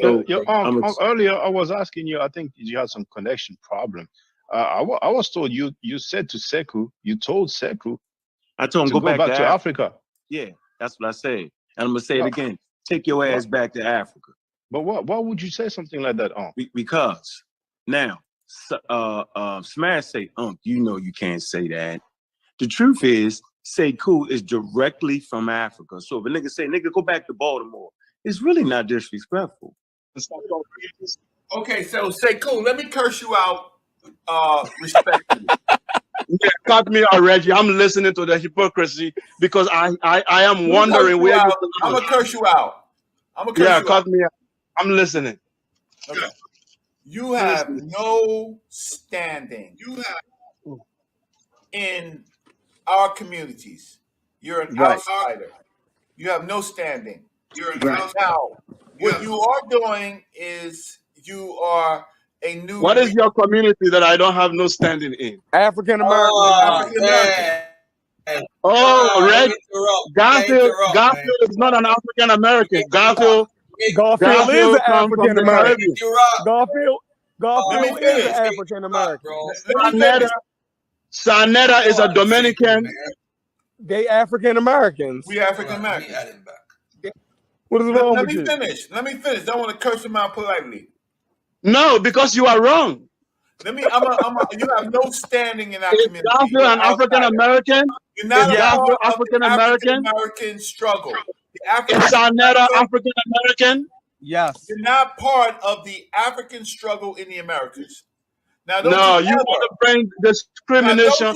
So earlier I was asking you. I think you had some connection problem. I was told you said to Sekou, you told Sekou I told him to go back to Africa. Yeah, that's what I said, and I'm gonna say it again. Take your ass back to Africa. But why would you say something like that, Because now, Smash say, you know you can't say that. The truth is, Sekou is directly from Africa. So if a nigga say, nigga, go back to Baltimore, it's really not disrespectful. Okay, so Sekou, let me curse you out respectfully. Yeah, cut me out, Reggie. I'm listening to the hypocrisy because I am wondering where you. I'm gonna curse you out. Cut me out. I'm listening. Okay. You have no standing. In our communities. You're an outsider. You have no standing. You're an outsider. Now, what you are doing is you are a new. What is your community that I don't have no standing in? African American. Reggie. Garfield is not an African American. Garfield is an African American. Garfield is an African American. Sanetta is a Dominican. They African Americans. We African Americans. What is wrong with you? Let me finish. Don't want to curse him out politely. No, because you are wrong. You have no standing in our community. Garfield an African American? You're not African American struggle. Is Sanetta African American? Yes. You're not part of the African struggle in the Americas. Now, you want to bring discrimination.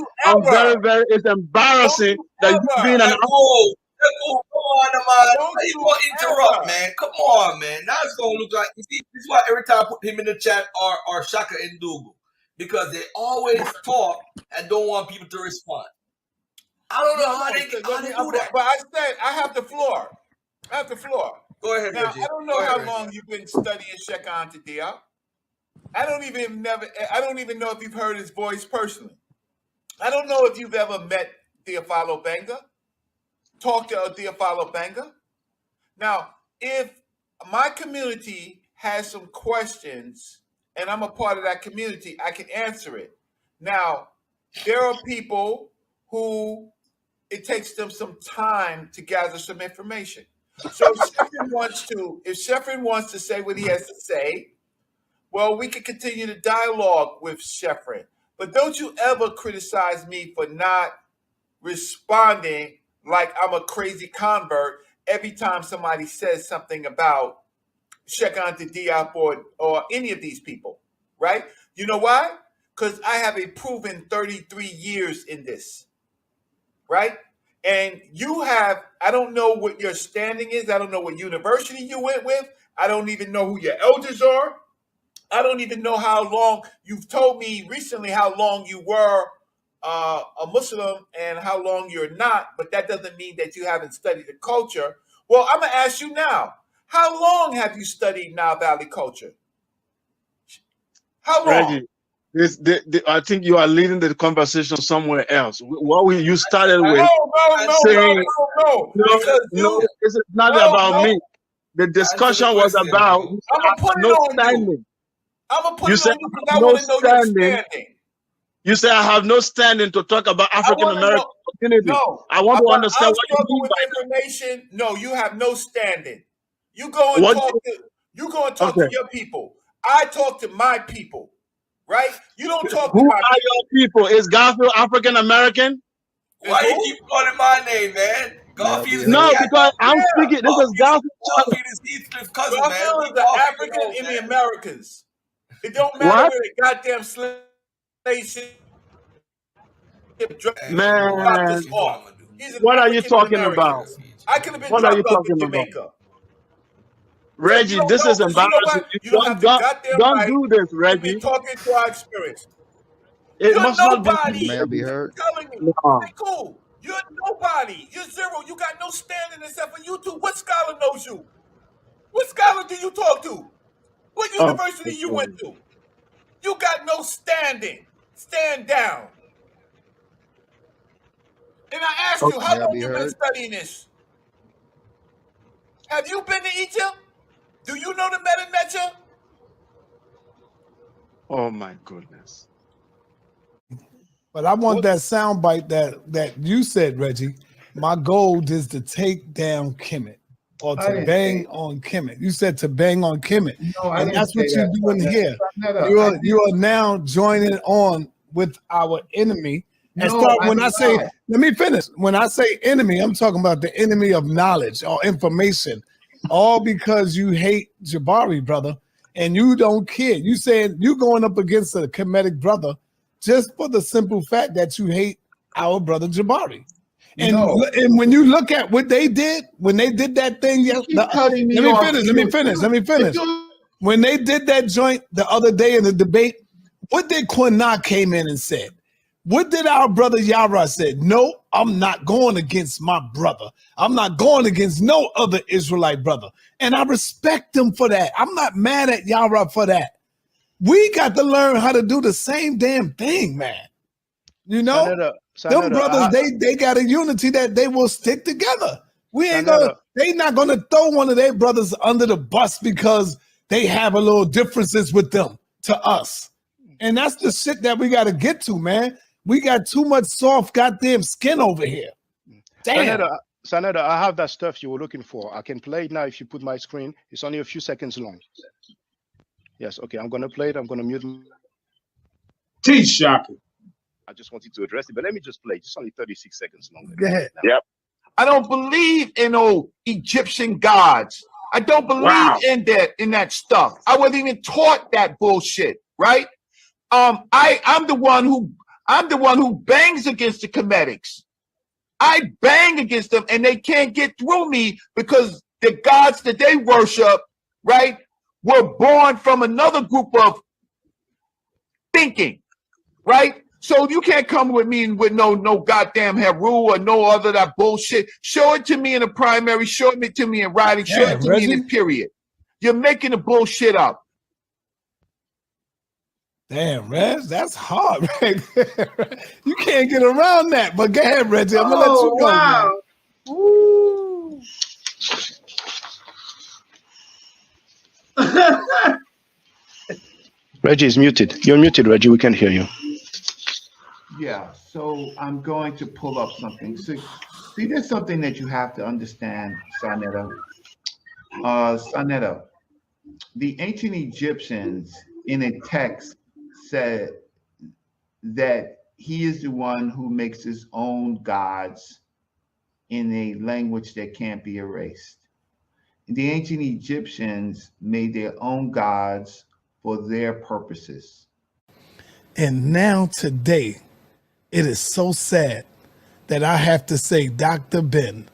It's embarrassing that you've been an. Come on, man. You gonna interrupt, man? Come on, man. Now it's gonna look like. You see, this is why every time I put him in the chat or Shaka and Dougal, because they always talk and don't want people to respond. I don't know how they do that. But I said I have the floor. Go ahead, now, Reggie. I don't know how long you've been studying Sheikh Anta Diop. I don't even know if you've heard his voice personally. I don't know if you've ever met Theophilo Benga, talked to Theophilo Benga. Now, if my community has some questions and I'm a part of that community, I can answer it. Now, there are people who it takes them some time to gather some information. So if Sheffrin wants to say what he has to say, well, we can continue the dialogue with Sheffrin. But don't you ever criticize me for not responding like I'm a crazy convert every time somebody says something about Sheikh Anta Diop or any of these people, right? You know why? Because I have a proven 33 years in this, right? And I don't know what your standing is. I don't know what university you went with. I don't even know who your elders are. I don't even know how long. You've told me recently how long you were a Muslim and how long you're not, but that doesn't mean that you haven't studied the culture. Well, I'm going to ask you now, how long have you studied Nile Valley culture? How long? Reggie, I think you are leading the conversation somewhere else. What you started with no, this is not about me. The discussion was about no standing. I'm going to put it on you because I want to know your standing. You say I have no standing to talk about African American community. No, I want to understand what you mean by information. No, you have no standing. You go and talk to your people. I talk to my people, right? You don't talk to my people. Who are your people? Is Garfield African American? Why you keep calling my name, man? Garfield is because I'm speaking. This is Garfield. Garfield is Heathcliff's cousin, man. Garfield is the African in the Americas. It don't matter where the goddamn slave ship. Man, what are you talking about? I could have been dropped off in Jamaica. Reggie, this is embarrassing. Don't do this, Reggie. You're talking to our experience. It must not be. May I be heard? Telling me, okay, cool. You're nobody. You're zero. You got no standing except for YouTube. What scholar knows you? What scholar do you talk to? What university you went to? You got no standing. Stand down. And I asked you, how long you been studying this? Have you been to Egypt? Do you know the Meta Nature? Oh my goodness. But I want that soundbite that you said, Reggie. My goal is to take down Kemet or to bang on Kemet. You said to bang on Kemet. No, and that's what you're doing here. You are now joining on with our enemy. And let me finish. When I say enemy, I'm talking about the enemy of knowledge or information. All because you hate Jabari, brother, and you don't care. You saying you going up against a Kemetic brother just for the simple fact that you hate our brother Jabari. And when you look at what they did, when they did that thing, let me finish. When they did that joint the other day in the debate, what did Quanah came in and said? What did our brother Yara said? No, I'm not going against my brother. I'm not going against no other Israelite brother. And I respect them for that. I'm not mad at Yara for that. We got to learn how to do the same damn thing, man. You know, them brothers, they got a unity that they will stick together. We ain't they not gonna throw one of their brothers under the bus because they have a little differences with them to us. And that's the shit that we got to get to, man. We got too much soft goddamn skin over here. Damn. Saneda, I have that stuff you were looking for. I can play it now if you put my screen. It's only a few seconds long. Yes, okay, I'm going to play it. I'm going to mute. Teach Shaka. I just wanted to address it, but let me just play. It's only 36 seconds long. Go ahead. Yep. I don't believe in old Egyptian gods. I don't believe in that stuff. I wasn't even taught that bullshit, right? I'm the one who bangs against the Kemetics. I bang against them and they can't get through me because the gods that they worship, right, were born from another group of thinking, right? So you can't come with me with no goddamn Heru or no other that bullshit. Show it to me in a primary, show it to me in writing, show it to me in a period. You're making the bullshit up. Damn, Reg, that's hard, right there. You can't get around that. But go ahead, Reggie. I'm gonna let you go. Wow. Woo. Reggie is muted. You're muted, Reggie. We can't hear you. Yeah, so I'm going to pull up something. So, see, there's something that you have to understand, Saneda. Saneda, the ancient Egyptians in a text said that he is the one who makes his own gods in a language that can't be erased. The ancient Egyptians made their own gods for their purposes. And now today, it is so sad that I have to say Dr. Ben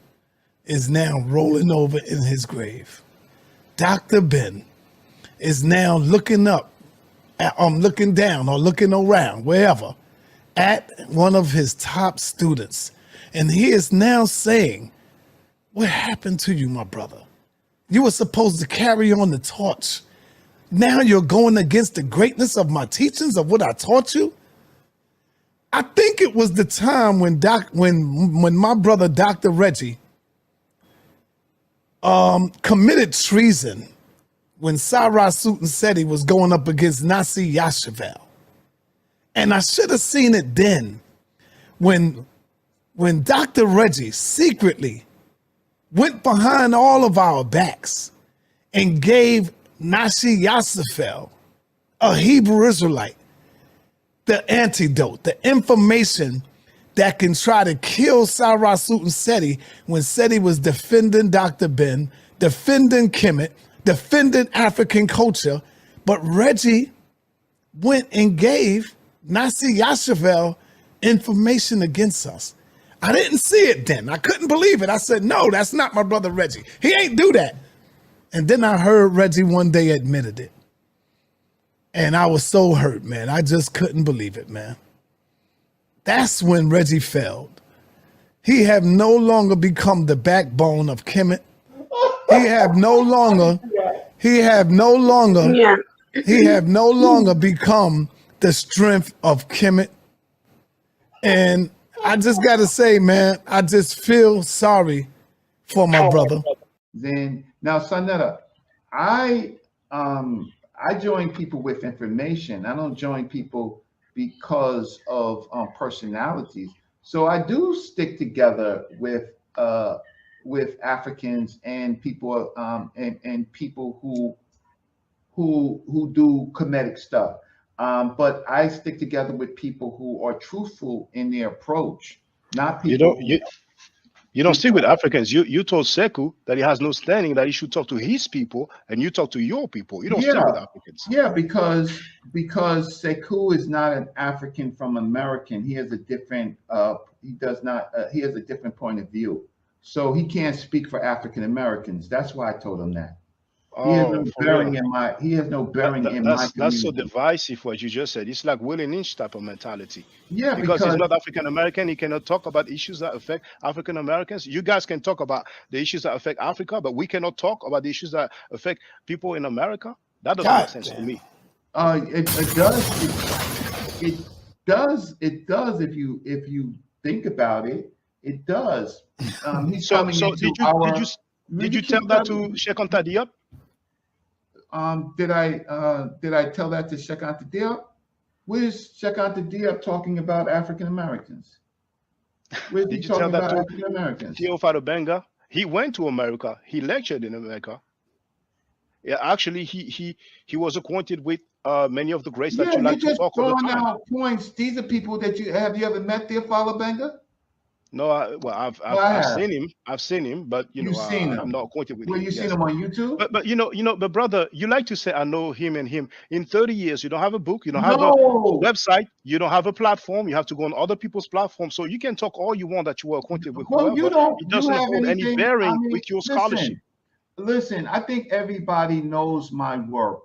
is now rolling over in his grave. Dr. Ben is now looking up, looking down or looking around, wherever, at one of his top students. And he is now saying, what happened to you, my brother? You were supposed to carry on the torch. Now you're going against the greatness of my teachings, of what I taught you? I think it was the time when my brother, Dr. Reggie, committed treason when Sarah Sutan said he was going up against Nasi Yashavel. And I should have seen it then when Dr. Reggie secretly went behind all of our backs and gave Nasi Yashavel, a Hebrew Israelite, the antidote, the information that can try to kill Sarah Sutan Seti when Seti was defending Dr. Ben, defending Kemet, defending African culture, but Reggie went and gave Nasi Yashavel information against us. I didn't see it then. I couldn't believe it. I said, no, that's not my brother Reggie. He ain't do that. And then I heard Reggie one day admitted it. And I was so hurt, man. I just couldn't believe it, man. That's when Reggie failed. He have no longer become the backbone of Kemet. He have no longer become the strength of Kemet. And I just got to say, man, I just feel sorry for my brother. Then Now, Sanetta, I join people with information. I don't join people because of personalities. So I do stick together with Africans and people and people who do comedic stuff. But I stick together with people who are truthful in their approach, not people. You don't stick with Africans. You told Sekou that he has no standing, that he should talk to his people, and you talk to your people. You don't stick with Africans. Yeah, because Sekou is not an African from American. He has a different he has a different point of view. So he can't speak for African Americans. That's why I told him that. He has no bearing in my community. That's so divisive what you just said. It's like Willie Lynch type of mentality. Yeah, because he's not African American, he cannot talk about issues that affect African Americans. You guys can talk about the issues that affect Africa, but we cannot talk about the issues that affect people in America. That doesn't make sense to me. It does if you think about it. It does. He's coming into did you tell that to Cheikh Anta Diop? Did I tell that to Cheikh Anta Diop? Where's Cheikh Anta Diop talking about African Americans? Where's he talking about African Americans? Theophilo Benga, he went to America. He lectured in America. Yeah, actually, he was acquainted with many of the greats that you like to talk all the time. Points. These are people that you ever met Theophilo Benga? No, I've seen him. I've seen him, but I'm not acquainted with him. Well, you seen him on YouTube? But but brother, you like to say I know him and him. In 30 years, you don't have a book, you don't have a website, you don't have a platform. You have to go on other people's platforms. So you can talk all you want that you were acquainted with. Well, it doesn't hold any bearing with your scholarship. Listen, I think everybody knows my work.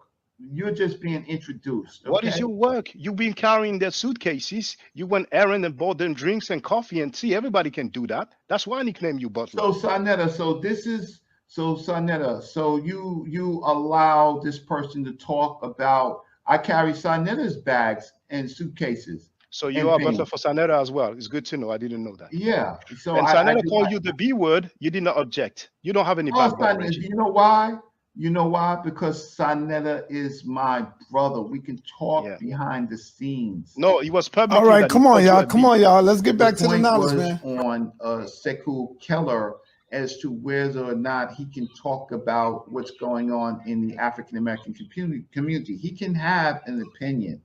You're just being introduced. Okay? What is your work? You've been carrying their suitcases. You went errand and bought them drinks and coffee and tea. Everybody can do that. That's why I nicknamed you Butler. So Sanetta, so you allow this person to talk about. I carry Sanetta's bags and suitcases. So you are Butler for Sanetta as well. It's good to know. I didn't know that. Yeah. So and Sanetta called you the B word. You did not object. You don't have any background. You know why? You know why? Because Sanetta is my brother. We can talk behind the scenes. No, he was public. All right, come on, y'all. Let's get back to the knowledge, man. On Sekou Keller as to whether or not he can talk about what's going on in the African American community. He can have an opinion.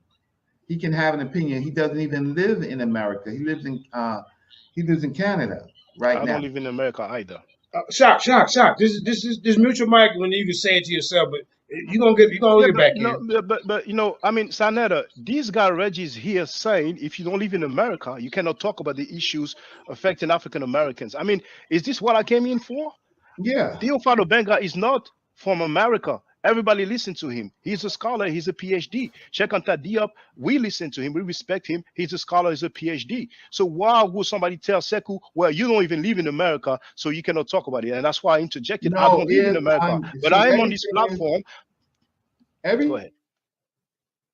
He doesn't even live in America. He lives in Canada now. I don't live in America either. Shock. This mutual mic when you can say it to yourself, but you're gonna get back in. But I mean, Sanetta, this guy Reggie's here saying if you don't live in America, you cannot talk about the issues affecting African Americans. I mean, is this what I came in for? Yeah. Theophilo Benga is not from America. Everybody listen to him. He's a scholar. He's a PhD. Cheikh Anta Diop, we listen to him. We respect him. He's a scholar. He's a PhD. So why would somebody tell Sekou, well, you don't even live in America, so you cannot talk about it? And that's why I interjected. I don't live in America, but I am on this platform. Go ahead.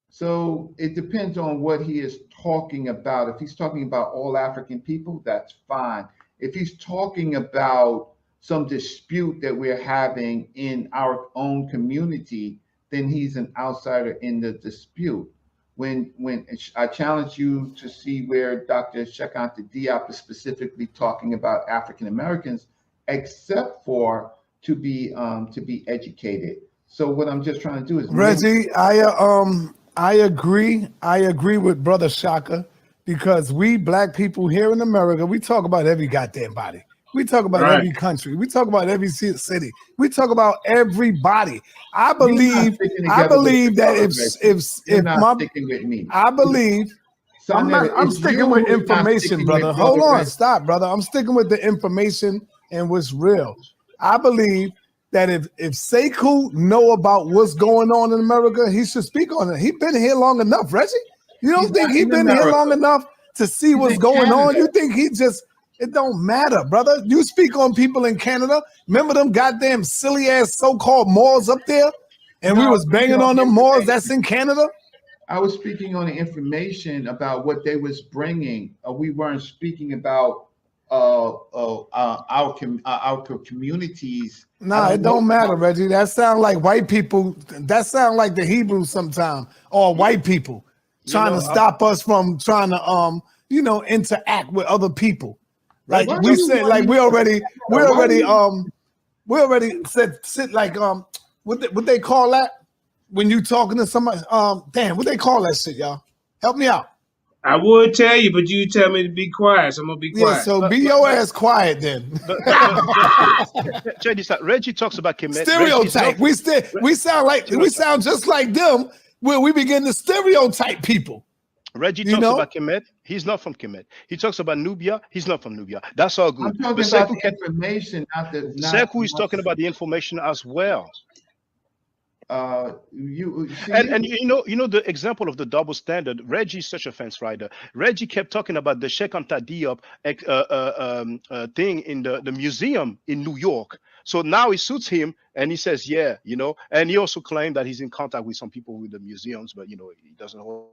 So it depends on what he is talking about. If he's talking about all African people, that's fine. If he's talking about some dispute that we're having in our own community, then he's an outsider in the dispute. When I challenge you to see where Dr. Cheikh Anta Diop is specifically talking about African Americans, except for to be educated. So what I'm just trying to do is Reggie, I agree with Brother Shaka, because we black people here in America, we talk about every goddamn body. We talk about every country. We talk about every city. We talk about everybody. I believe that I'm sticking with information, brother. Hold on, stop, brother. I'm sticking with the information and what's real. I believe that if Sekou know about what's going on in America, he should speak on it. He's been here long enough, Reggie. You don't think he's been here long enough to see what's going on? You think he just... It don't matter, brother. You speak on people in Canada. Remember them goddamn silly ass so-called Moors up there? And we was banging on them Moors that's in Canada? I was speaking on the information about what they was bringing. We weren't speaking about our communities. Nah, it don't matter, Reggie. That sound like white people. That sound like the Hebrews sometimes, or white people trying to stop us from trying to interact with other people. Like we said, like we already said like what they call that when you talking to somebody? Damn, what they call that shit, y'all? Help me out. I would tell you, but you tell me to be quiet, so I'm gonna be quiet. Yeah, so be your ass quiet then. Check this out. Reggie talks about Kemet. Stereotype. We sound just like them where we begin to stereotype people. Reggie talks about Kemet. He's not from Kemet. He talks about Nubia. He's not from Nubia. That's all good. I'm talking about the information, not the. Sekou is talking about the information as well. And you know the example of the double standard. Reggie is such a fence rider. Reggie kept talking about the Sheikh Anta Diop thing in the museum in New York. So now it suits him, and he says, yeah, and he also claimed that he's in contact with some people with the museums, but he doesn't hold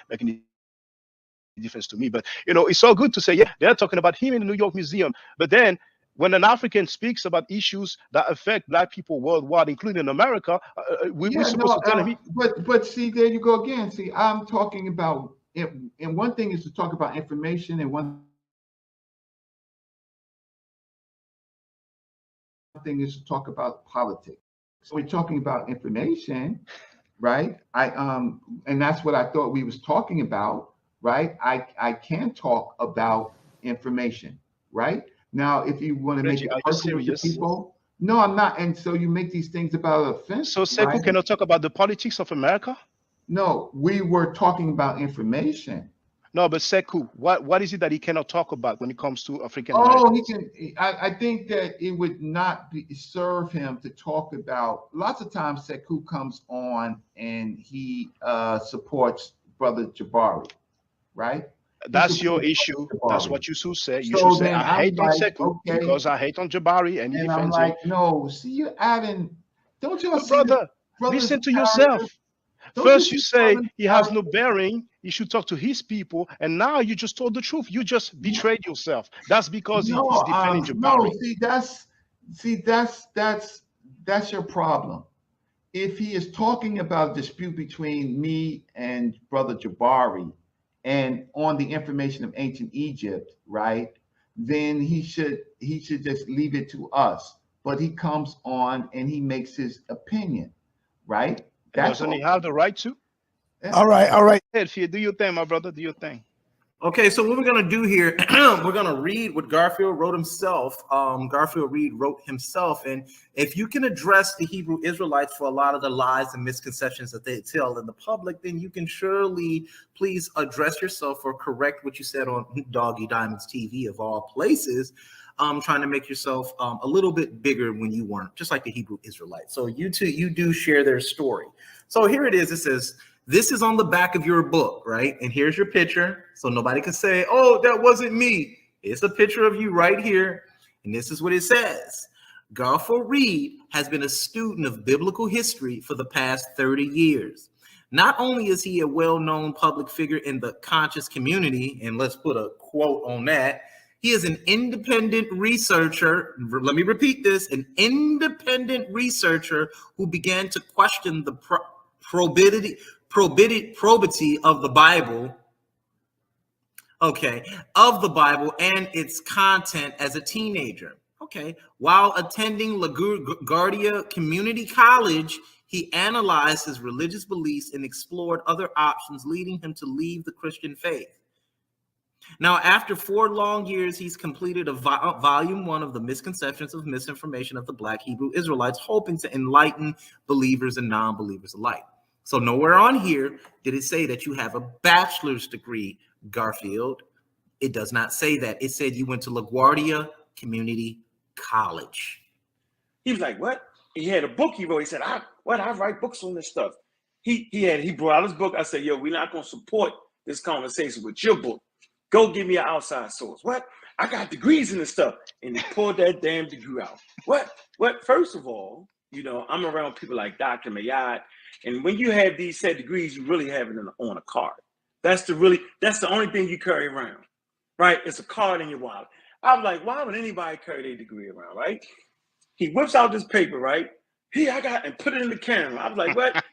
making any difference to me. But it's so good to say, yeah, they're talking about him in the New York Museum, but then when an African speaks about issues that affect Black people worldwide, including America, we're supposed to tell him. But see, there you go again. See, I'm talking about it, and one thing is to talk about information, and one thing is to talk about politics. So we're talking about information, right? And that's what I thought we was talking about, right? I can talk about information, right? Now, if you want to make it personal to people, no, I'm not. And so you make these things about offense. So Sekou cannot talk about the politics of America? No, we were talking about information. No, but Sekou, what is it that he cannot talk about when it comes to African Americans? I think that it would not serve him to talk about. Lots of times Sekou comes on and he supports Brother Jabari, right? That's your issue. That's what you should say. You should say, I hate on Sekou because I hate on Jabari, and he defends him. No, see, you're adding. Don't you, brother? Listen to yourself. First, you say he has no bearing. You should talk to his people, and now you just told the truth. You just betrayed yourself. That's because he's defending Jabari. No, that's your problem. If he is talking about a dispute between me and Brother Jabari, and on the information of ancient Egypt, right? Then he should just leave it to us. But he comes on and he makes his opinion, right? Doesn't he have the right to? All right. Do your thing, my brother. Do your thing. Okay, so what we're gonna do here, we're gonna read what Garfield wrote himself. Garfield Reed wrote himself, and if you can address the Hebrew Israelites for a lot of the lies and misconceptions that they tell in the public, then you can surely please address yourself or correct what you said on Doggy Diamonds TV of all places. Trying to make yourself a little bit bigger when you weren't, just like the Hebrew Israelites. So you do share their story. So here it is. It says, this is on the back of your book, right? And here's your picture. So nobody can say, oh, that wasn't me. It's a picture of you right here. And this is what it says. Garfield Reed has been a student of biblical history for the past 30 years. Not only is he a well-known public figure in the conscious community, and let's put a quote on that, he is an independent researcher. Let me repeat this, an independent researcher who began to question the probity of the Bible, of the Bible and its content as a teenager. While attending LaGuardia Community College, he analyzed his religious beliefs and explored other options, leading him to leave the Christian faith. Now, after 4 long years, he's completed a volume 1 of the misconceptions of misinformation of the Black Hebrew Israelites, hoping to enlighten believers and non-believers alike. So nowhere on here did it say that you have a bachelor's degree, Garfield. It does not say that. It said you went to LaGuardia Community College. He was like, what? He had a book he wrote. He said, I write books on this stuff. He brought out his book. I said, yo, we're not going to support this conversation with your book. Go give me an outside source. What? I got degrees in this stuff. And he pulled that damn degree out. What? First of all, I'm around people like Dr. Mayad. And when you have these set degrees, you really have it on a card. That's the only thing you carry around, right? It's a card in your wallet. I'm like, why would anybody carry their degree around, right? He whips out this paper, right? Here, and put it in the camera. I was like, what?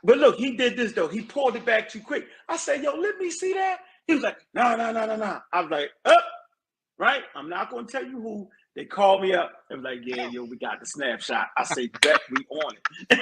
But look, he did this though. He pulled it back too quick. I said, yo, let me see that. He was like, no. I was like, right? I'm not going to tell you who. They called me up. They was like, yeah, yo, we got the snapshot. I say, bet we on it.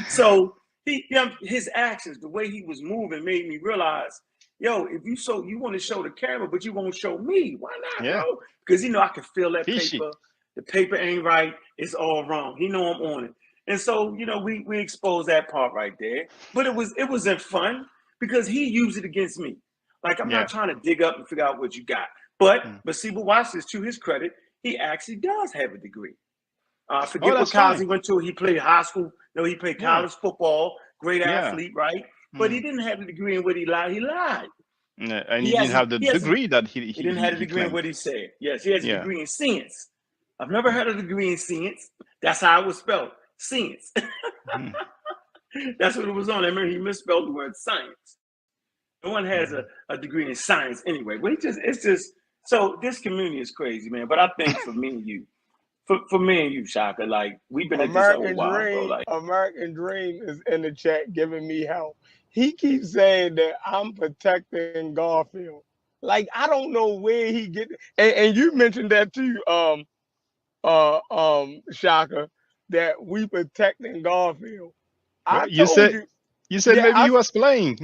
So his actions, the way he was moving made me realize, yo, if you want to show the camera, but you won't show me. Why not, bro? Because, I can feel that paper. The paper ain't right. It's all wrong. He know I'm on it. And so, we exposed that part right there. But it wasn't fun because he used it against me. Like, I'm not trying to dig up and figure out what you got. But see, but watch this. To his credit, he actually does have a degree. Forget what college he went to. He played high school. No, he played college football. Great athlete, right? But he didn't have a degree in what he lied. He lied. And he didn't have the degree that he didn't have a degree in what he said. Yes, he has a degree in science. I've never had a degree in science. That's how it was spelled. Science. That's what it was on. I remember he misspelled the word science. No one has a degree in science anyway. But it's just so this community is crazy, man. But I think for me and you, for me and you, Shaka, like we've been American at this a while, Dream, bro. Like American Dream is in the chat giving me help. He keeps saying that I'm protecting Garfield. Like I don't know where he get and you mentioned that too, Shaka, that we protecting Garfield. You said maybe he was playing.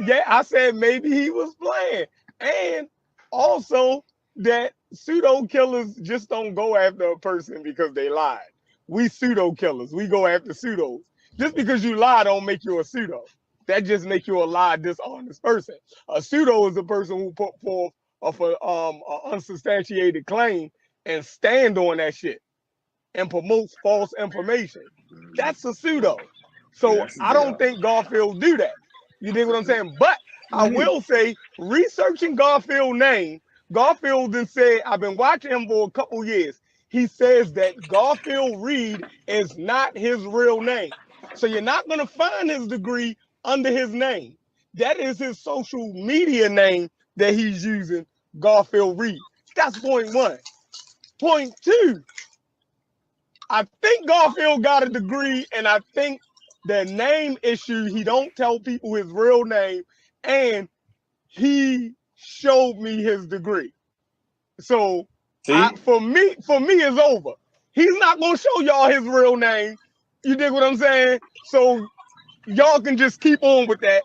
Yeah, I said maybe he was playing. And also that pseudo killers just don't go after a person because they lied. We pseudo killers. We go after pseudos. Just because you lie don't make you a pseudo. That just makes you a lie, dishonest person. A pseudo is a person who put forth an unsubstantiated claim and stand on that shit and promotes false information. That's a pseudo. So I don't think Garfield do that. You dig what I'm saying? But I will say, researching Garfield's name, Garfield then said, I've been watching him for a couple years. He says that Garfield Reed is not his real name. So you're not going to find his degree under his name. That is his social media name that he's using, Garfield Reed. That's point one. Point two, I think Garfield got a degree, and I think the name issue, he don't tell people his real name, and he showed me his degree. So for me, it's over. He's not gonna show y'all his real name. You dig what I'm saying? So y'all can just keep on with that.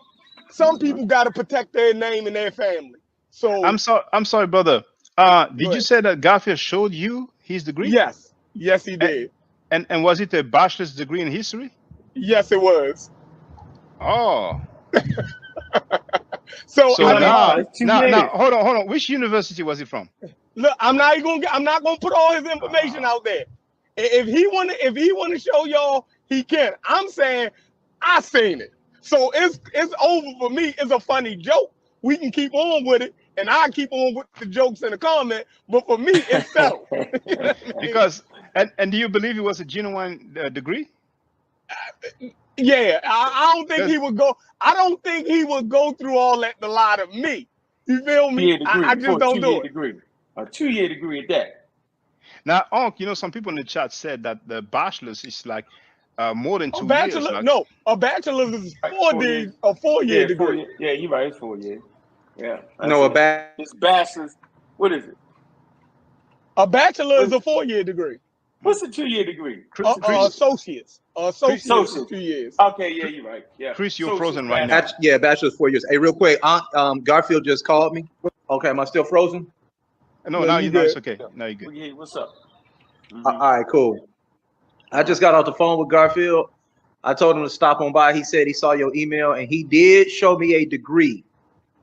Some people gotta protect their name and their family. So I'm sorry, brother. Did you say that Garfield showed you his degree? Yes, he did. And was it a bachelor's degree in history? Yes, it was. Oh. So now, hold on. Which university was it from? Look, I'm not gonna put all his information out there. If he wanna show y'all, he can. I'm saying I seen it. So it's over for me. It's a funny joke. We can keep on with it, and I keep on with the jokes in the comment. But for me, it's settled. You know what I mean? Because and do you believe it was a genuine degree? Yeah, I don't think he would go. I don't think he would go through all that to lie to me. You feel me? I just don't do it. A 2-year degree at that. Now, some people in the chat said that the bachelor's is like more than 2 years. Like... No, a bachelor's is a 4-year degree. Yeah, you're right. It's 4 years. Yeah. No, it's bachelor's. What is it? A bachelor is a 4-year degree. What's a 2-year degree? Associates. Associates 2 years. Okay, yeah, you're right. Yeah. Chris, you're frozen right now. Yeah, bachelor's 4 years. Hey, real quick, Garfield just called me. Okay, am I still frozen? No, now it's okay. Now you're good. Yeah, what's up? All right, cool. I just got off the phone with Garfield. I told him to stop on by. He said he saw your email, and he did show me a degree.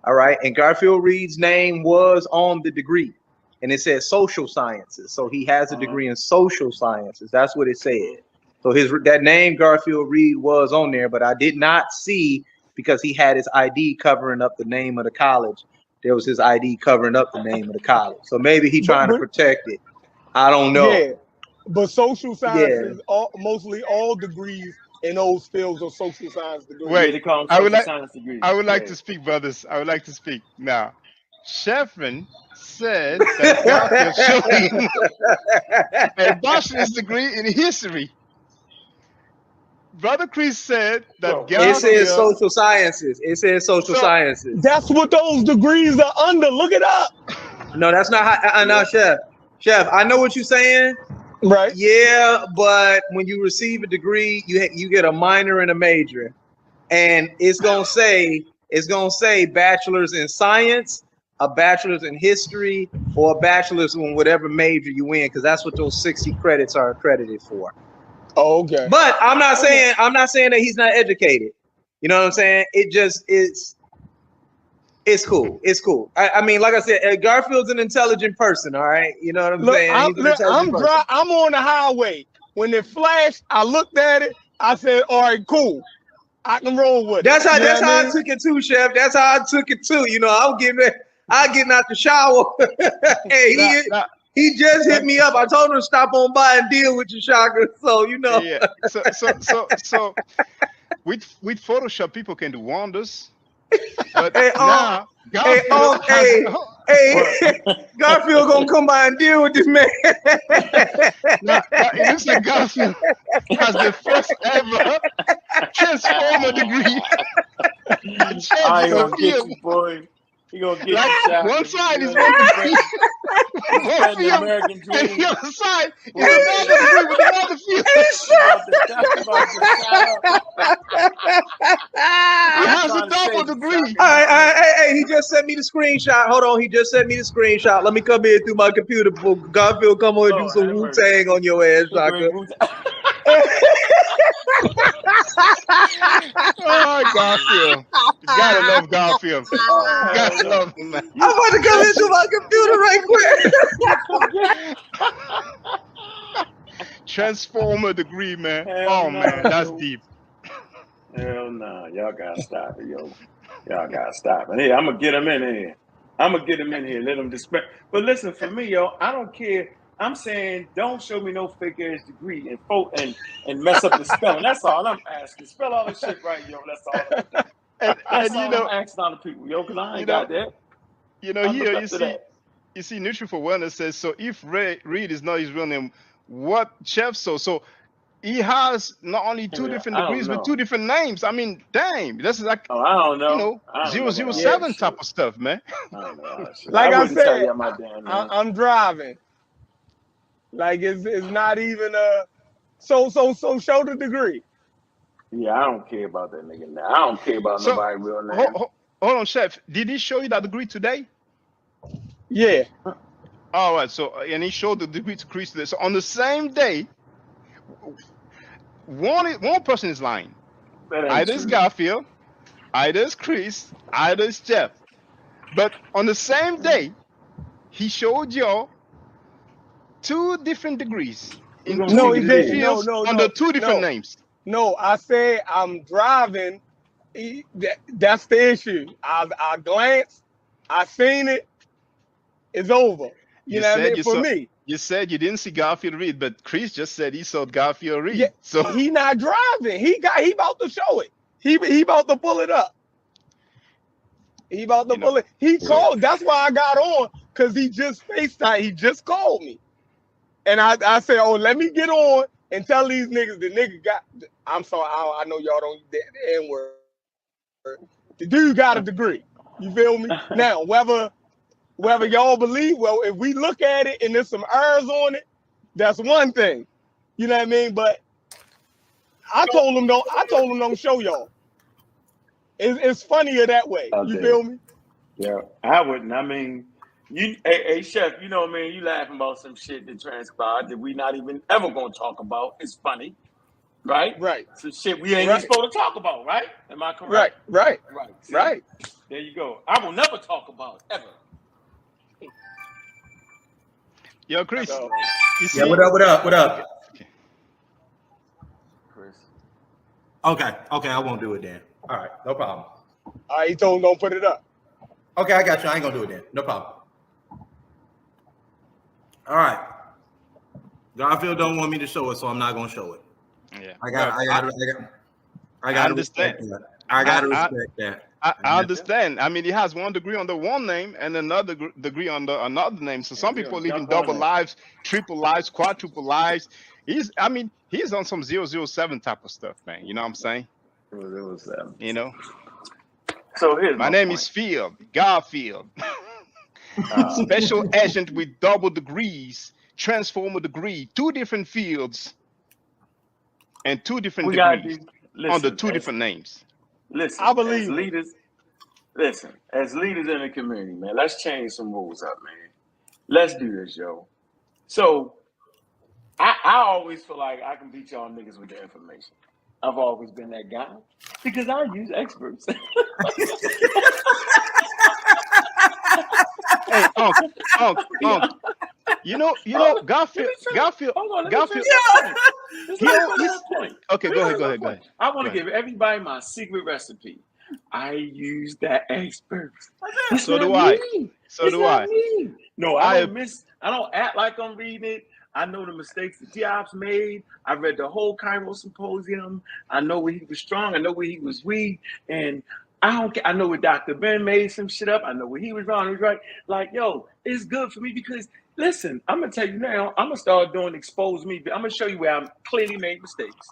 All right, and Garfield Reed's name was on the degree, and it said social sciences. So he has a degree in social sciences. That's what it said. So that name Garfield Reed was on there, but I did not see, because he had his ID covering up the name of the college. There was his ID covering up the name of the college. So maybe he trying to protect it. I don't know. Yeah, but social sciences, mostly all degrees in those fields of social science degrees. Wait, I would like to speak, brothers. I would like to speak now. Sheffrin said that Garfield showed him a bachelor's degree in history. Brother Chris said that It says social sciences. It says social sciences. That's what those degrees are under. Look it up. No, that's not how. No, Chef. I know what you're saying. Right. Yeah, but when you receive a degree, you get a minor and a major, and it's gonna say bachelor's in science, a bachelor's in history, or a bachelor's in whatever major you in, because that's what those 60 credits are accredited for. Oh, okay. But I'm not saying that he's not educated. You know what I'm saying? It's cool. It's cool. I mean, like I said, Garfield's an intelligent person. All right, you know what I'm saying? I'm on the highway. When it flashed, I looked at it. I said, "All right, cool. I can roll with it." That's how I took it too, Chef. That's how I took it too. You know, I getting out the shower. Hey, he just hit me up. I told him to stop on by and deal with your Shaka. So you know. Yeah. So with Photoshop, people can do wonders. But now, Garfield gonna come by and deal with this man. now, it looks like Garfield has the first ever transformer degree. I ain't gonna get you, boy. He gonna get you. One side is working for the American dream. And the other side is another degree with another field. He has a double degree. Hey, he just sent me the screenshot. Hold on, he just sent me the screenshot. Let me come here through my computer. Garfield, come on and do some Wu-Tang on your ass, Shaka. Oh, Garfield. You gotta love Garfield. You gotta love him, man. I'm about to come into my computer right quick. Transformer degree, man. Man, that's deep. Hell no. Y'all gotta stop it, yo. Y'all gotta stop it. Hey, I'm gonna get him in here. Let him dispense. But listen, for me, yo, I don't care. I'm saying don't show me no fake ass degree and mess up the spelling. That's all I'm asking. Spell all this shit right, yo. That's all. That's all I'm asking all the people, yo, because I ain't got that. You know, here you see Neutral for Wellness says, so if Reed is not his real name, what Chef so he has not only two different degrees but two different names. I mean, damn, this is like I don't know. You know, 007 type of stuff, man. Like I said, I'm driving. Like it's not even so show the degree. Yeah, I don't care about that nigga now. I don't care about nobody's real name. Hold on, Chef. Did he show you that degree today? Yeah. All right. So and he showed the degree to Chris today. So on the same day, one person is lying. Either it's Garfield, either it's Chris, either it's Jeff. But on the same day, he showed y'all two different degrees in two different fields under two different names. No, I said I'm driving. That's the issue. I glanced, I seen it. It's over. You know what I mean? For me. You said you didn't see Garfield Reed, but Chris just said he saw Garfield Reed. Yeah, so he not driving. He about to show it. He about to pull it up. He about to pull it. He called. That's why I got on, because he just FaceTime. He just called me. And I said, oh, let me get on and tell these niggas the nigga got. I'm sorry, I know y'all don't use the N-word. The dude got a degree. You feel me? Now, whether y'all believe, well, if we look at it and there's some errors on it, that's one thing. You know what I mean? But I told him don't show y'all. It's funnier that way. You feel me? Yeah, I wouldn't. I mean, hey, Chef, you know what I mean? You laughing about some shit that transpired that we not even ever gonna talk about. It's funny, right? Right. Some shit we ain't even supposed to talk about, right? Am I correct? Right. See, right. There you go. I will never talk about it, ever. Yo, Chris. Yeah, what up? Okay. Chris. Okay, I won't do it then. All right, no problem. All right, he told him don't put it up. Okay, I got you. I ain't gonna do it then. No problem. All right. Garfield don't want me to show it, so I'm not gonna show it. Yeah, I got I understand. I gotta respect that. I understand. I mean, he has 1 degree on the one name and another degree on the another name. So some people living double lives, triple lives, quadruple lives. He's on some 007 type of stuff, man. You know what I'm saying? 007. You know. So here's my name is Field, Garfield. Special agent with double degrees, transformer degree, 2 different fields, and 2 different degrees under 2 different names. Listen, I believe as leaders. Listen, as leaders in the community, man, let's change some rules up, man. Let's do this, yo. So I always feel like I can beat y'all niggas with the information. I've always been that guy because I use experts. Hey, Unc. You know, Garfield. Okay, go ahead. I want to give everybody my secret recipe. I use that experts. So do I. No, I don't act like I'm reading it. I know the mistakes that Diop's made. I read the whole Cairo Symposium. I know where he was strong. I know where he was weak. And I know where Dr. Ben made some shit up. I know where he was wrong. He was right. Like, yo, it's good for me because, listen, I'm going to tell you now, I'm going to start doing expose me. I'm going to show you where I clearly made mistakes.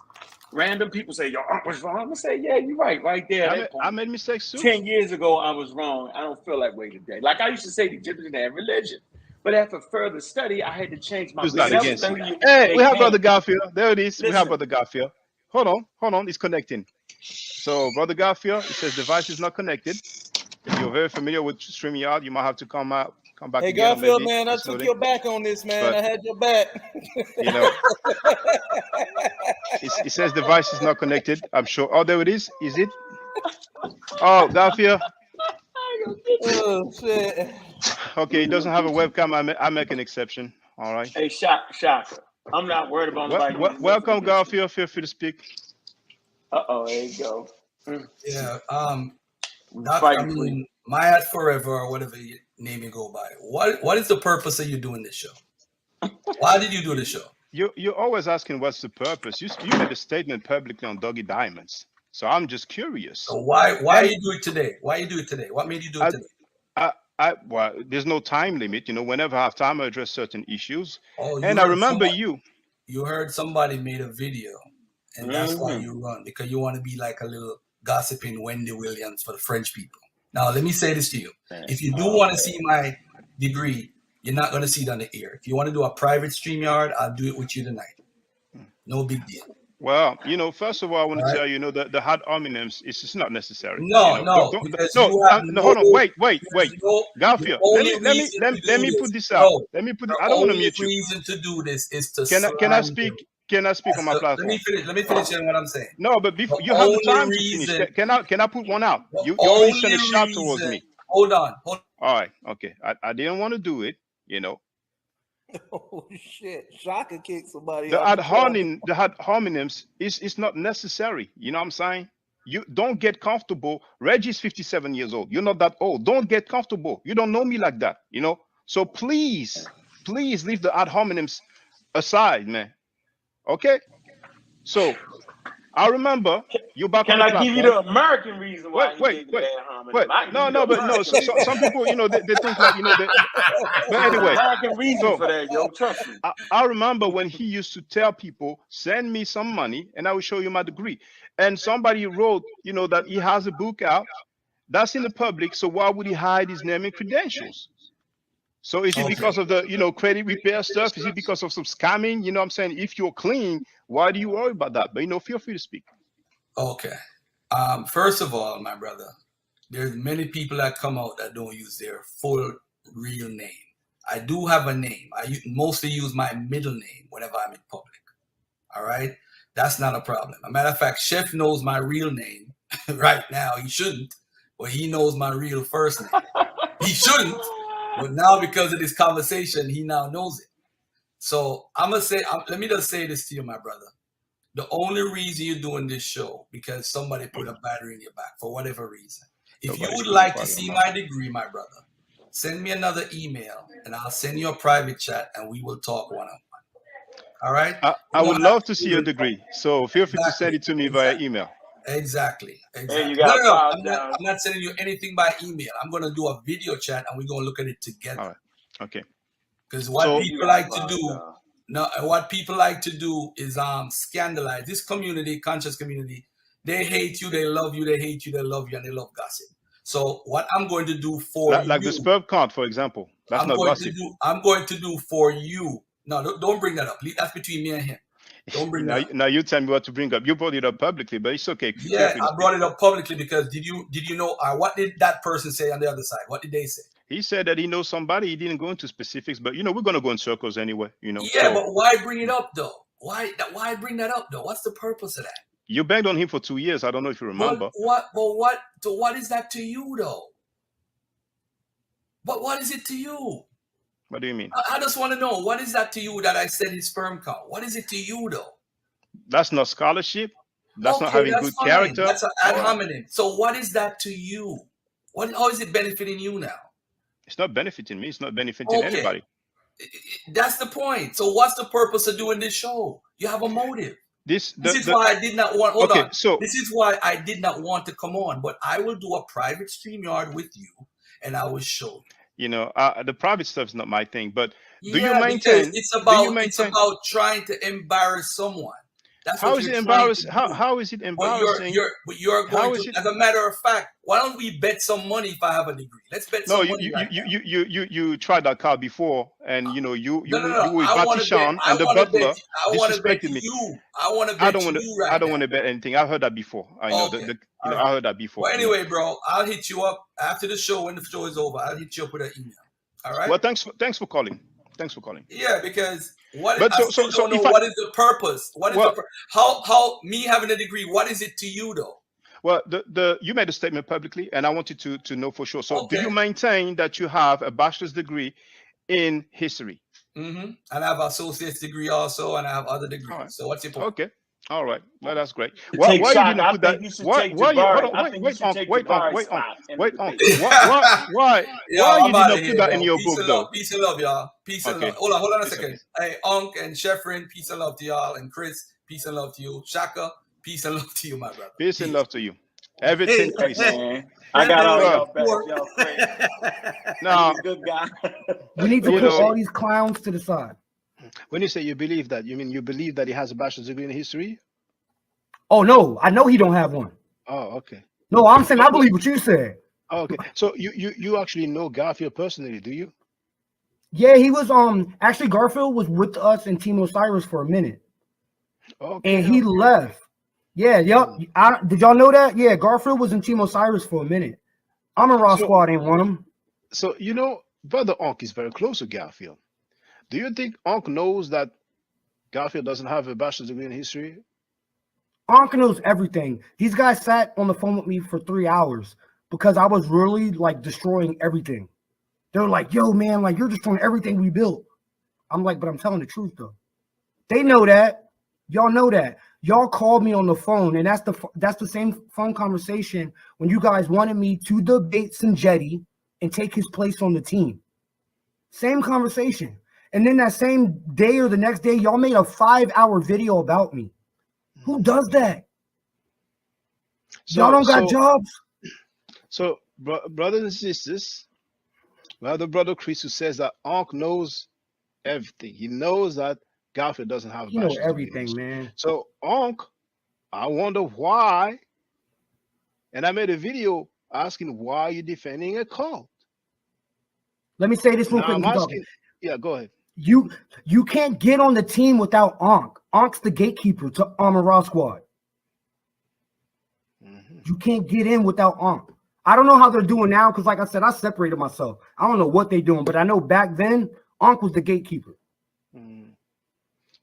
Random people say, yo, I was wrong. I'm going to say, yeah, you're right there. I made mistakes too. 10 years ago, I was wrong. I don't feel that way today. Like I used to say, the Egyptians had religion. But after further study, I had to change my perspective. Hey, we have Brother Garfield. There it is. Listen. We have Brother Garfield. Hold on. It's connecting. So, Brother Garfield, it says device is not connected. If you're very familiar with StreamYard, you might have to come back. Hey, again, Garfield, man, I took your back on this, man. I had your back. You know, it says device is not connected. I'm sure. Oh, there it is. Is it? Oh, Garfield. Oh, shit. Okay, it doesn't have a webcam. I make an exception. All right. Hey, Shaka. I'm not worried about welcome, Garfield. Feel free to speak. There you go. Yeah. I mean, Mayat Forever or whatever you name you go by. What is the purpose of you doing this show? Why did you do this show? You're always asking what's the purpose. You made a statement publicly on Doggy Diamonds, so I'm just curious. So why you do it today? Why you do it today? What made you do it today? Well, there's no time limit. You know, whenever I have time, I address certain issues. And I remember you heard somebody made a video, and that's why you run, because you want to be like a little gossiping Wendy Williams for the French people. Now, let me say this to you. If you do want to see my degree, you're not going to see it on the air. If you want to do a private StreamYard, I'll do it with you tonight. No big deal. Well, you know, first of all, I want to tell you, the hard hominums is just not necessary. No, you know, no, hold on, wait. Garfield, let me put this out. Let me put. I don't want to mute you. The only reason to do this is to. Can I speak? Can I speak on my platform? Let me finish what I'm saying. No, but before you have the time to finish. Can I put one out? You always send a shot towards me. Hold on. All right, okay. I didn't want to do it, you know. Oh shit! Shaka kicked somebody. The ad hominems is not necessary. You know what I'm saying? You don't get comfortable. Reggie's 57 years old. You're not that old. Don't get comfortable. You don't know me like that, you know. So please leave the ad hominems aside, man. Okay? So I remember you back on the platform. Can I give you the American reason why? Wait. No. So some people, you know, they think like, you know, but anyway. American reason for that, yo. Trust me. I remember when he used to tell people, send me some money and I will show you my degree. And somebody wrote, you know, that he has a book out that's in the public. So why would he hide his name and credentials? So is it because of the, you know, credit repair stuff? Is it because of some scamming? You know what I'm saying? If you're clean, why do you worry about that? But, you know, feel free to speak. Okay. First of all, my brother, there's many people that come out that don't use their full real name. I do have a name. I mostly use my middle name whenever I'm in public. All right? That's not a problem. As a matter of fact, Chef knows my real name right now. He shouldn't, but he knows my real first name. He shouldn't. But now, because of this conversation, he now knows it. So let me just say this to you, my brother. The only reason you're doing this show, because somebody put a battery in your back for whatever reason. If you would like to see my degree, my brother, send me another email and I'll send you a private chat and we will talk one-on-one. All right. I would love to see your degree. So feel free to send it to me via email. Exactly. Hey, you got I'm not sending you anything by email. I'm going to do a video chat and we're going to look at it together. All right. Okay. Because what people like to do, what people like to do is scandalize this community, conscious community. They hate you, they love you, they hate you, they love you, and they love gossip. So what I'm going to do for you, like the sperm count, for example, that's not gossip. I'm going to do for you. No, don't bring that up. That's between me and him. Don't bring that up. Now you tell me what to bring up. You brought it up publicly, but it's okay. Yeah, I brought it up publicly because did you know what did that person say on the other side? What did they say? He said that he knows somebody. He didn't go into specifics, but we're gonna go in circles anyway. Yeah, but why bring it up though? Why bring that up though? What's the purpose of that? You banged on him for 2 years. I don't know if you remember. What is that to you though? But what is it to you? What do you mean? I just want to know, what is that to you that I said his sperm count? What is it to you though? That's not scholarship. That's not having good character. That's an ad hominem. So what is that to you? How is it benefiting you now? It's not benefiting me. It's not benefiting anybody. That's the point. So what's the purpose of doing this show? You have a motive. This is why I did not want. Hold on. So this is why I did not want to come on. But I will do a private StreamYard with you, and I will show you. The private stuff is not my thing. But do you maintain? Because it's about trying to embarrass someone. That's how is it embarrassing? How is it embarrassing? You're going to, as a matter of fact, why don't we bet some money if I have a degree? Let's bet some money. You tried that card before, and you with Batishan and the butler disrespected me. I want to bet I don't want to bet anything. I've heard that before. I heard that before. Well, anyway, bro, I'll hit you up after the show. When the show is over, I'll hit you up with an email. All right. Well, thanks for calling. Thanks for calling. Yeah, because what is the purpose? How me having a degree? What is it to you though? Well, you made a statement publicly, and I wanted to know for sure. So, do you maintain that you have a bachelor's degree in history? And I have an associate's degree also, and I have other degrees. Right. So, what's your point? Okay. All right. Well, that's great. Why you didn't put that? Why you did not put that in your book though? Peace and love, y'all. Peace and love. Hold on a second. Hey, Unc and Sheffrin, peace and love to y'all, and Chris, peace and love to you. Shaka, peace and love to you, my brother. Peace and love to you. Everything, peace. I got all y'all back. Y'all no, good guy. We need to put all these clowns to the side. When you say you believe that, you mean you believe that he has a bachelor's degree in history? Oh no, I know he don't have one. Oh, okay. No, I'm saying I believe what you said. Oh, okay. So you actually know Garfield personally, do you? Yeah, he was actually Garfield was with us in Team Osiris for a minute. Okay. And he left. Yeah, yep. Did y'all know that? Yeah, Garfield was in Team Osiris for a minute. Raw Squad ain't want him. So Brother Onk is very close to Garfield. Do you think Onk knows that Garfield doesn't have a bachelor's degree in history? Onk knows everything. These guys sat on the phone with me for 3 hours because I was really like destroying everything. They were like, yo, man, like you're destroying everything we built. I'm like, but I'm telling the truth though. They know that. Y'all know that. Y'all called me on the phone, and that's the same phone conversation when you guys wanted me to debate Sanjetti and take his place on the team. Same conversation. And then that same day or the next day, y'all made a 5-hour video about me. Who does that? Y'all don't got jobs? So, brothers and sisters, we have the brother Chris who says that Onk knows everything. He knows that Garfield doesn't have a bachelor's degree. Everything, man. So, Onk, I wonder why, and I made a video asking why you're defending a cult. Let me say this real quick. Yeah, go ahead. You can't get on the team without Onk. Onk's the gatekeeper to Raw Squad. You can't get in without Onk. I don't know how they're doing now because, like I said, I separated myself. I don't know what they're doing, but I know back then Onk was the gatekeeper.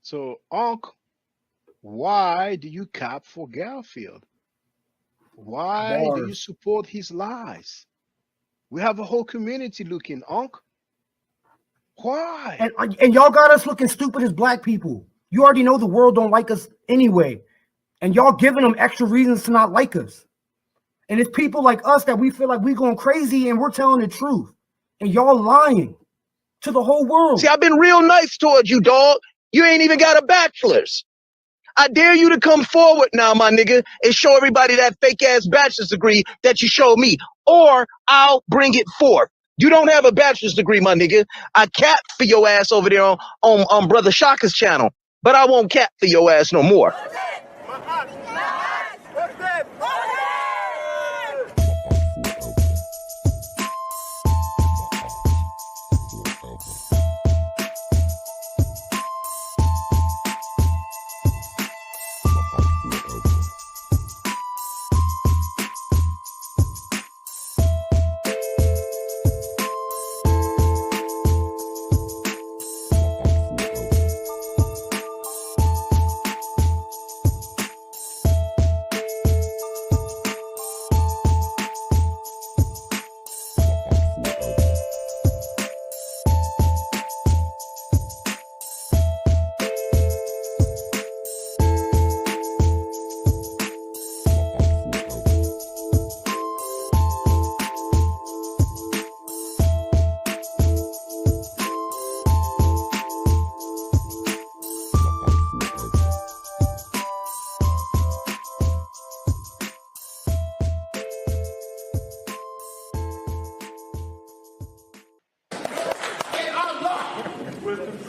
So, Onk, why do you cap for Garfield? Why do you support his lies? We have a whole community looking, Onk. Why? And y'all got us looking stupid as black people. You already know the world don't like us anyway. And y'all giving them extra reasons to not like us. And it's people like us that we feel like we going crazy and we're telling the truth. And y'all lying to the whole world. See, I've been real nice towards you, dog. You ain't even got a bachelor's. I dare you to come forward now, my nigga, and show everybody that fake ass bachelor's degree that you showed me, or I'll bring it forth. You don't have a bachelor's degree, my nigga. I cap for your ass over there on Brother Shaka's channel, but I won't cap for your ass no more.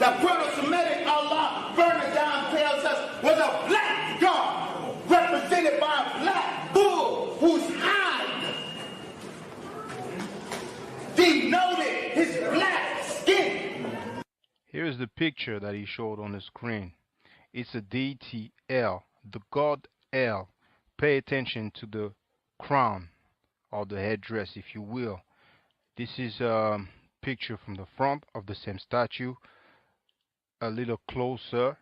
The proto-Semitic Allah, burning down, tells us, was a black god represented by a black bull whose hide denoted his black skin. Here's the picture that he showed on the screen. It's a deity El, the god El. Pay attention to the crown or the headdress, if you will. This is a picture from the front of the same statue, a little closer,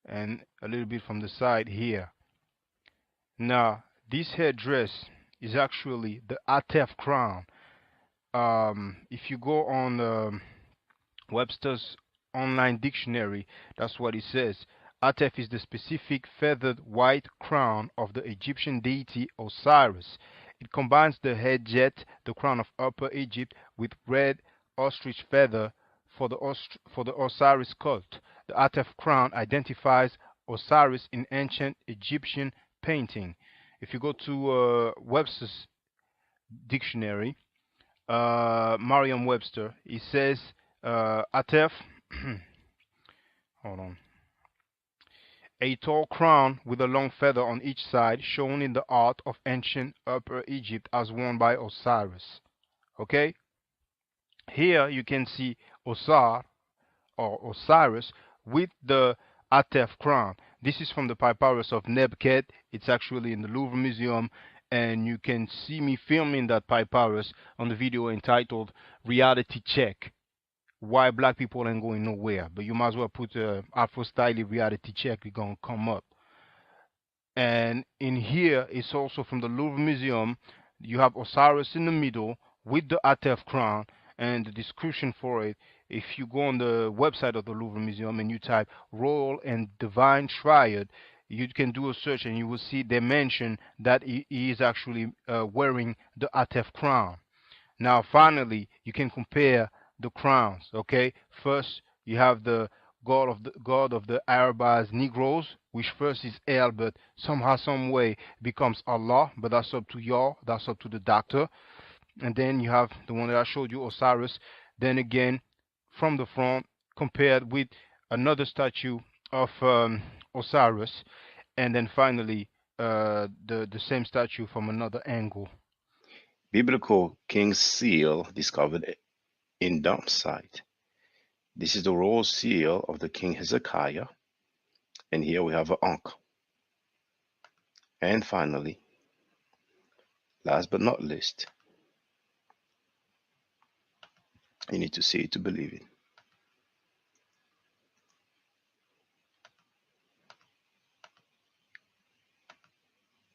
and a little bit from the side here. Now, this headdress is actually the Atef crown. If you go on Webster's online dictionary, that's what it says. Atef is the specific feathered white crown of the Egyptian deity Osiris. It combines the head jet, the crown of Upper Egypt, with red ostrich feather for the Osiris cult. The Atef crown identifies Osiris in ancient Egyptian painting. If you go to Webster's dictionary, Merriam-Webster, it says Atef, hold on, a tall crown with a long feather on each side, shown in the art of ancient Upper Egypt as worn by Osiris. Okay? Here you can see Osar or Osiris with the Atef crown. This is from the papyrus of Nebket. It's actually in the Louvre Museum, and you can see me filming that papyrus on the video entitled Reality Check. Why black people ain't going nowhere, but you might as well put Afro Style Reality Check, it's gonna come up. And in here, it's also from the Louvre Museum. You have Osiris in the middle with the Atef crown, and the description for it, if you go on the website of the Louvre Museum and you type Royal and Divine Triad, you can do a search and you will see they mention that he is actually wearing the Atef crown. Now, finally, you can compare the crowns. Okay, first you have the god of the Arabs Negroes, which first is El, but somehow, some way becomes Allah. But that's up to y'all. That's up to the doctor. And then you have the one that I showed you, Osiris. Then again, from the front, compared with another statue of Osiris, and then finally the same statue from another angle. Biblical King's Seal discovered in dump site. This is the royal seal of the King Hezekiah, and here we have an Ankh. And finally, last but not least, you need to see it to believe it.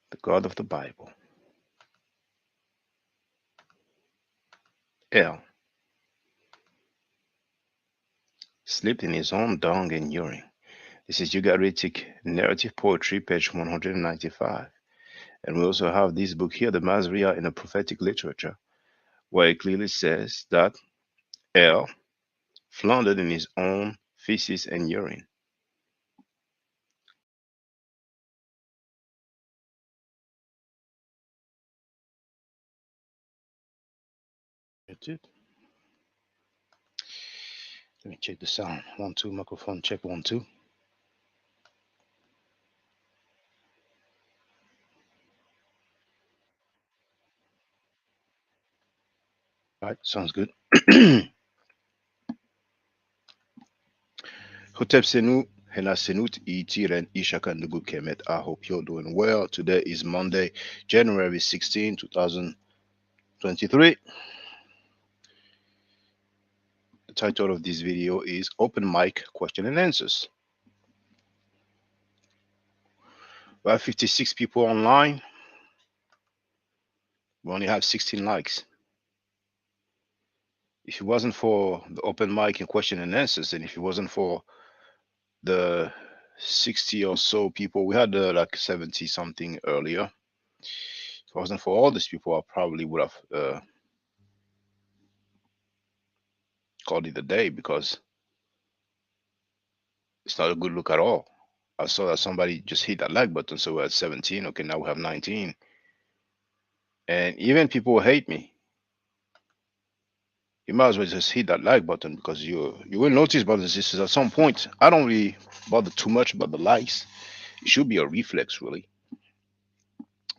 The God of the Bible, El, slept in his own dung and urine. This is Ugaritic Narrative Poetry, page 195. And we also have this book here, the Masriya in the Prophetic Literature, where it clearly says that El floundered in his own feces and urine. muted. Let me check the sound. 1, 2, microphone check 1, 2. All right, sounds good. Hotep Senu, Hela Senut, Itiren, Ishaka Nugu Kemet. I hope you're doing well. Today is Monday, January 16, 2023. The title of this video is Open Mic Question and Answers. We have 56 people online. We only have 16 likes. If it wasn't for the open mic and question and answers, and if it wasn't for the 60 or so people, we had like 70 something earlier. If it wasn't for all these people, I probably would have called it a day, because it's not a good look at all. I saw that somebody just hit that like button, so we're at 17. Okay, now we have 19. And even people hate me. You might as well just hit that like button, because you will notice, brothers and sisters, at some point, I don't really bother too much about the likes. It should be a reflex, really.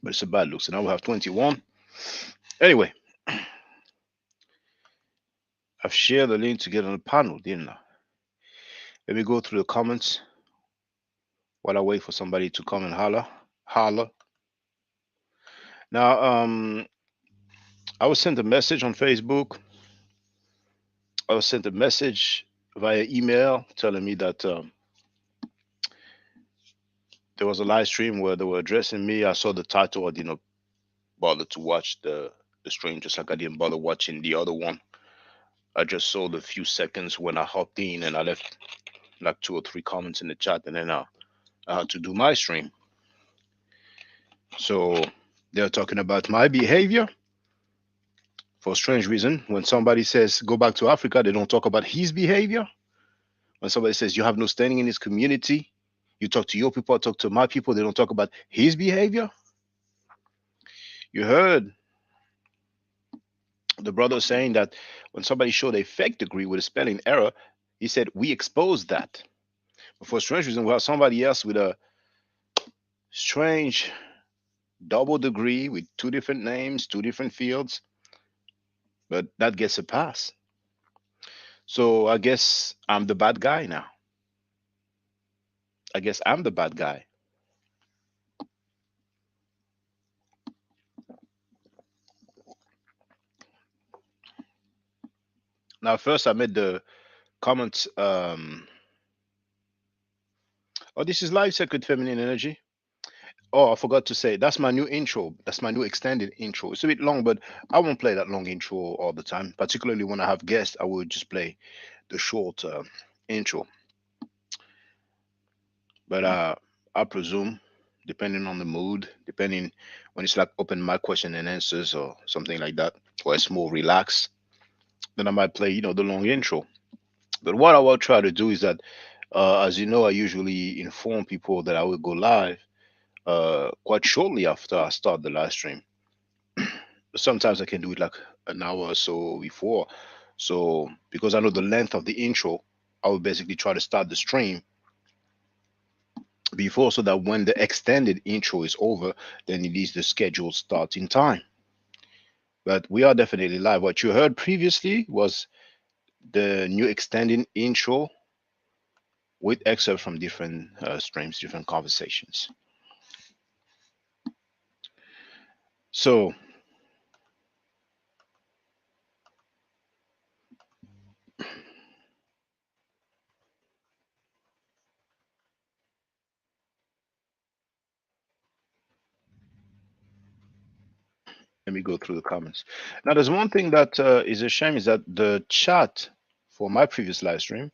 But it's a bad look. So now we have 21. Anyway, I've shared the link to get on the panel, didn't I? Let me go through the comments while I wait for somebody to come and holler. Now, I was sent a message on Facebook. I was sent a message via email telling me that there was a live stream where they were addressing me. I saw the title. I didn't bother to watch the stream, just like I didn't bother watching the other one. I just saw the few seconds when I hopped in, and I left like 2 or 3 comments in the chat, and then I had to do my stream. So they're talking about my behavior. For a strange reason, when somebody says go back to Africa, they don't talk about his behavior. When somebody says you have no standing in this community, you talk to your people, I talk to my people, they don't talk about his behavior. You heard the brother saying that when somebody showed a fake degree with a spelling error, he said we exposed that. But for a strange reason, we have somebody else with a strange double degree with 2 different names, 2 different fields, but that gets a pass. So I guess I'm the bad guy now. I guess I'm the bad guy. Now, first I made the comments. Oh, this is live sacred feminine energy. Oh, I forgot to say, that's my new intro. That's my new extended intro. It's a bit long, but I won't play that long intro all the time. Particularly when I have guests, I will just play the short intro. But I presume, depending on the mood, depending when it's like open mic question and answers or something like that, or it's more relaxed, then I might play, the long intro. But what I will try to do is that, as you know, I usually inform people that I will go live quite shortly after I start the live stream. Sometimes I can do it like an hour or so before. So because I know the length of the intro, I will basically try to start the stream before, so that when the extended intro is over, then it is the scheduled starting time. But we are definitely live. What you heard previously was the new extended intro with excerpts from different streams, different conversations. So let me go through the comments. Now, there's one thing that is a shame, is that the chat for my previous live stream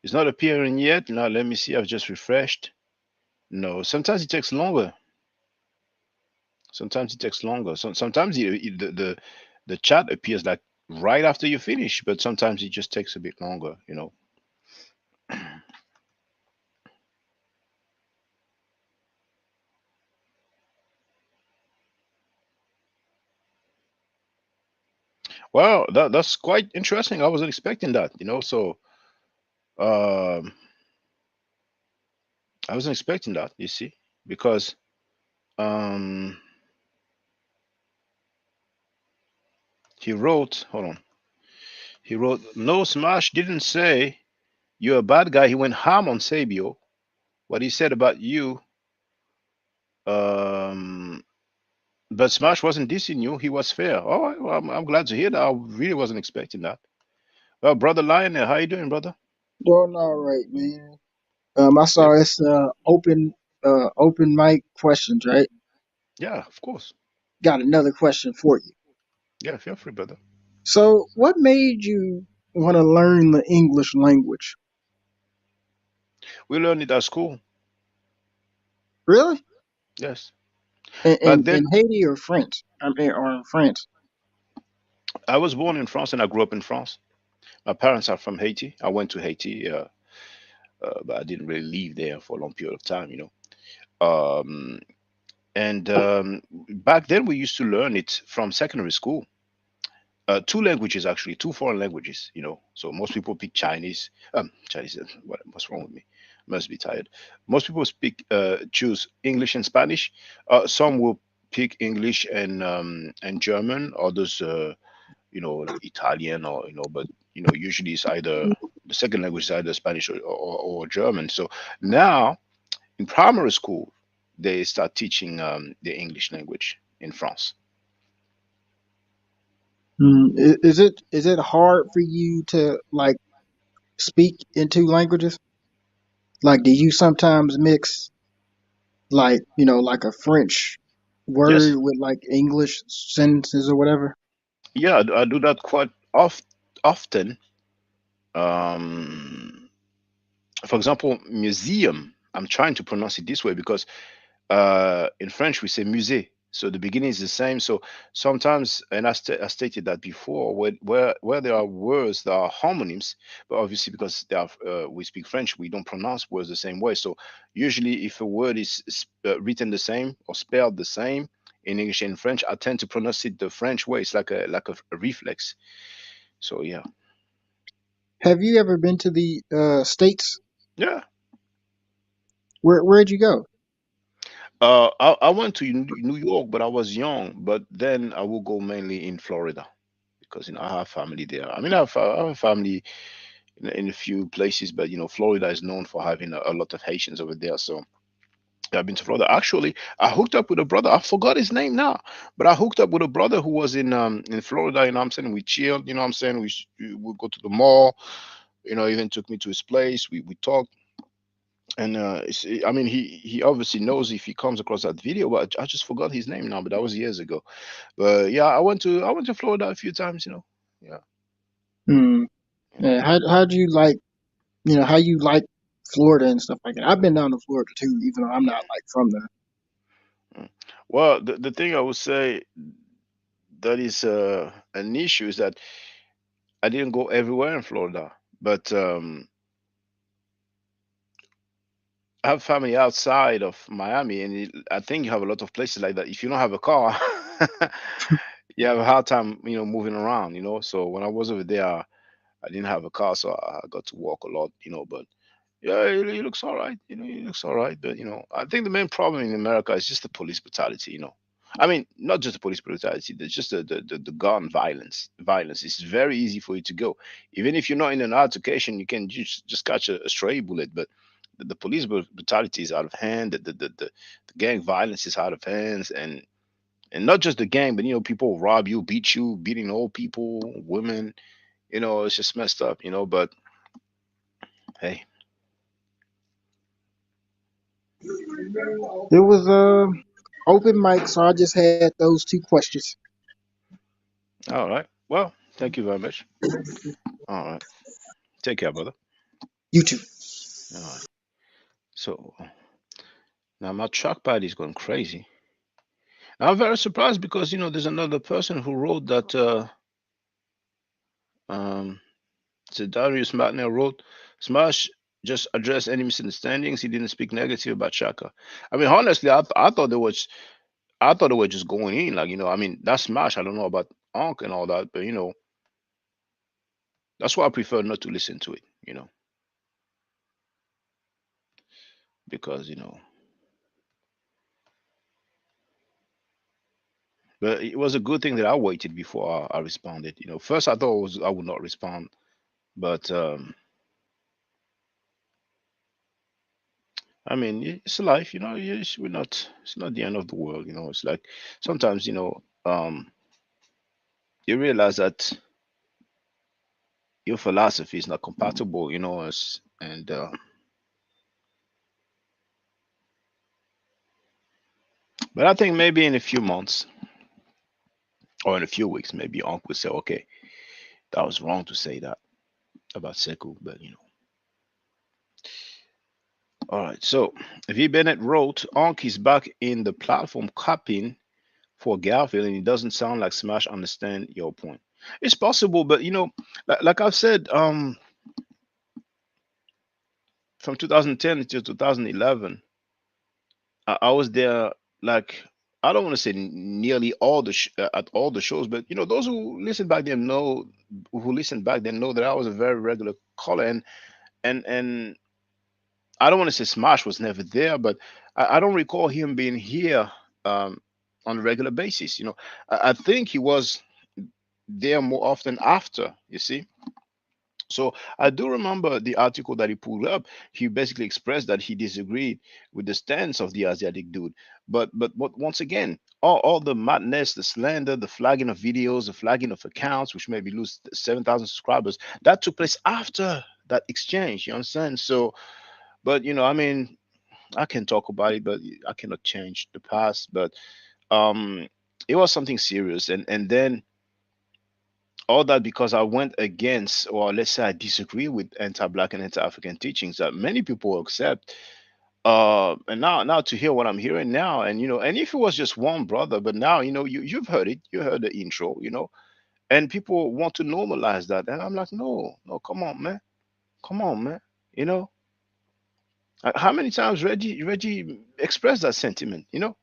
is not appearing yet. Now, let me see. I've just refreshed. No, sometimes it takes longer. Sometimes it takes longer. Sometimes the chat appears like right after you finish, but sometimes it just takes a bit longer, Well, that's quite interesting. I wasn't expecting that, you know. So, um, I wasn't expecting that. You see, because um, he wrote. Hold on. He wrote, "No, Smash didn't say you're a bad guy." He went ham on Sabio. What he said about you, um, but Smash wasn't dissing you. He was fair. All right. Well, I'm glad to hear that. I really wasn't expecting that. Well, brother Lionel, how you doing, brother? Doing all right, man. I Yeah, saw it's open mic questions, right? yeah, of course. Got another question for you. Yeah, feel free, brother. So, what made you want to learn the English language? We learned it at school. Really? Yes. In Back in, then, in Haiti or France? I mean, or in France? I was born in France and I grew up in France. My parents are from Haiti. I went to Haiti, but I didn't really live there for a long period of time, you know. Um, and back then, we used to learn it from secondary school. Two languages, actually, two foreign languages, you know. So most people pick Chinese. Chinese, what's wrong with me? Must be tired. Most people choose English and Spanish. Some will pick English and German. Others, you know, Italian or you know, but you know, usually it's either the second language is either Spanish or German. So now in primary school, they start teaching the English language in France. Is it hard for you to like speak in two languages? Like, do you sometimes mix like like a French word Yes, with like English sentences or whatever? yeah, I do that quite often. Um, for example, museum. I'm trying to pronounce it this way because in French we say musée, so the beginning is the same. So sometimes, and I stated that before, where there are words that are homonyms, but obviously because they are, we speak French, we don't pronounce words the same way. So usually, if a word is written the same or spelled the same in English and French, I tend to pronounce it the French way. It's like a reflex. So yeah, Have you ever been to the States? yeah. Where'd you go? I went to New York, but I was young. But then I will go mainly in Florida because you know I have family there. I mean, I have family in a few places, but you know, Florida is known for having a lot of Haitians over there. So I've been to Florida. Actually, I hooked up with a brother. I forgot his name now, but I hooked up with a brother who was in Florida. You know, what I'm saying we chilled. You know, what I'm saying we would go to the mall. You know, even took me to his place. We talked. And I mean, he obviously knows if he comes across that video, but I just forgot his name now. But that was years ago. But yeah, I went to Florida a few times. You know, yeah. Hmm. You know. Yeah. How'd you like how you like Florida and stuff like that? I've been down to Florida too, even though I'm not like from there. Mm. Well, the thing I would say that is an issue is that I didn't go everywhere in Florida, but I have family outside of Miami, and I think you have a lot of places like that. If you don't have a car, you have a hard time, you know, moving around. You know, so when I was over there, I didn't have a car, so I got to walk a lot. You know, but yeah, he looks all right. You know, he looks all right. But you know, I think the main problem in America is just the police brutality. You know, I mean, not just the police brutality. There's just the gun violence. Violence. It's very easy for you to go. Even if you're not in an altercation, you can just catch a stray bullet. But the police brutality is out of hand. The gang violence is out of hands, and not just the gang, but you know, people rob you, beat you, beating old people, women. You know, it's just messed up. You know, but hey. It was open mic, so I just had those two questions. All right. Well, thank you very much. All right. Take care, brother. You too. All right. So now my trackpad is going crazy. I'm very surprised because you know there's another person who wrote that. Um, so Darius Martinez wrote, "Smash just addressed any misunderstandings. He didn't speak negative about Shaka." I mean, honestly, I thought there was. I thought they were just going in, like you know. I mean, that's Smash. I don't know about Onk and all that, but you know. That's why I prefer not to listen to it, you know, because, you know, but it was a good thing that I waited before I responded. You know, first I thought I would not respond, but I mean, it's life, you know. We're not. It's not the end of the world, you know. It's like sometimes, you know, you realize that your philosophy is not compatible, you know, and but I think maybe in a few months or in a few weeks, maybe Uncle would say, okay, that was wrong to say that about Sekou, but you know. All right, so V. Bennett wrote, Unc is back in the platform copying for Garfield, and it doesn't sound like Smash understand your point. It's possible, but you know, like I've said, from 2010 to 2011, I was there. Like I don't want to say nearly all at all the shows, but you know, those who listen back then know that I was a very regular caller, and I don't want to say Smash was never there, but I don't recall him being here on a regular basis. You know, I think he was there more often after. You see. So I do remember the article that he pulled up. He basically expressed that he disagreed with the stance of the Asiatic dude. But once again, all the madness, the slander, the flagging of videos, the flagging of accounts, which maybe lose 7,000 subscribers, that took place after that exchange. You understand? So, but you know, I mean, I can talk about it, but I cannot change the past. But um, it was something serious, and then all that because I went against, or let's say I disagree with anti-black and anti-African teachings that many people accept. And now to hear what I'm hearing now, and you know, and if it was just one brother, but now you know you've heard it, you heard the intro, you know, and people want to normalize that, and I'm like, no, come on, man, you know. How many times Reggie expressed that sentiment, you know?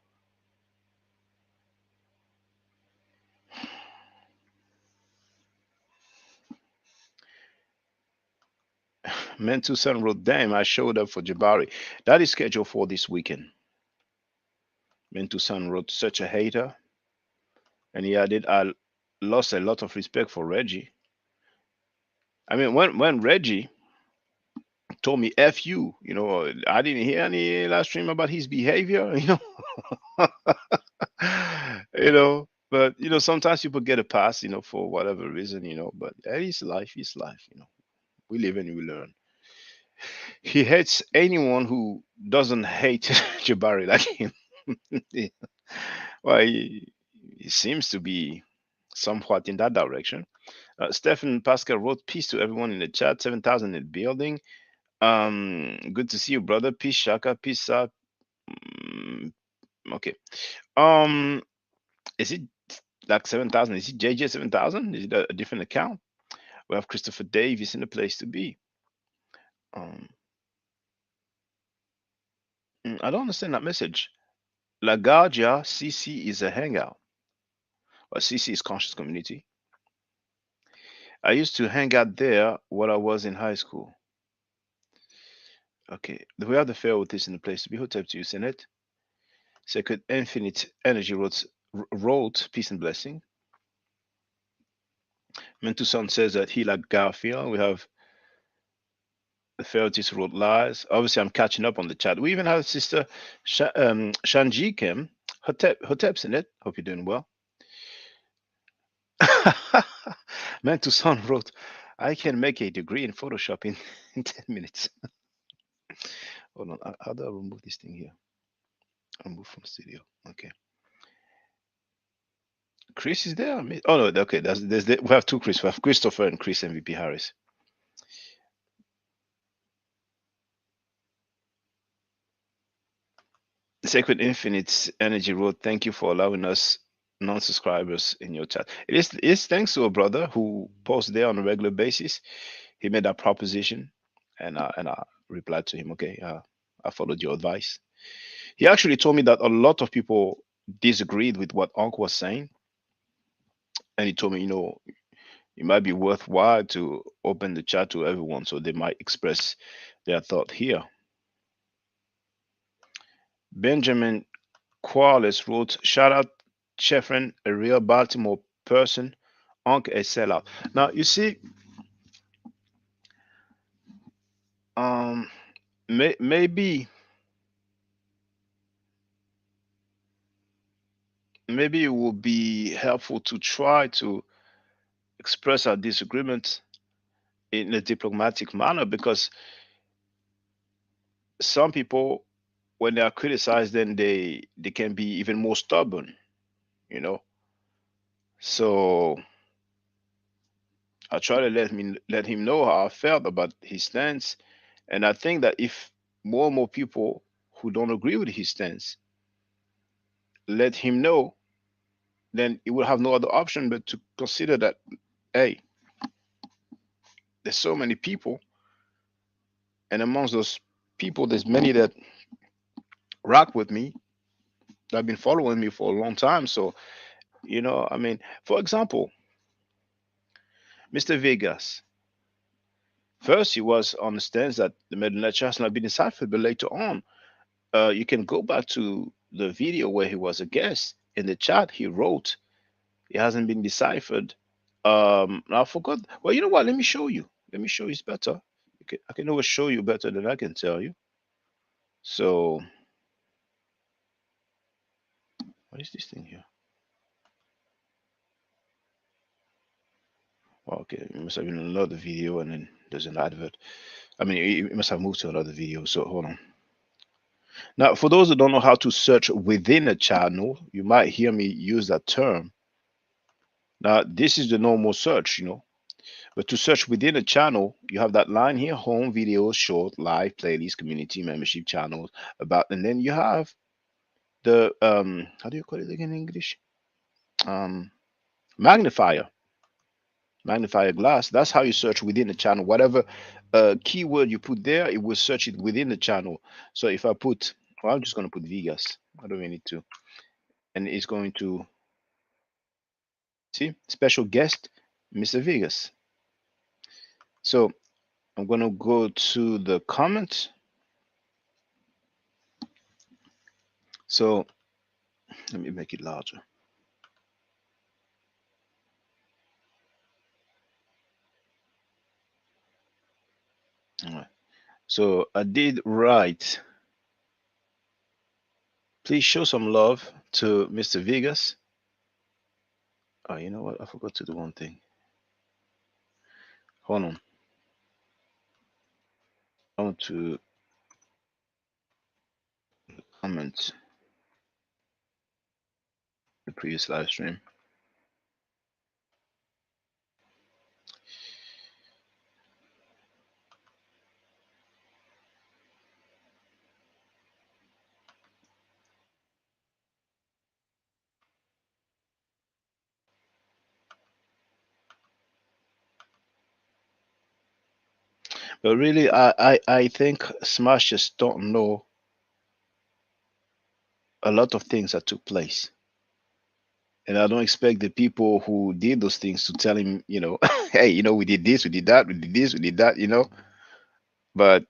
Mental Son wrote, damn, I showed up for Jabari. That is scheduled for this weekend. Mental Son wrote, such a hater. And he added, I lost a lot of respect for Reggie. I mean, when Reggie told me F you know, I didn't hear any last stream about his behavior, you know. You know, but you know, sometimes people get a pass, you know, for whatever reason, you know, but that is life, you know. We live and we learn. He hates anyone who doesn't hate Jabari like him. Yeah. Well, he seems to be somewhat in that direction. Stephen Pascal wrote peace to everyone in the chat. 7,000 in the building. Good to see you, brother. Peace, Shaka. Peace up. Okay. Is it like 7,000? Is it JJ 7,000? Is it a different account? We have Christopher Davis in the place to be. I don't understand that message. LaGuardia CC is a hangout. Well, CC is conscious community. I used to hang out there when I was in high school. Okay, we have the fair with this in the place to be. Hotep to you, Senate. Sacred Infinite Energy wrote peace and blessing. Mentuson says that he like Garfield. We have the Ferretis wrote lies. Obviously, I'm catching up on the chat. We even have Sister Shanji Kim. Hotep's in it. Hope you're doing well. Mentuson wrote, I can make a degree in Photoshop in 10 minutes. Hold on. How do I remove this thing here? Remove from studio. Okay. Chris is there. Oh no, okay. We have two Chris. We have Christopher and Chris MVP Harris. Sacred Infinite Energy wrote, thank you for allowing us non-subscribers in your chat. It's thanks to a brother who posts there on a regular basis. He made that proposition, and I replied to him. Okay, I followed your advice. He actually told me that a lot of people disagreed with what Uncle was saying, and he told me, you know, it might be worthwhile to open the chat to everyone so they might express their thought here. Benjamin Qualis wrote, shout out Chefren, a real Baltimore person, Unc a sellout. Now you see, maybe it would be helpful to try to express our disagreement in a diplomatic manner, because some people, when they are criticized, then they can be even more stubborn, you know. So I try to let him know how I felt about his stance, and I think that if more and more people who don't agree with his stance let him know, then he will have no other option but to consider that, hey, there's so many people, and amongst those people, there's many that rock with me, that have been following me for a long time. So, you know, I mean, for example, Mr. Vegas, first he was on the stance that the middle lecture has not been deciphered, but later on, you can go back to the video where he was a guest. In the chat, he wrote, it hasn't been deciphered. I forgot. Well, you know what? Let me show you. Let me show you. It's better. Okay, I can always show you better than I can tell you. So, what is this thing here? Okay, it must have been another video, and then there's an advert. I mean, it must have moved to another video. So hold on. Now, for those who don't know how to search within a channel, you might hear me use that term. Now, this is the normal search, you know. But to search within a channel, you have that line here: home, videos, short, live, playlist, community, membership, channels, about, and then you have the how do you call it again in English? Magnifier. Magnifier glass. That's how you search within the channel. Whatever keyword you put there, it will search it within the channel. So if I put, well, I'm just going to put Vegas. I don't really need to. And it's going to see special guest, Mr. Vegas. So I'm going to go to the comments. So let me make it larger. All right. So I did write, please show some love to Mr. Vegas. Oh, you know what? I forgot to do one thing. Hold on. I want to comment the previous live stream. But really, I think Smash just don't know a lot of things that took place. And I don't expect the people who did those things to tell him, you know, hey, you know, we did this, we did that, we did this, we did that, you know. But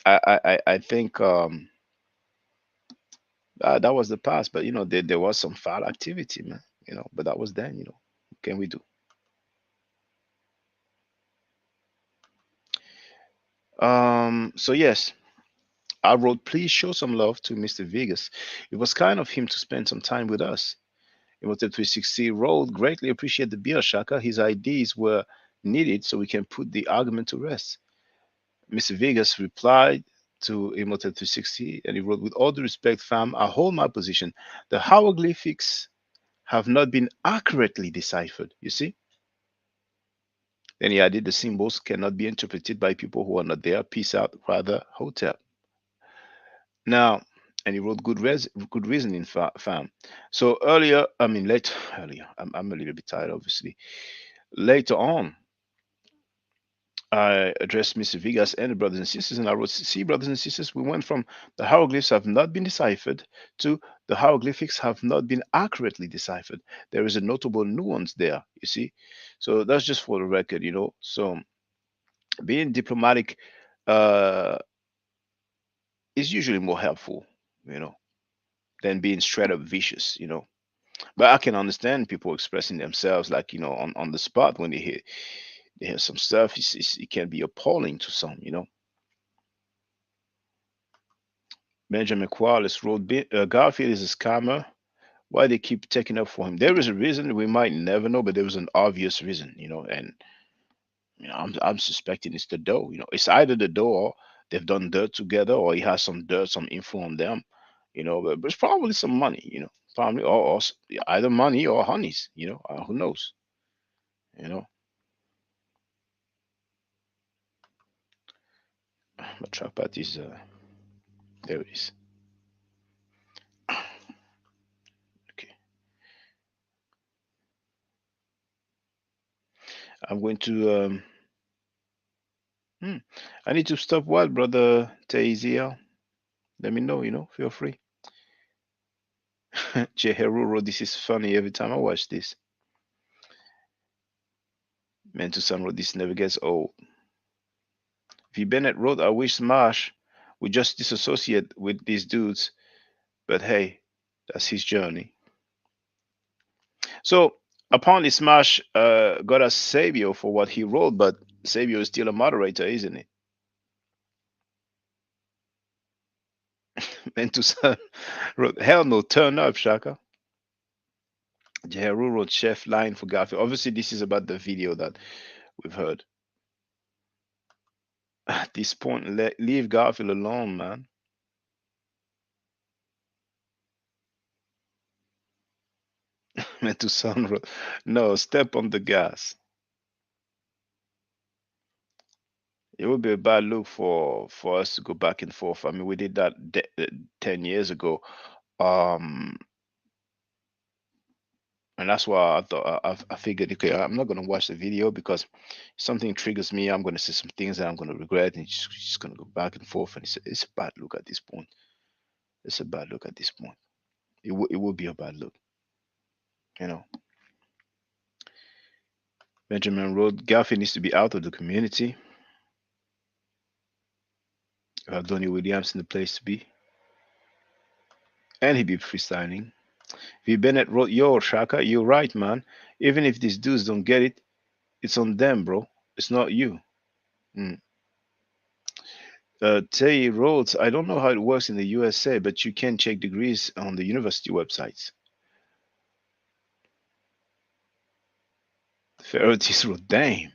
I think that was the past. But you know, there was some foul activity, man. You know, but that was then. You know, what can we do? So yes, I wrote, please show some love to Mr. Vegas. It was kind of him to spend some time with us. Imhotep 360 wrote, greatly appreciate the beer, Shaka. His ideas were needed so we can put the argument to rest. Mr. Vegas replied to Imhotep 360 and he wrote, with all due respect, fam, I hold my position. The hieroglyphics have not been accurately deciphered. You see? Then he added, the symbols cannot be interpreted by people who are not there. Peace out, rather, hotel. Now, and he wrote good reasoning, fam. So earlier, I mean, earlier, I'm a little bit tired, obviously. Later on, I addressed Mr. Vegas and the brothers and sisters, and I wrote, see, brothers and sisters, we went from the hieroglyphs have not been deciphered to the hieroglyphics have not been accurately deciphered. There is a notable nuance there, you see. So that's just for the record, you know. So being diplomatic uh, is usually more helpful, you know, than being straight up vicious, you know. But I can understand people expressing themselves like, you know, on the spot when they hear some stuff. It can be appalling to some, you know. Benjamin Qualis wrote, Garfield is a scammer. Why they keep taking up for him? There is a reason we might never know, but there was an obvious reason, you know. And you know, I'm suspecting it's the dough. You know, it's either the dough or they've done dirt together, or he has some dirt, some info on them. You know, but it's probably some money. You know, probably either money or honeys. You know, who knows? You know, my trackpad is there. It is. Okay, I'm going to. I need to stop. What, brother Taziel? Let me know. You know, feel free. Jeheru wrote, "This is funny every time I watch this." Man to Son wrote, "This never gets old." V. Bennett wrote, "I wish Smash would just disassociate with these dudes, but hey, that's his journey." So apparently Smash got a Sabio for what he wrote, but Sabio is still a moderator, isn't it? Man to Son wrote, "Hell no, turn up, Shaka." Jeheru wrote, "Chef line for Garfield." Obviously, this is about the video that we've heard. At this point, leave Garfield alone, man. Man to Son wrote, "No, step on the gas." It would be a bad look for us to go back and forth. I mean, we did that 10 years ago, um, and that's why I thought I figured, okay, I'm not gonna watch the video because something triggers me. I'm gonna say some things that I'm gonna regret, and it's just gonna go back and forth, and it's a bad look at this point. It's a bad look at this point. It will be a bad look, you know. Benjamin wrote, "Garfield needs to be out of the community. Donnie Williams in the place to be, and he be freestyling." V. Bennett wrote, "Yo, Shaka, you're right, man. Even if these dudes don't get it, it's on them, bro. It's not you." Mm. Tay wrote, "I don't know how it works in the USA, but you can check degrees on the university websites." Ferretis wrote, "Damn.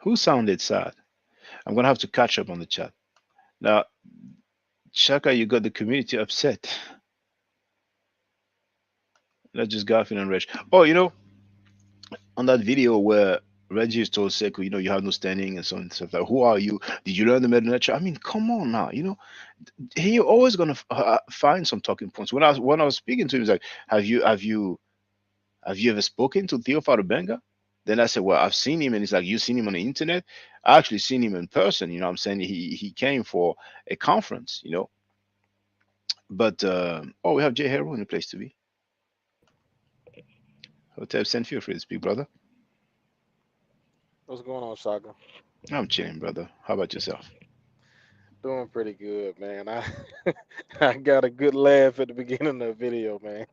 Who sounded sad?" I'm going to have to catch up on the chat. Now, Shaka, you got the community upset. Not just Garfield and Reg. Oh, you know, on that video where Reggie told Sekou, you know, you have no standing and so on and stuff like, who are you? Did you learn the Meta? I mean, come on now, you know, he always gonna find some talking points. When I was speaking to him, he's like, have you ever spoken to Theophile Benga? Then I said, well, I've seen him, and he's like, you seen him on the internet? I actually seen him in person. You know, what I'm saying he came for a conference. You know, but oh, we have Jay Hero in the place to be. Hotel, send feel free to speak, brother. What's going on, Shaka? I'm chilling, brother. How about yourself? Doing pretty good, man. I got a good laugh at the beginning of the video, man.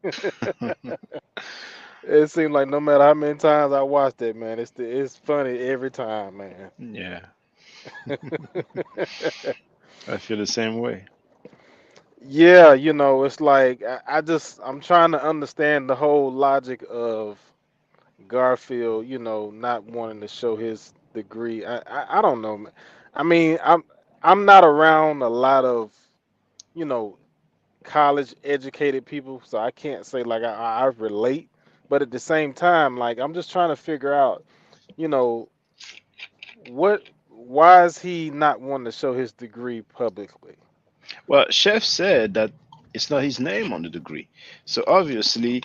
It seems like no matter how many times I watched it, man, it's funny every time, man. Yeah. I feel the same way. Yeah, you know, it's like I'm trying to understand the whole logic of Garfield, you know, not wanting to show his degree. I don't know, man. I mean, I'm not around a lot of, you know, college educated people, so I can't say like I relate. But at the same time, like I'm just trying to figure out, you know, why is he not wanting to show his degree publicly? Well, Chef said that it's not his name on the degree, so obviously,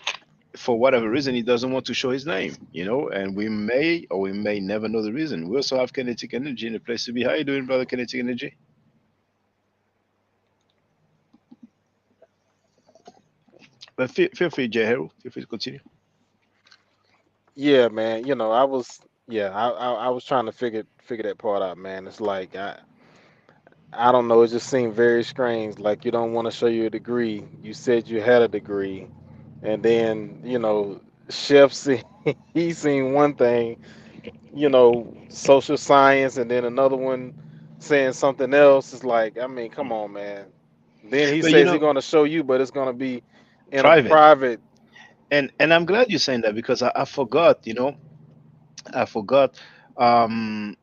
for whatever reason, he doesn't want to show his name. You know, and we may or we may never know the reason. We also have Kinetic Energy in the place to be. How you doing, brother? Kinetic Energy. But feel free, Jeheru. Feel free to continue. Yeah, man. You know, I was I was trying to figure that part out, man. It's like I don't know. It just seemed very strange. Like you don't want to show your degree. You said you had a degree, and then Chef he seen one thing, social science, and then another one saying something else. It's like, I mean, come on, man. Then he But you says he's know, going to show you, but it's going to be in a private. private. And I'm glad you're saying that because I forgot. I forgot. Um,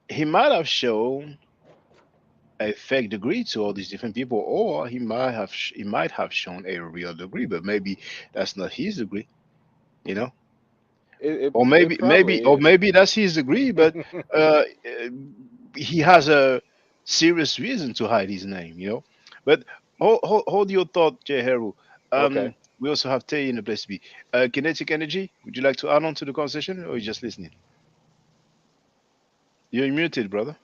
he might have shown a fake degree to all these different people, or he might have shown a real degree, but maybe that's not his degree. You know. Or It maybe probably is. that's his degree, but uh, uh, he has a serious reason to hide his name, But hold your thought, Jeheru. Okay. We also have Tay in the place to be. Kinetic energy. Would you like to add on to the conversation, or you just listening? You're muted, brother.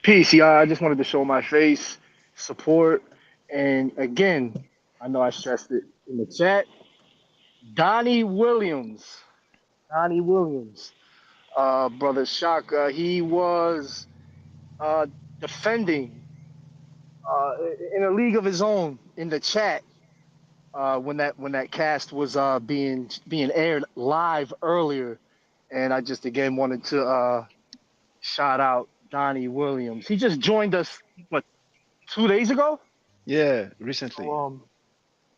Peace, y'all. I just wanted to show my face, support, and again, I know I stressed it in the chat. Donnie Williams, Donnie Williams, brother Shock. He was uh, defending in a league of his own in the chat when that cast was being aired live earlier, and I just again wanted to shout out Donnie Williams. He just joined us what 2 days ago. Yeah, recently. So,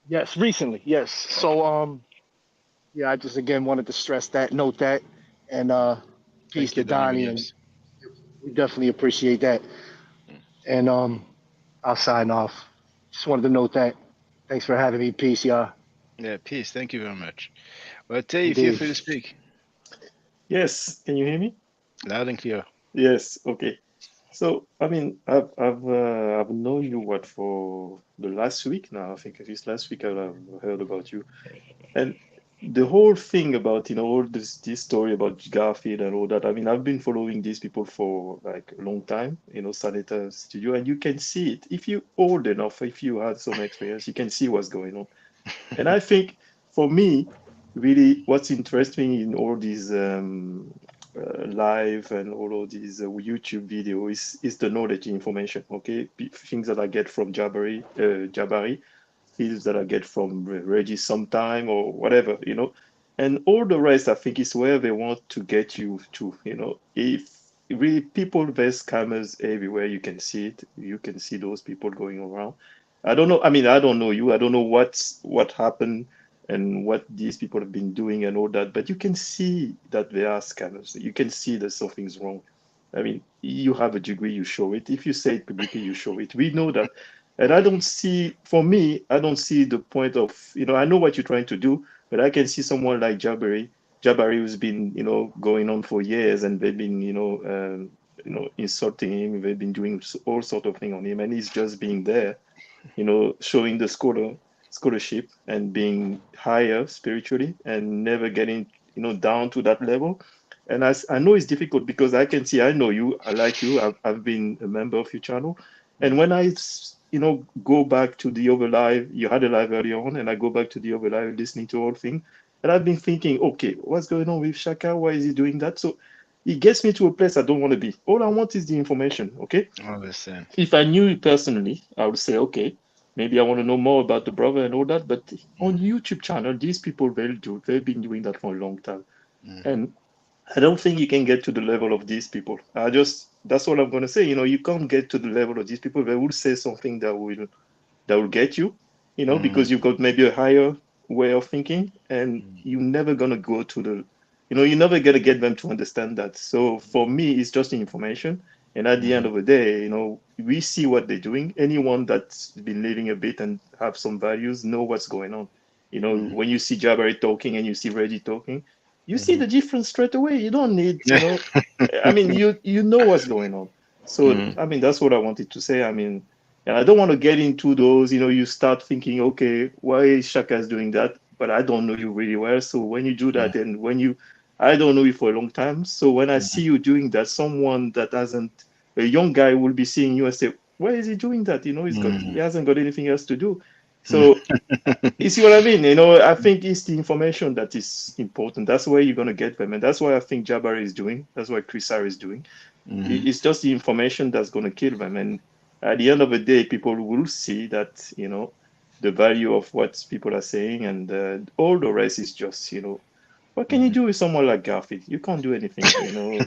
yes, recently, yes. So yeah, I just again wanted to stress that, note that, and peace Thank to you, Donnie Donnie, and Williams. we definitely appreciate that. And I'll sign off. Just wanted to note that. Thanks for having me. Peace, y'all. Yeah, peace. Thank you very much. Well, Tay, feel Indeed. free to speak. Yes, can you hear me? Loud and clear. Yes, okay. So, I mean, I've known you what for the last week now. I think at least last week I've heard about you, and the whole thing about all this story about Garfield and all that. I mean, I've been following these people for like a long time. Sanita Studio, and you can see it if you old enough, if you had some experience, you can see what's going on. And I think for me, really, what's interesting in all these live and all of these YouTube videos is the knowledge information. Okay, things that I get from Jabari, things that I get from Reggie sometime or whatever. And all the rest, I think, is where they want to get you to. If really people, there's scammers everywhere. You can see it. You can see those people going around. I don't know. I mean, I don't know you. I don't know what happened and what these people have been doing and all that. But you can see that they are scammers. You can see that something's wrong. I mean, you have a degree, you show it. If you say it publicly, you show it. We know that. And I don't see, for me, I don't see the point of, I know what you're trying to do, but I can see someone like Jabari who's been, going on for years, and they've been, insulting him. They've been doing all sort of things on him, and he's just being there, showing the scholarship and being higher spiritually and never getting, down to that level. And I know it's difficult because I can see, I know you, I like you, I've been a member of your channel. And when I, go back to the other live, you had a live earlier on, and I go back to the other live listening to all things, and I've been thinking, okay, what's going on with Shaka? Why is he doing that? So it gets me to a place I don't want to be. All I want is the information, okay? I understand. If I knew you personally, I would say, okay, maybe I want to know more about the brother and all that. But on YouTube channel, these people, they've been doing that for a long time. And I don't think you can get to the level of these people. That's all I'm going to say. You can't get to the level of these people. They will say something that will get you, because you've got maybe a higher way of thinking, and you're never going to go to you're never going to get them to understand that. So for me, it's just the information. And at the end of the day, we see what they're doing. Anyone that's been living a bit and have some values know what's going on. When you see Jabari talking and you see Reggie talking, you see the difference straight away. You don't need, I mean, you know what's going on. So, I mean, that's what I wanted to say. I mean, and I don't want to get into those, you start thinking, okay, why is Shaka's doing that? But I don't know you really well. So when you do that, and I don't know you for a long time. So when I see you doing that, someone that hasn't, a young guy will be seeing you and say, Why is he doing that? You know, he hasn't got anything else to do. So you see what I mean? You know, I think it's the information that is important. That's where you're gonna get them, and that's why I think Jabari is doing. That's what Chris Harris is doing. It's just the information that's gonna kill them, and at the end of the day, people will see that, you know, the value of what people are saying, and all the rest is just, you know, what can you do with someone like Garfield? You can't do anything, you know.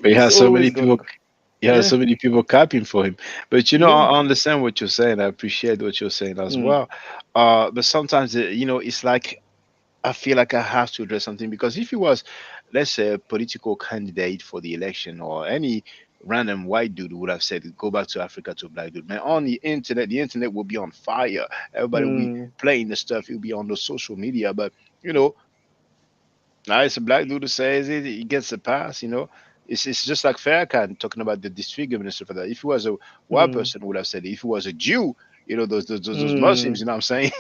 But he has so many Gonna... people. He has so many people copying for him. But you know, I understand what you're saying. I appreciate what you're saying as well. But sometimes, you know, it's like I feel like I have to address something, because if he was, let's say, a political candidate for the election, or any random white dude would have said, "Go back to Africa to a black dude." Man, on the internet will be on fire. Everybody will be playing the stuff. It'll be on the social media. But you know, now it's a black dude who says it. He gets a pass. You know, it's just like Farrakhan talking about the disfigurement and stuff like that. If he was a white person, would have said it. If he was a Jew, you know, those Muslims, you know what I'm saying?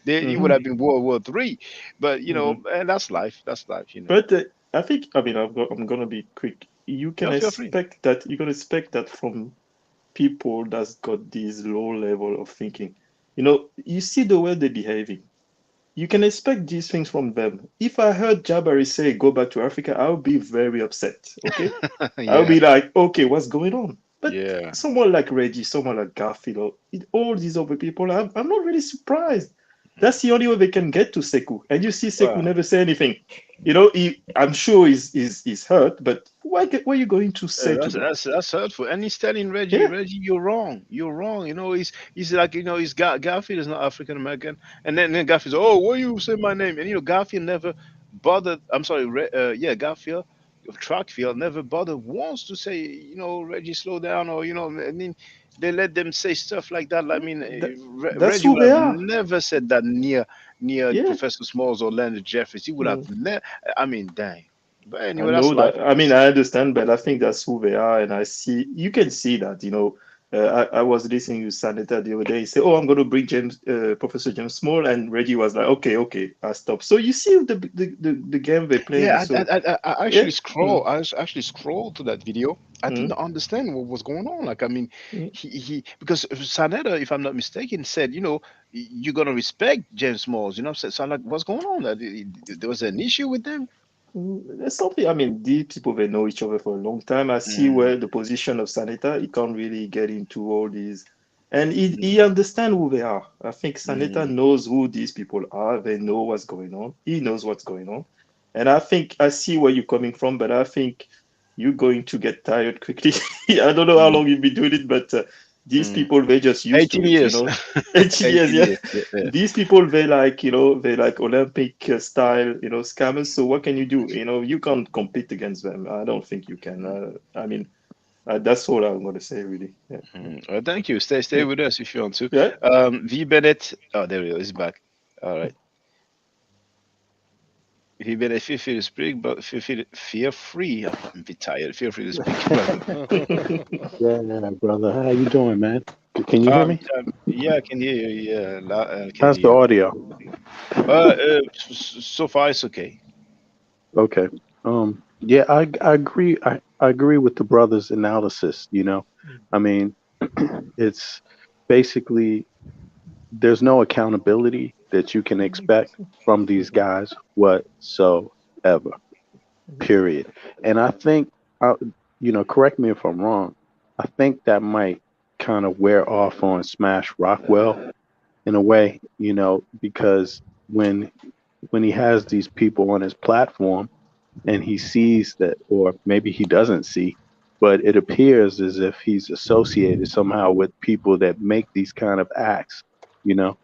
He would have been World War III. But you know, and that's life. That's life. You know. But I think, I mean, I'm gonna be quick. You can Feel free. expect that. You can expect that from people that's got this low level of thinking. You know, you see the way they're behaving. You can expect these things from them. If I heard Jabari say go back to Africa, I would be very upset. Okay, I would be like, okay, what's going on? But someone like Reggie, someone like Garfield, all these other people, I'm not really surprised. That's the only way they can get to Sekou. And you see Sekou never say anything. You know, I'm sure he's hurt, but what are you going to say to them? That's hurtful. And he's telling Reggie, Reggie, you're wrong. You're wrong. You know, he's like, you know, Garfield is not African American. And then Garfield's, oh, why you say my name? And you know, Garfield never bothered. I'm sorry, Garfield of Trackfield never bothered once to say, you know, Reggie, slow down, or you know, I mean, they let them say stuff like that. I mean, that's Reggie who would they have are. never said that near Professor Smalls or Leonard Jeffries. He would have never. I mean, dang. But I anyway, that's know life. that. I mean, I understand, but I think that's who they are, and you can see that. You know, I was listening to Saneta the other day. He said, "Oh, I'm going to bring Professor James Small," and Reggie was like, "Okay, I stop." So you see the game they're playing. Yeah, So I actually scroll. I actually scrolled to that video. I didn't understand what was going on. Like, I mean, he because Saneta, if I'm not mistaken, said, you know, you're gonna respect James Smalls. You know, so I'm like, what's going on? There was an issue with them. There's something. I mean, these people they know each other for a long time. I see where the position of Saneta, he can't really get into all these, and he understands who they are. I think Saneta knows who these people are. They know what's going on. He knows what's going on, and I think I see where you're coming from, but I think you're going to get tired quickly. I don't know how long you've been doing it, but these people they just used to 18 it, years. you know. 18 years, 18 yeah. years. These people they like, you know, they like Olympic style, you know, scammers. So what can you do? You know, you can't compete against them. I don't think you can. I mean, that's all I'm going to say, really. Yeah. Well, thank you. Stay with us if you want to. Yeah. V Bennett. Oh, there we go. He's back. All right. V Bennett, feel free to speak, but feel free. I'm bit tired. Feel free to speak. Yeah, brother. How you doing, man? Can you hear me? Yeah, I can hear you. Yeah, I can How's the hear you. audio? So far it's okay. Okay. Yeah, I agree. I agree with the brother's analysis. You know, I mean, it's basically there's no accountability that you can expect from these guys whatsoever. Period. And I think, you know, correct me if I'm wrong. I think that might kind of wear off on Smash Rockwell in a way, you know, because when he has these people on his platform and he sees that, or maybe he doesn't see, but it appears as if he's associated somehow with people that make these kind of acts, you know,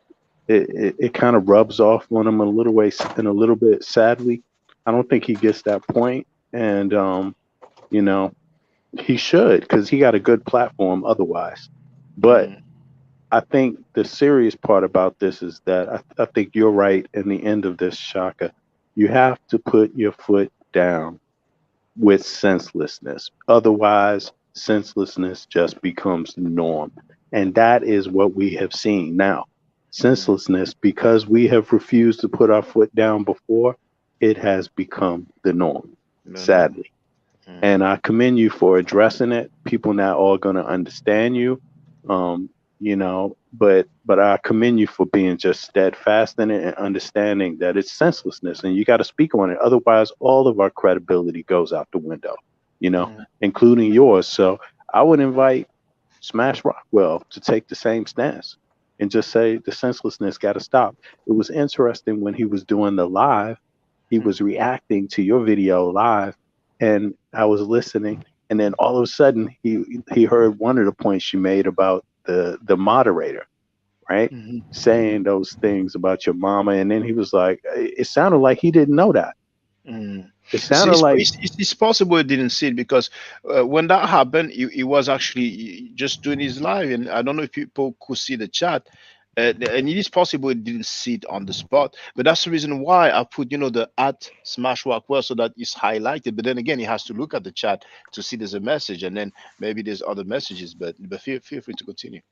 it kind of rubs off on him a little way and a little bit sadly. I don't think he gets that point, and you know, he should because he got a good platform otherwise. But I think the serious part about this is that I think you're right in the end of this, Shaka. You have to put your foot down with senselessness. Otherwise, senselessness just becomes the norm. And that is what we have seen now. Senselessness, because we have refused to put our foot down before, it has become the norm, sadly. And I commend you for addressing it. People not all going to understand you, you know, but I commend you for being just steadfast in it and understanding that it's senselessness, and you got to speak on it. Otherwise, all of our credibility goes out the window, you know, including yours. So I would invite Smash Rockwell to take the same stance and just say the senselessness got to stop. It was interesting when he was doing the live, he was reacting to your video live, and I was listening, and then all of a sudden he heard one of the points you made about the moderator, right? Saying those things about your mama, and then he was like, it sounded like he didn't know that. It sounded like It's possible he didn't see it because when that happened, he was actually just doing his live, and I don't know if people could see the chat. And it is possible he didn't see it on the spot, but that's the reason why I put, the at Smash Rockwell so that it's highlighted. But then again, he has to look at the chat to see there's a message, and then maybe there's other messages. But feel free to continue.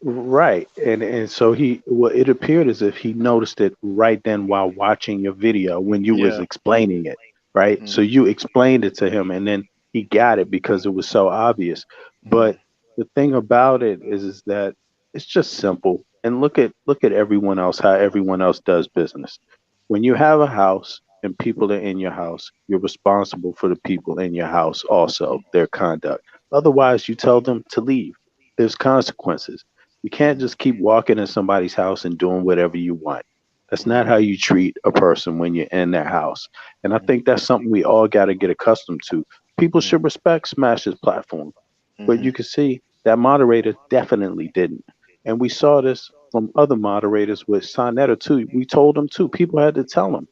right, and so it appeared as if he noticed it right then while watching your video when you was Yeah. explaining it, right? So you explained it to him, and then he got it because it was so obvious. But the thing about it is that it's just simple. And look at everyone else, how everyone else does business. When you have a house and people are in your house, you're responsible for the people in your house also, their conduct. Otherwise, you tell them to leave. There's consequences. You can't just keep walking in somebody's house and doing whatever you want. That's not how you treat a person when you're in their house. And I think that's something we all got to get accustomed to. People should respect Smash's platform. But you can see that moderator definitely didn't. And we saw this from other moderators with Sonetta too. We told them too. People had to tell them.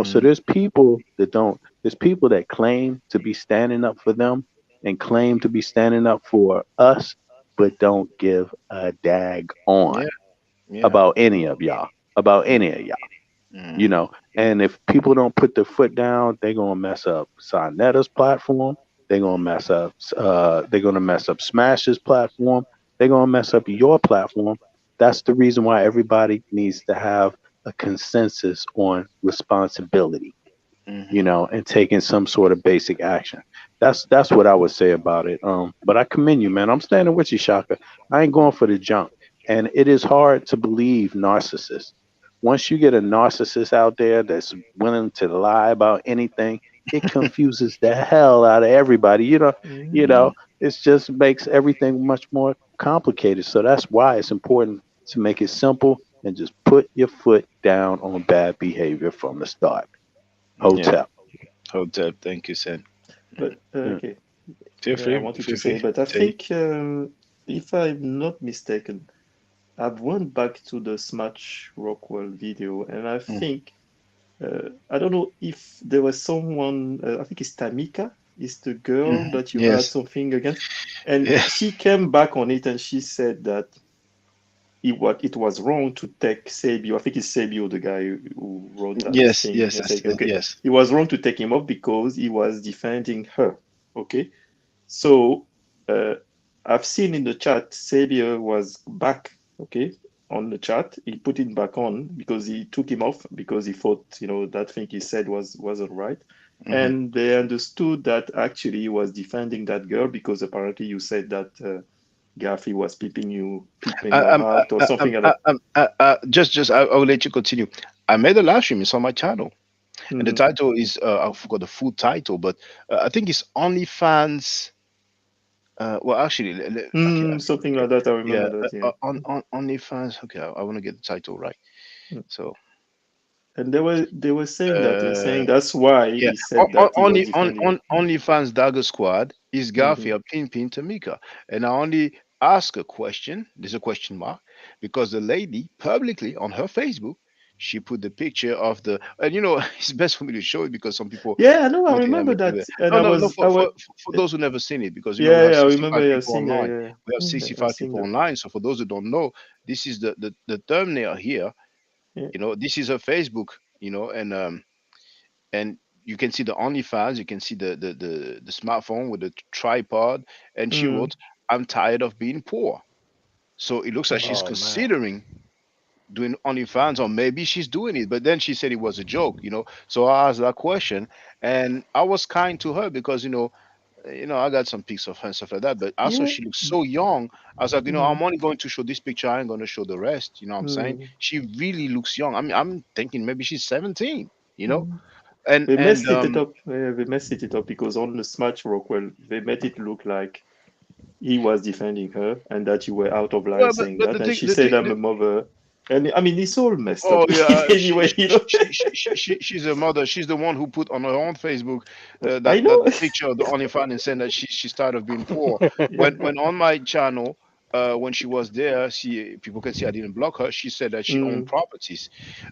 So there's people that don't, there's people that claim to be standing up for them and claim to be standing up for us, but don't give a dag on about any of y'all, about any of y'all. And if people don't put their foot down, they're gonna mess up Sonetta's platform. They're gonna mess up Smash's platform. They're gonna mess up your platform. That's the reason why everybody needs to have a consensus on responsibility, and taking some sort of basic action. That's what I would say about it. But I commend you, man. I'm standing with you, Shaka. I ain't going for the junk. And it is hard to believe narcissists. Once you get a narcissist out there that's willing to lie about anything, it confuses the hell out of everybody. It just makes everything much more complicated. So that's why it's important to make it simple and just put your foot down on bad behavior from the start. Hotel. Hotel. Thank you, Sen. But okay. Feel free. I wanted to say, but I think if I'm not mistaken, I've went back to the Smash Rockwell video, and I think I don't know if there was someone. I think it's Tamika. Is the girl that you had something against, and she came back on it, and she said that it was wrong to take Sabio. I think it's Sabio, the guy who wrote that thing. Yes. It was wrong to take him off because he was defending her. Okay, so I've seen in the chat Sabio was back. Okay, on the chat, he put it back on because he took him off because he thought that thing he said wasn't right, and they understood that actually he was defending that girl because apparently you said that. Gaffy was peeping you out or something like that. Just I will let you continue. I made a live stream. It's on my channel, and the title is I forgot the full title, but I think it's OnlyFans. Well, actually, something like that. I remember that. Yeah. On OnlyFans. Okay, I want to get the title right. So. And they were saying that they're saying that's why he said that OnlyFans Dagger Squad is Garfield Pin Tamika, and I only ask a question. There's a question mark because the lady publicly on her Facebook she put the picture of the and it's best for me to show it because some people I know I remember that for those who never seen it because we have 65 people online. We have 65 people online, so for those who don't know, this is the thumbnail here. This is her Facebook, and you can see the OnlyFans, you can see the smartphone with the tripod, and she wrote, "I'm tired of being poor." So it looks like she's considering doing OnlyFans, or maybe she's doing it, but then she said it was a joke, So I asked that question, and I was kind to her because you know, I got some pics of her and stuff like that, but also Yeah. she looks so young. I was like, you know, Mm. I'm only going to show this picture. I ain't going to show the rest. You know what I'm saying? Mm. She really looks young. I mean, I'm thinking maybe she's 17. You know, Mm. and They messed it up. They messed it up because on the Smash Rockwell, they made it look like he was defending her and that you were out of line well, saying but that. And she said, I'm a mother. And I mean, it's all messed up oh yeah, anyway, you know. she's a mother. She's the one who put on her own Facebook I that know. picture of the OnlyFans and saying that she's tired of being poor. When on my channel, when she was there, she people can see I didn't block her. She said that she owned Mm. properties.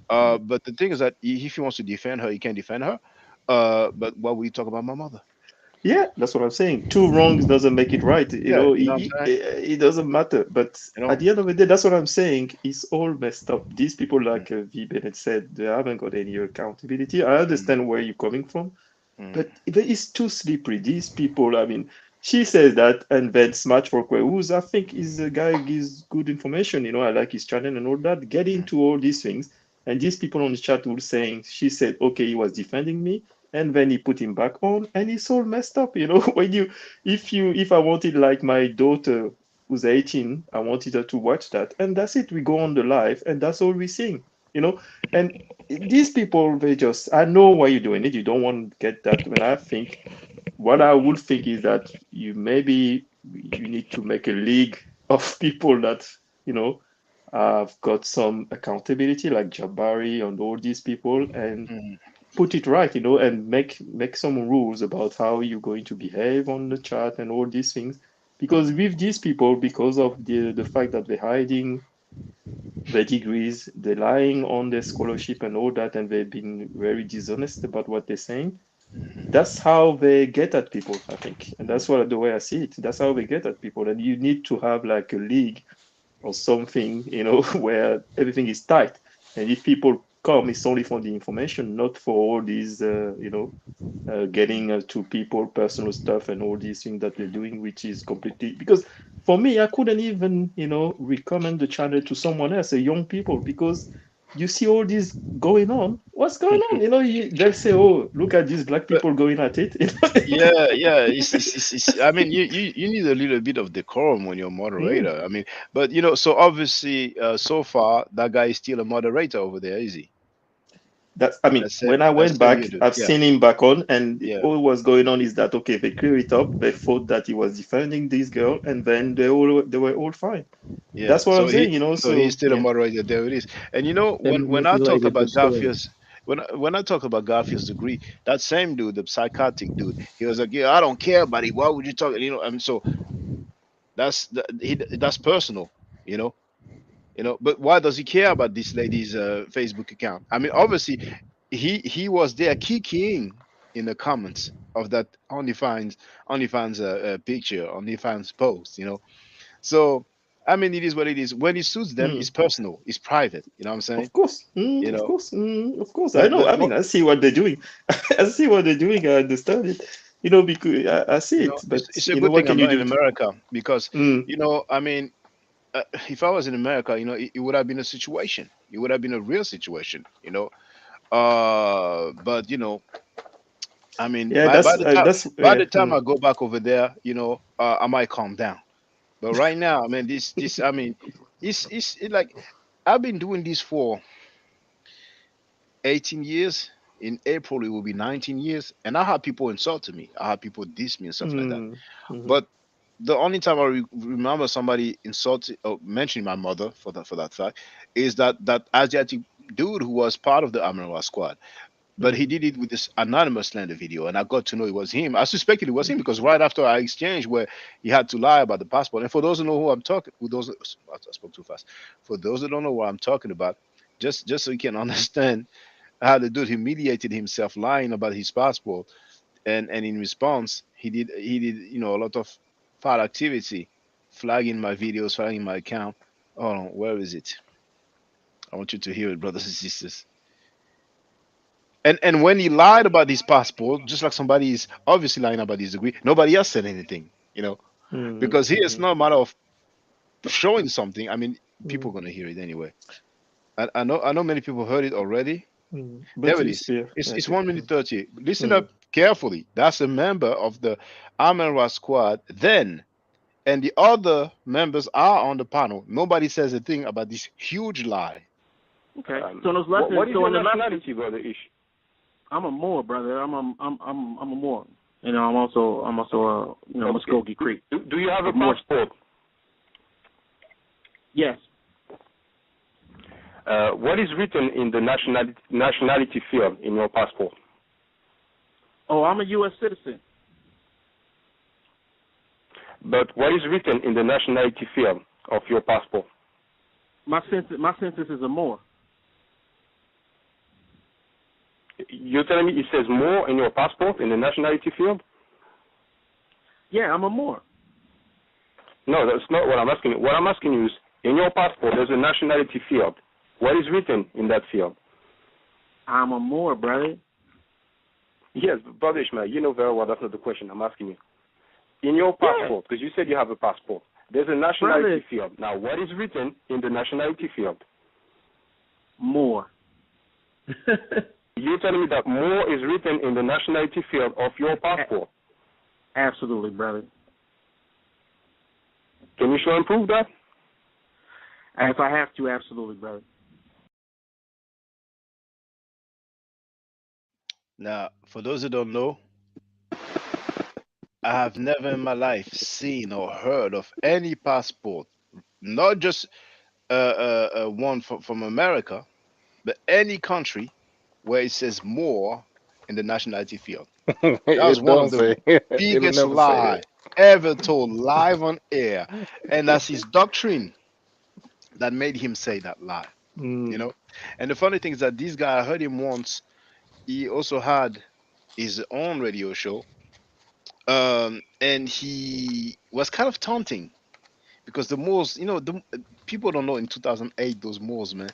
But the thing is that if he wants to defend her, he can defend her. But what we talk about my mother? Yeah, that's what I'm saying. Two wrongs doesn't make it right. You Yeah, know, you know what I'm saying. it doesn't matter. But You know. at the end of the day, that's what I'm saying. It's all messed up. These people, like V. Bennett said, they haven't got any accountability. I understand where you're coming from, but it's too slippery. These people, I mean, she says that, and then Smash Workway, who's I think is a guy who gives good information. You know, I like his channel and all that. Get into all these things, and these people on the chat will saying she said, okay, he was defending me, and then he put him back on, and it's all messed up. You know, when if I wanted like my daughter who's 18, I wanted her to watch that, and that's it. We go on the live, and that's all we're seeing. You know, and these people, they just, I know why you're doing it. You don't want to get that. When I think, what I would think is that you need to make a league of people that, you know, have got some accountability, like Jabari and all these people, and put it right, you know, and make some rules about how you're going to behave on the chat and all these things. Because with these people, because of the fact that they're hiding their degrees, they're lying on their scholarship and all that, and they've been very dishonest about what they're saying. That's how they get at people, I think. And that's what the way I see it. That's how they get at people. And you need to have like a league or something, you know, where everything is tight. And if people come, it's only for the information, not for all these, you know, getting to people personal stuff and all these things that they're doing, which is completely, because for me, I couldn't even, you know, recommend the channel to someone else, a young people, because you see all this going on. What's going on? You know, they'll say, oh, look at these black people going at it. Yeah. I mean, you need a little bit of decorum when you're a moderator. I mean, but you know, so obviously, so far that guy is still a moderator over there, is he? That's, I mean, when I That's went same you back, do. I've Yeah. seen him back on, and Yeah. all was going on is that, okay, they clear it up. They thought that he was defending this girl, and then they were all fine. Yeah. That's what So I'm saying, you know. he's So still a yeah. moderator. There it is. And you know, They when I talk manipulated the about story. Garfield's when I talk about Garfield's degree, that same dude, the psychotic dude, he was like, yeah, I don't care about it. Why would you talk? You know, and so that's personal. You know. You know, but why does he care about this lady's Facebook account? I mean, obviously, he was there kicking in the comments of that OnlyFans picture, OnlyFans post. You know, so I mean, it is what it is. When it suits them, it's personal, it's private. You know what I'm saying? Of course, You of know, course, of course. I know. I mean, I see what they're doing. I see what they're doing. I understand it. You know, because I see you it. know, But it's a you know, good what thing can I'm you not in do? America because Mm. you know, I mean, if I was in America, you know, it would have been a situation. It would have been a real situation. You know, but you know, I mean, Yeah, by the time I go back over there, you know, I might calm down. But right now, I mean, I mean, it's like I've been doing this for 18 years. In April, it will be 19 years, and I had people insulting me. I had people diss me and stuff like that. But the only time I remember somebody insulting or mentioning my mother for that fact is that Asiatic dude who was part of the Amara squad. But he did it with this anonymous slander video, and I got to know it was him. I suspected it was him because right after our exchange, where he had to lie about the passport, and for those who know who I'm talking, I spoke too fast. For those who don't know what I'm talking about, just so you can understand how the dude humiliated himself lying about his passport, and in response, he did you know a lot of foul activity, flagging my videos, flagging my account. Hold on, where is it? I want you to hear it, brothers and sisters. And when he lied about his passport, just like somebody is obviously lying about his degree, nobody else said anything, you know, because here it's not a matter of showing something. I mean, people are gonna hear it anyway. I know many people heard it already. But There it to is. spare, It's okay. 1 minute 30. Listen up, carefully. That's a member of the Amenra squad then. And the other members are on the panel. Nobody says a thing about this huge lie. Okay. So those lessons. What is so your in the nationality, brother Ish? I'm a Moor, brother. I'm a Moor. You know, I'm also Muskogee Creek. Do you have a passport? Yes. What is written in the nationality field in your passport? Oh, I'm a U.S. citizen. But what is written in the nationality field of your passport? My census is a Moor. You're telling me it says Moor in your passport in the nationality field? Yeah, I'm a Moor. No, that's not what I'm asking you. What I'm asking you is, in your passport, there's a nationality field. What is written in that field? I'm a Moor, brother. Yes, brother Ishmael, you know very well that's not the question I'm asking you. In your passport, because you said you have a passport, there's a nationality field. Now, what is written in the nationality field? Moor. You're telling me that Moor is written in the nationality field of your passport? Absolutely, brother. Can you show and prove that? If I have to, absolutely, brother. Now, for those who don't know, I have never in my life seen or heard of any passport, not just one from America, but any country where it says more in the nationality field. That was one of the biggest lie ever told live on air. And that's his doctrine that made him say that lie. You know? And the funny thing is that this guy, I heard him once, he also had his own radio show. And he was kind of taunting because the Moors, you know, people don't know in 2008, those Moors, man.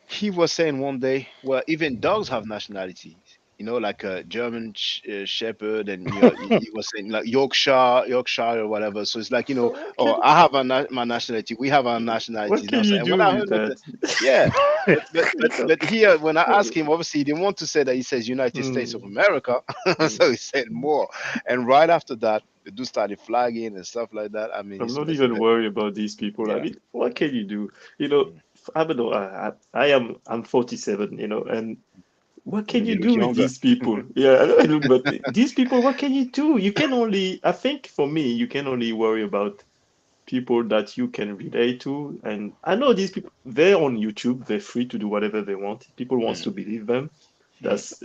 He was saying one day, well, even dogs have nationalities, you know, like a German Shepherd, and you know, he was saying like Yorkshire or whatever. So it's like, you know, oh, I have my nationality, we have our nationalities. What can you do with that? Yeah, but here when I asked him, obviously he didn't want to say that. He says United States of America, so he said more. And right after that, the dude started flagging and stuff like that. I mean, I'm not even worried about these people. I mean, what can you do? You know, I don't know. I'm 47, you know, and what can you do with these people? Yeah, I know, but these people, what can you do? You can only, I think for me, you can only worry about people that you can relate to. And I know these people, they're on YouTube, they're free to do whatever they want. People wants to believe them. That's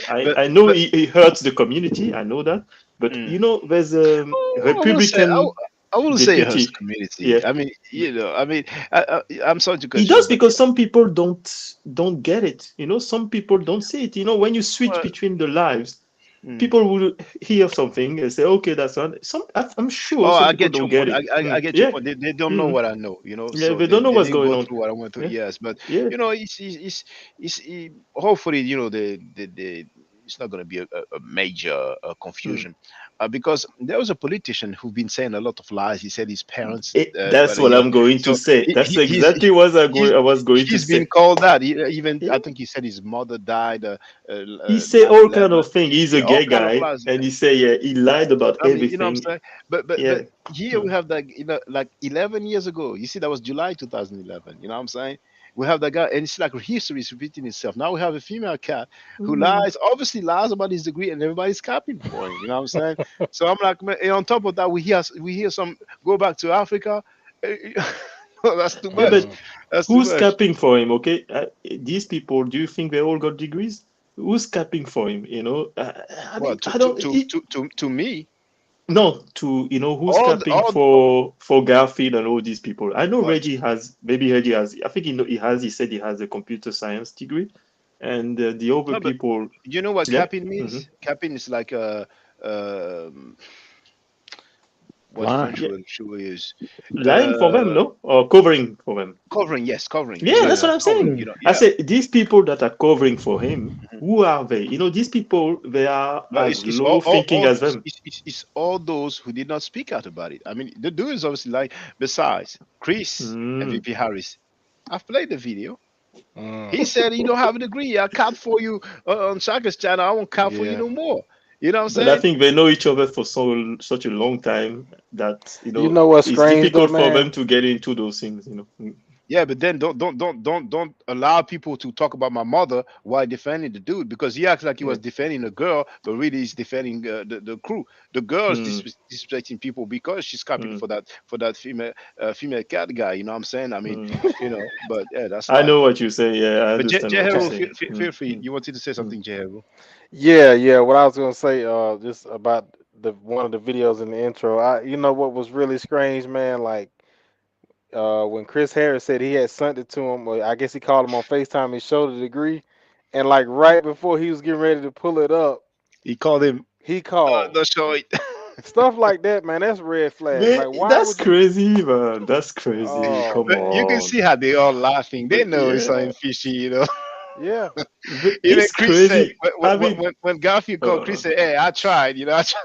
I know it hurts the community, I know that. But you know, there's a Republican. I wouldn't say it hurts the community. Yeah. I mean, you know, I mean, I'm sorry to cut It you does off, because some people don't get it. You know, some people don't see it. You know, when you switch between the lives, people will hear something and say, "Okay, that's one." I'm sure some people don't get it. I get your point. They don't know what I know. You know, yeah, so they don't know what's going on. through what I went through. Yeah. Yes, but Yeah. you know, hopefully, you know, it's not going to be a major confusion, because there was a politician who's been saying a lot of lies. He said his parents. That's what I'm going to say. That's exactly what I was going to say. He's been called that. I think he said his mother died. He said all kind of things. He's a gay guy, and he said he lied about everything. You know what I'm saying? But here we have that. You know, like 11 years ago. You see, that was July 2011. You know what I'm saying? We have that guy, and it's like history is repeating itself. Now we have a female cat who obviously lies about his degree, and everybody's capping for him. You know what I'm saying? So I'm like, man, and on top of that, we hear some go back to Africa. That's too much. Yeah, but who's capping for him? Okay, these people. Do you think they all got degrees? Who's capping for him? You know, to me. No, who's capping for Garfield and all these people. I know Reggie has. I think he said he has a computer science degree, and the other people. You know what capping means? Capping is like what French word should we use? Lying for them, no? Or covering for them? Covering, yes, covering. Yeah, that's what I'm saying. I said these people that are covering for him, who are they? You know, these people, they are as low thinking as them. It's all those who did not speak out about it. I mean, the dude is obviously like, besides Chris and VP Harris, I've played the video. He said you don't have a degree. I cop for you on Shaka's channel. I won't cop for you Yeah. no more. You know what I'm But I saying? think they know each other for such a long time that You know what's it's strange though, difficult for them man? to get into those things. Mm. Yeah, but then don't allow people to talk about my mother while defending the dude, because he acts like he Yeah. was defending the girl, but really he's defending the crew. The girl is Mm. disrespecting people because she's copying Mm. for that female cat guy. You know what I'm saying? I mean, Mm. you know, but yeah, that's I life. know what you say. Yeah, I But understand what you're Jehero, saying. feel free. Mm. You wanted to say something, Jehero? Yeah. What I was gonna say, just about the one of the videos in the intro. You know what was really strange, man? Like, when Chris Harris said he had sent it to him, or I guess he called him on FaceTime. He showed the degree, and like right before he was getting ready to pull it up, He called him. he called. Don't show it. Stuff like that, man. That's red flag. Man, Like, why that's would you? crazy, man. That's crazy. Oh Come But you can on. see how they all laughing. They know it's Yeah, something fishy, you know. yeah. but Even it's Chris said crazy. I mean, when Garfield called, Chris said, "Hey, I tried, you know." I tried.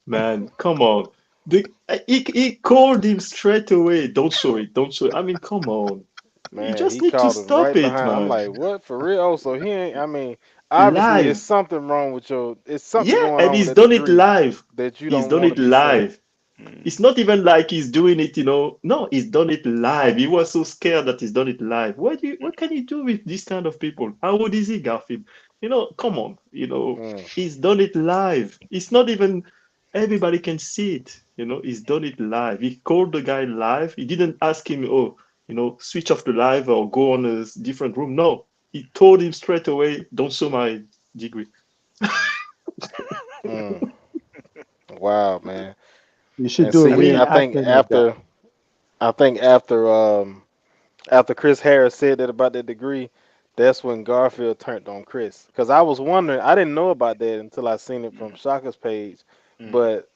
man, come on. He called him straight away. Don't show it. Don't show it. I mean, come on. You Man, just he need to called him stop right it, behind. I'm man. like, what for real? Oh, so he ain't. I mean, obviously, it's Live. something wrong with your. It's something Yeah, going and on with he's a done it degree live. that you He's don't done want to it be saying. live. It's not even like he's doing it. No, he's done it live. He was so scared that he's done it live. What can you do with this kind of people? How old is he, Garfield? Come on. Mm, He's done it live. It's not even everybody can see it. He's done it live. He called the guy live. He didn't ask him, switch off the live or go on a different room. No, he told him straight away, don't show my degree. mm. Wow, man. You should And do a I see, mean, reenactment of that. I think after Chris Harris said that about that degree, that's when Garfield turned on Chris. Because I was wondering, I didn't know about that until I seen it from Shaka's page, but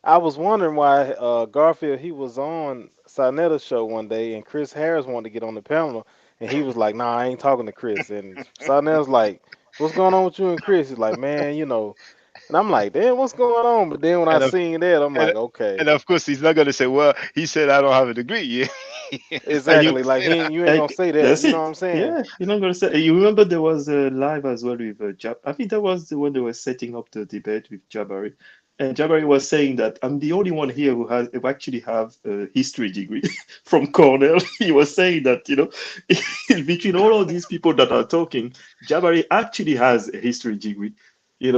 I was wondering why Garfield, he was on Sanetta's show one day, and Chris Harris wanted to get on the panel, and he was like, "Nah, I ain't talking to Chris." And Sanetta's like, "What's going on with you and Chris?" He's like, "Man, you know." And I'm like, "Damn, what's going on?" But then when I And of seen that, I'm and, like, "Okay, and of course he's not gonna say, "Well, he said I don't have a degree." Yeah, it's not and you gonna exactly." Like say that. you ain't gonna say that. that's You know what it. I'm saying? Yeah, you're not gonna say. You remember there was a live as well with I think that was the one they were setting up the debate with Jabari, and Jabari was saying that I'm the only one here who actually have a history degree from Cornell. He was saying that between all of these people that are talking, Jabari actually has a history degree.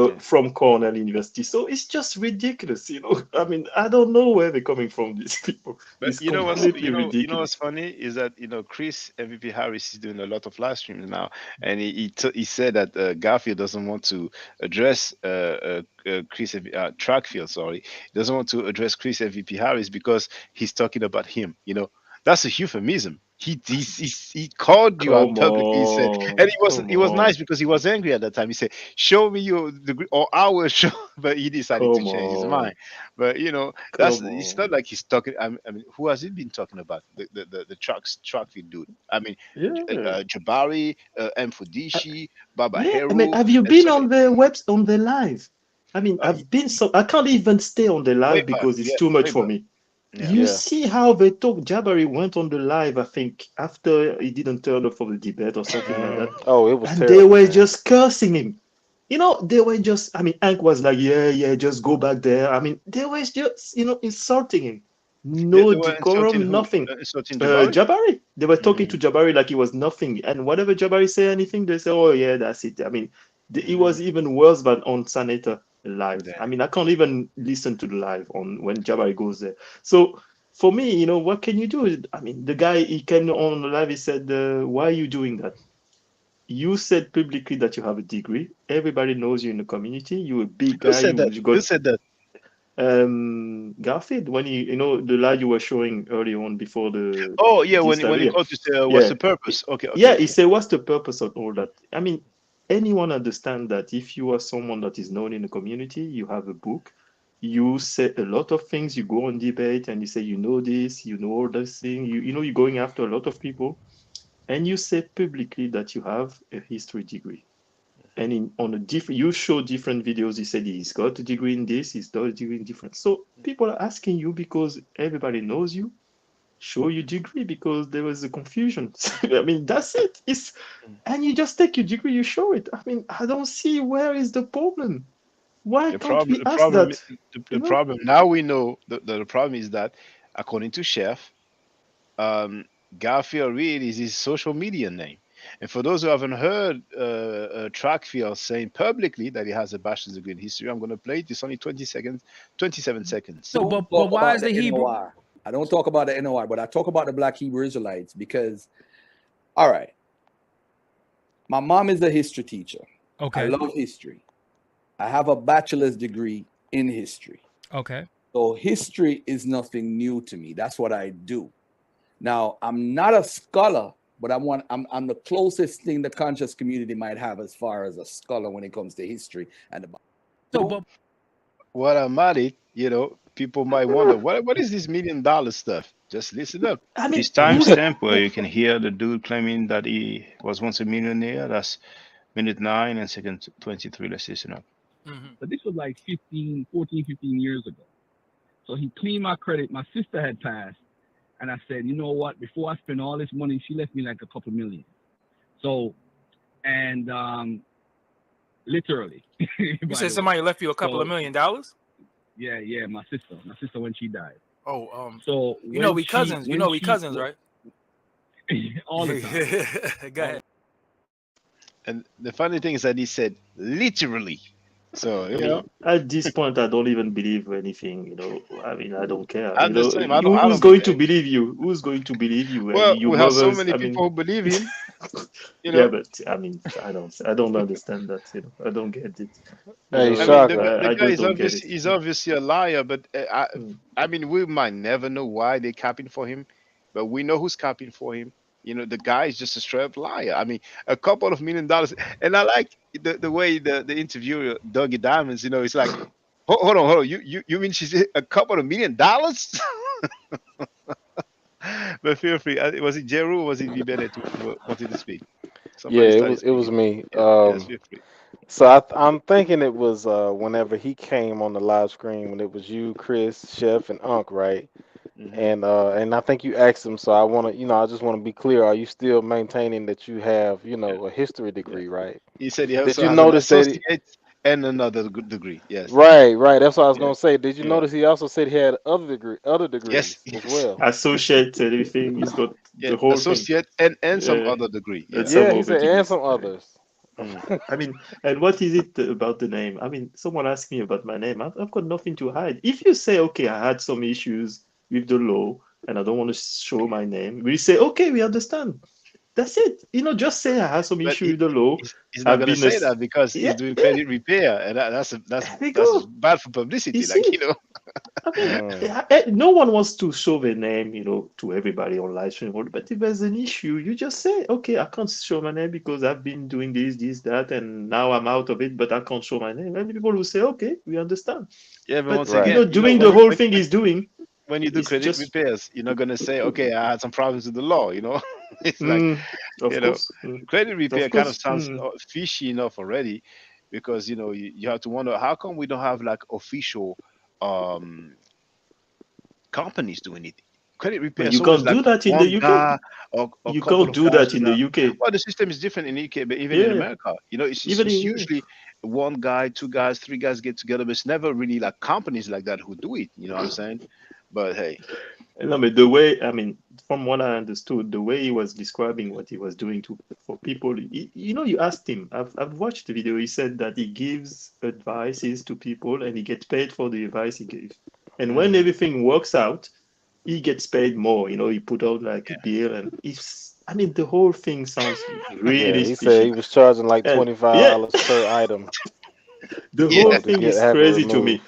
Yeah. From Cornell University. So it's just ridiculous. I mean, I don't know where they're coming from, these people. But It's completely you know what's ridiculous. funny is that Chris MVP Harris is doing a lot of live streams now, and he said that Garfield doesn't want to address Chris Trackfield, sorry, he doesn't want to address Chris MVP Harris because he's talking about him. That's a euphemism. He called you out Come publicly. He said, and on, come he was nice on, because he was angry at that time. He said, "Show me your degree, or I will show." But he decided to come change his on, mind. But that's come it's on. not like he's talking. I mean, who has he been talking about? The truck feed dude. I mean, Yeah. Jabari, M Uh, Fudishi, Baba yeah, I mean, Heru, have you and been so on many. the on the live? I mean, I've been I can't even stay on the Way live back, because it's yeah, too much way for back, me. yeah. You Yeah. see how they talk. Jabari went on the live, I think, after he didn't turn up for the debate or something like that. Oh, it was And they terrible, were man. just cursing him. They were just, I mean, Hank was like, yeah, just go back there. I mean, they were just, insulting him. They No were insulting decorum, who? nothing. Insulting Jabari. Jabari, they were talking to Mm, Jabari like he was nothing. And whatever Jabari say anything, they say, oh, yeah, that's it. I mean, it mm, was even worse than on Saneta live. yeah. I mean, I can't even listen to the live on when Jabari goes there. So for me, what can you do? I mean, the guy, he came on the live, he said, why are you doing that? You said publicly that you have a degree. Everybody knows you in the community. You're a big Who guy. said that? You Who got said that? Garfield, when the live you were showing earlier on before the Oh yeah, this when live, he yeah, called to say, "What's yeah, the purpose?" Okay, yeah. okay, He okay. said, "What's the purpose of all that?" I mean, anyone understand that if you are someone that is known in the community, you have a book, you say a lot of things, you go on debate, and you say you know this, you know all this thing, you're going after a lot of people, and you say publicly that you have a history degree. And on a different, you show different videos. He said he's got a degree in this, he's got a degree in different. So people are asking you because everybody knows you. show your degree because there was a confusion. I mean, that's it. And you just take your degree, you show it. I mean, I don't see where is the problem. Why The can't problem, we ask that? the problem. Now we know the problem is that, according to Chef, Garfield Reed is his social media name. And for those who haven't heard Trackfield saying publicly that he has a bachelor's degree in history, I'm going to play it. It's only 20 seconds, 27 seconds. Don't talk about the NOI. I don't talk about the NOI, but I talk about the Black Hebrew Israelites because, all right, my mom is a history teacher. Okay. I love history. I have a bachelor's degree in history. Okay. So history is nothing new to me. That's what I do. Now, I'm not a scholar, but I'm the closest thing the conscious community might have as far as a scholar when it comes to history and the What I'm at it, people might wonder, what is this $1 million stuff? Just listen up. I mean, This timestamp where you can hear the dude claiming that he was once a millionaire, that's minute 9 and second 23. Let's listen up. But this was like 15 years ago. So he cleaned my credit. My sister had passed. And I said, you know what? Before I spend all this money, she left me like a couple million. So, and literally. You said somebody left you a couple of $1 million? Yeah, my sister when she died. Oh, so we cousins. We cousins, right? All the time. Go ahead. And the funny thing is that he said literally. So, at this point, I don't even believe anything. I mean, I don't care. I'm the same. I Who's don't going to believe you? Who's going to believe you? Well, Your we have so mothers, many people who believe him. Yeah, but I mean, I don't understand that. I don't get it. Hey, the guy just don't get it. is obviously a liar, but I mean, we might never know why they're capping for him, but we know who's capping for him. The guy is just a straight up liar. I mean, a couple of $1 million, and I like the way the interviewer Dougie Diamonds, it's like, hold on, you mean she's a couple of $1 million? But feel free. Was it Jeru or was it V Bennett who wanted to speak? It was me. Yes, feel free. So I'm thinking it was whenever he came on the live screen when it was you, Chris, Chef, and Unc, right? And I think you asked him. So I want to, I just want to be clear. Are you still maintaining that you have, a history degree, right? He said he Did also you has notice an that? associate and another degree. Yes. Right. That's what I was gonna say. Did you Yeah. notice he also said he had other degrees Yes. as well? Associate, everything. He's got the whole associate thing. and some other degree. And Yeah. some He other said and degrees. some others. I mean, and what is it about the name? I mean, someone asked me about my name. I've got nothing to hide. If you say, okay, I had some issues with the law and I don't want to show my name, we say, okay, we understand. That's it. Just say I have some issue with the law. He's not I've going to been say that because he's doing credit repair, and that's bad for publicity. I mean, no one wants to show their name, to everybody on live stream. But if there's an issue, you just say, okay, I can't show my name because I've been doing this, that, and now I'm out of it, but I can't show my name. And people will say, okay, we understand. Yeah, but But once again, doing the whole thing he's doing. When you do it's credit just- repairs, you're not going to say, okay, I had some problems with the law. It's like, of course. credit repair kind of course. sounds fishy enough already, because you have to wonder, how come we don't have like official companies doing it? Credit repair. You can't do that in the UK. You can't do that in the UK. Well, the system is different in the UK, but even in America, it's usually one guy, 2 guys, 3 guys get together, but it's never really like companies like that who do it. You know what I'm saying? But hey. No, but the way, I mean, from what I understood, the way he was describing what he was doing for people, you asked him. I've watched the video. He said that he gives advices to people and he gets paid for the advice he gives. And when everything works out, he gets paid more. He put out like a bill, and the whole thing sounds really. He said he was charging like $25 per item. The whole thing is crazy to me.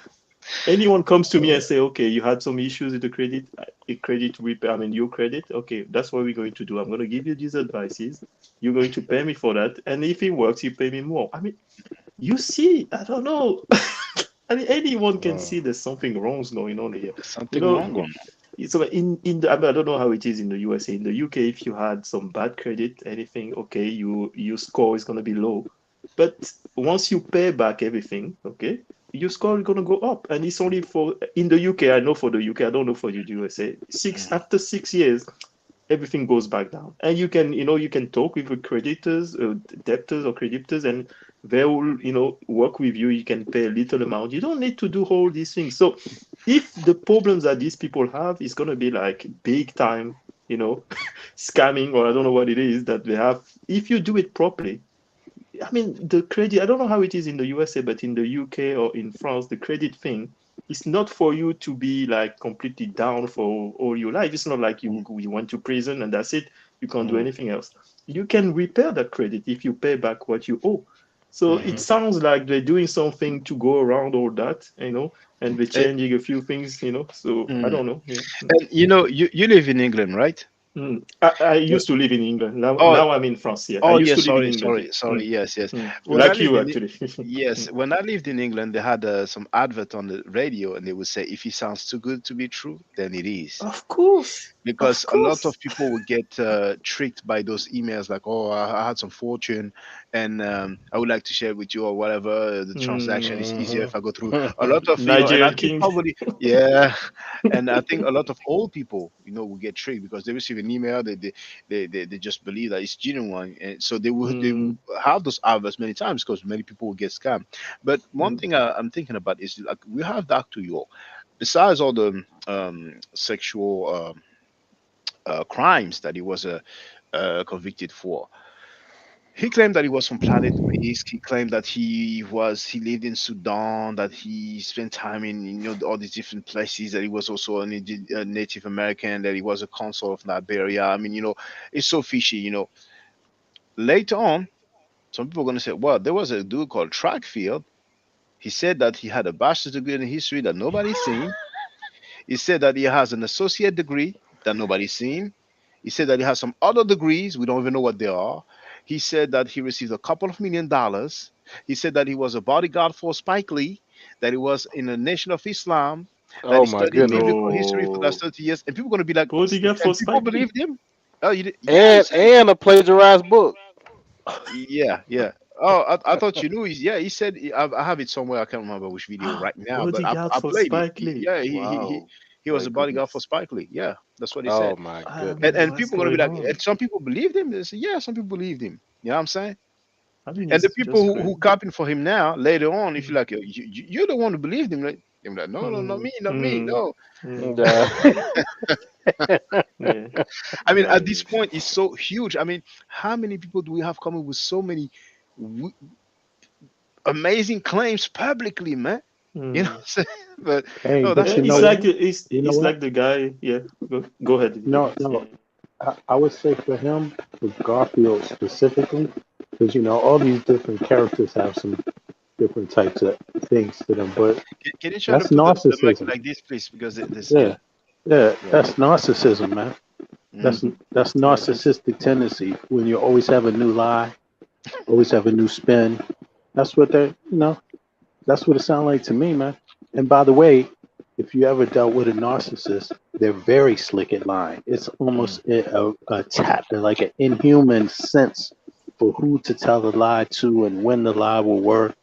Anyone comes to me and say, okay, you had some issues with the credit repair, your credit. Okay, that's what we're going to do. I'm going to give you these advices. You're going to pay me for that. And if it works, you pay me more. I mean, you see, I don't know. Anyone can see there's something wrong going on here. Something wrong. So I don't know how it is in the USA. In the UK, if you had some bad credit, anything, okay, your score is going to be low. But once you pay back everything, okay, your score is gonna go up, and it's only for in the UK. I know for the UK, I don't know for the USA. After 6 years, everything goes back down, and you can talk with the creditors, debtors or creditors, and they will work with you. You can pay a little amount. You don't need to do all these things. So if the problems that these people have is gonna be like big time, scamming, or I don't know what it is that they have, if you do it properly. I mean, the credit, I don't know how it is in the USA, but in the UK or in France, the credit thing is not for you to be like completely down for all your life. It's not like you went to prison and that's it. You can't do anything else. You can repair that credit if you pay back what you owe. So it sounds like they're doing something to go around all that, and they're changing a few things, So I don't know. Yeah. And you live in England, right? I used to live in England. Now, Oh, now I'm in France. Yeah, I used yes, to live in sorry, England. sorry, sorry. Yes, yes. When I Like lived you, in actually. yes, when I lived in England, they had some advert on the radio, and they would say, "If it sounds too good to be true, then it is." Of course. Because a lot of people would get tricked by those emails, like, "Oh, I had some fortune, and I would like to share it with you, or whatever. The transaction is easier if I go through." A lot of and I Nigerian think king. probably, yeah, and I think a lot of old people, will get tricked because they receive an email, they just believe that it's genuine, and so they will have those adverts many times because many people will get scammed. But one thing I'm thinking about is, like, we have Dr. York, besides all the sexual crimes that he was convicted for. He claimed that he was from Planet Risk. He claimed that he lived in Sudan, that he spent time in all these different places, that he was also a Native American, that he was a consul of Liberia. I mean, it's so fishy. Later on, some people are gonna say, well, there was a dude called Trackfield. He said that he had a bachelor's degree in history that nobody's seen. He said that he has an associate degree that nobody's seen. He said that he has some other degrees. We don't even know what they are. He said that he received a couple of $1 million. He said that he was a bodyguard for Spike Lee, that he was in the Nation of Islam, that Oh he my studied goodness. biblical history for the last No. 30 years. And people are going to be like, Bodyguard for and people Spike Lee. believed him. Oh, you did? Yeah, he And said, and a plagiarized book. yeah, yeah. Oh, I thought you knew. Yeah, he said, I have it somewhere. I can't remember which video right now, but Bodyguard I for played it. Spike Lee. Yeah, Wow. he was My a bodyguard for goodness. Spike Lee. Yeah, that's what he Oh said. my I goodness. mean, And what's people are gonna be going like, on? and some people believed him. They say, yeah, some people believed him. You know what I'm saying? I mean, And the it's people just who crazy. copying for him now, later on, if you're like, you're the one who believed him, right? They're like, no, no, not me, not me, no. Yeah. Yeah. I mean, Yeah. at this point, it's so huge. I mean, how many people do we have coming with so many w- amazing claims publicly, man? You know what I'm saying? But Hey, no, but that's you know It's what? like interesting. You know it's what? like the guy. Yeah. Go ahead. No, Yeah. no. I would say for him, with Garfield specifically, because all these different characters have some different types of things to them, but Can you try to that's put the mic narcissism. like this, please? Because this, yeah, Yeah, yeah, yeah. that's narcissism, man. That's Mm. that's I think so. narcissistic tendency when you always have a new lie, always have a new spin. That's what that's what it sounds like to me, man. And by the way, if you ever dealt with a narcissist, they're very slick at lying. It's almost a tap, like an inhuman sense for who to tell the lie to and when the lie will work.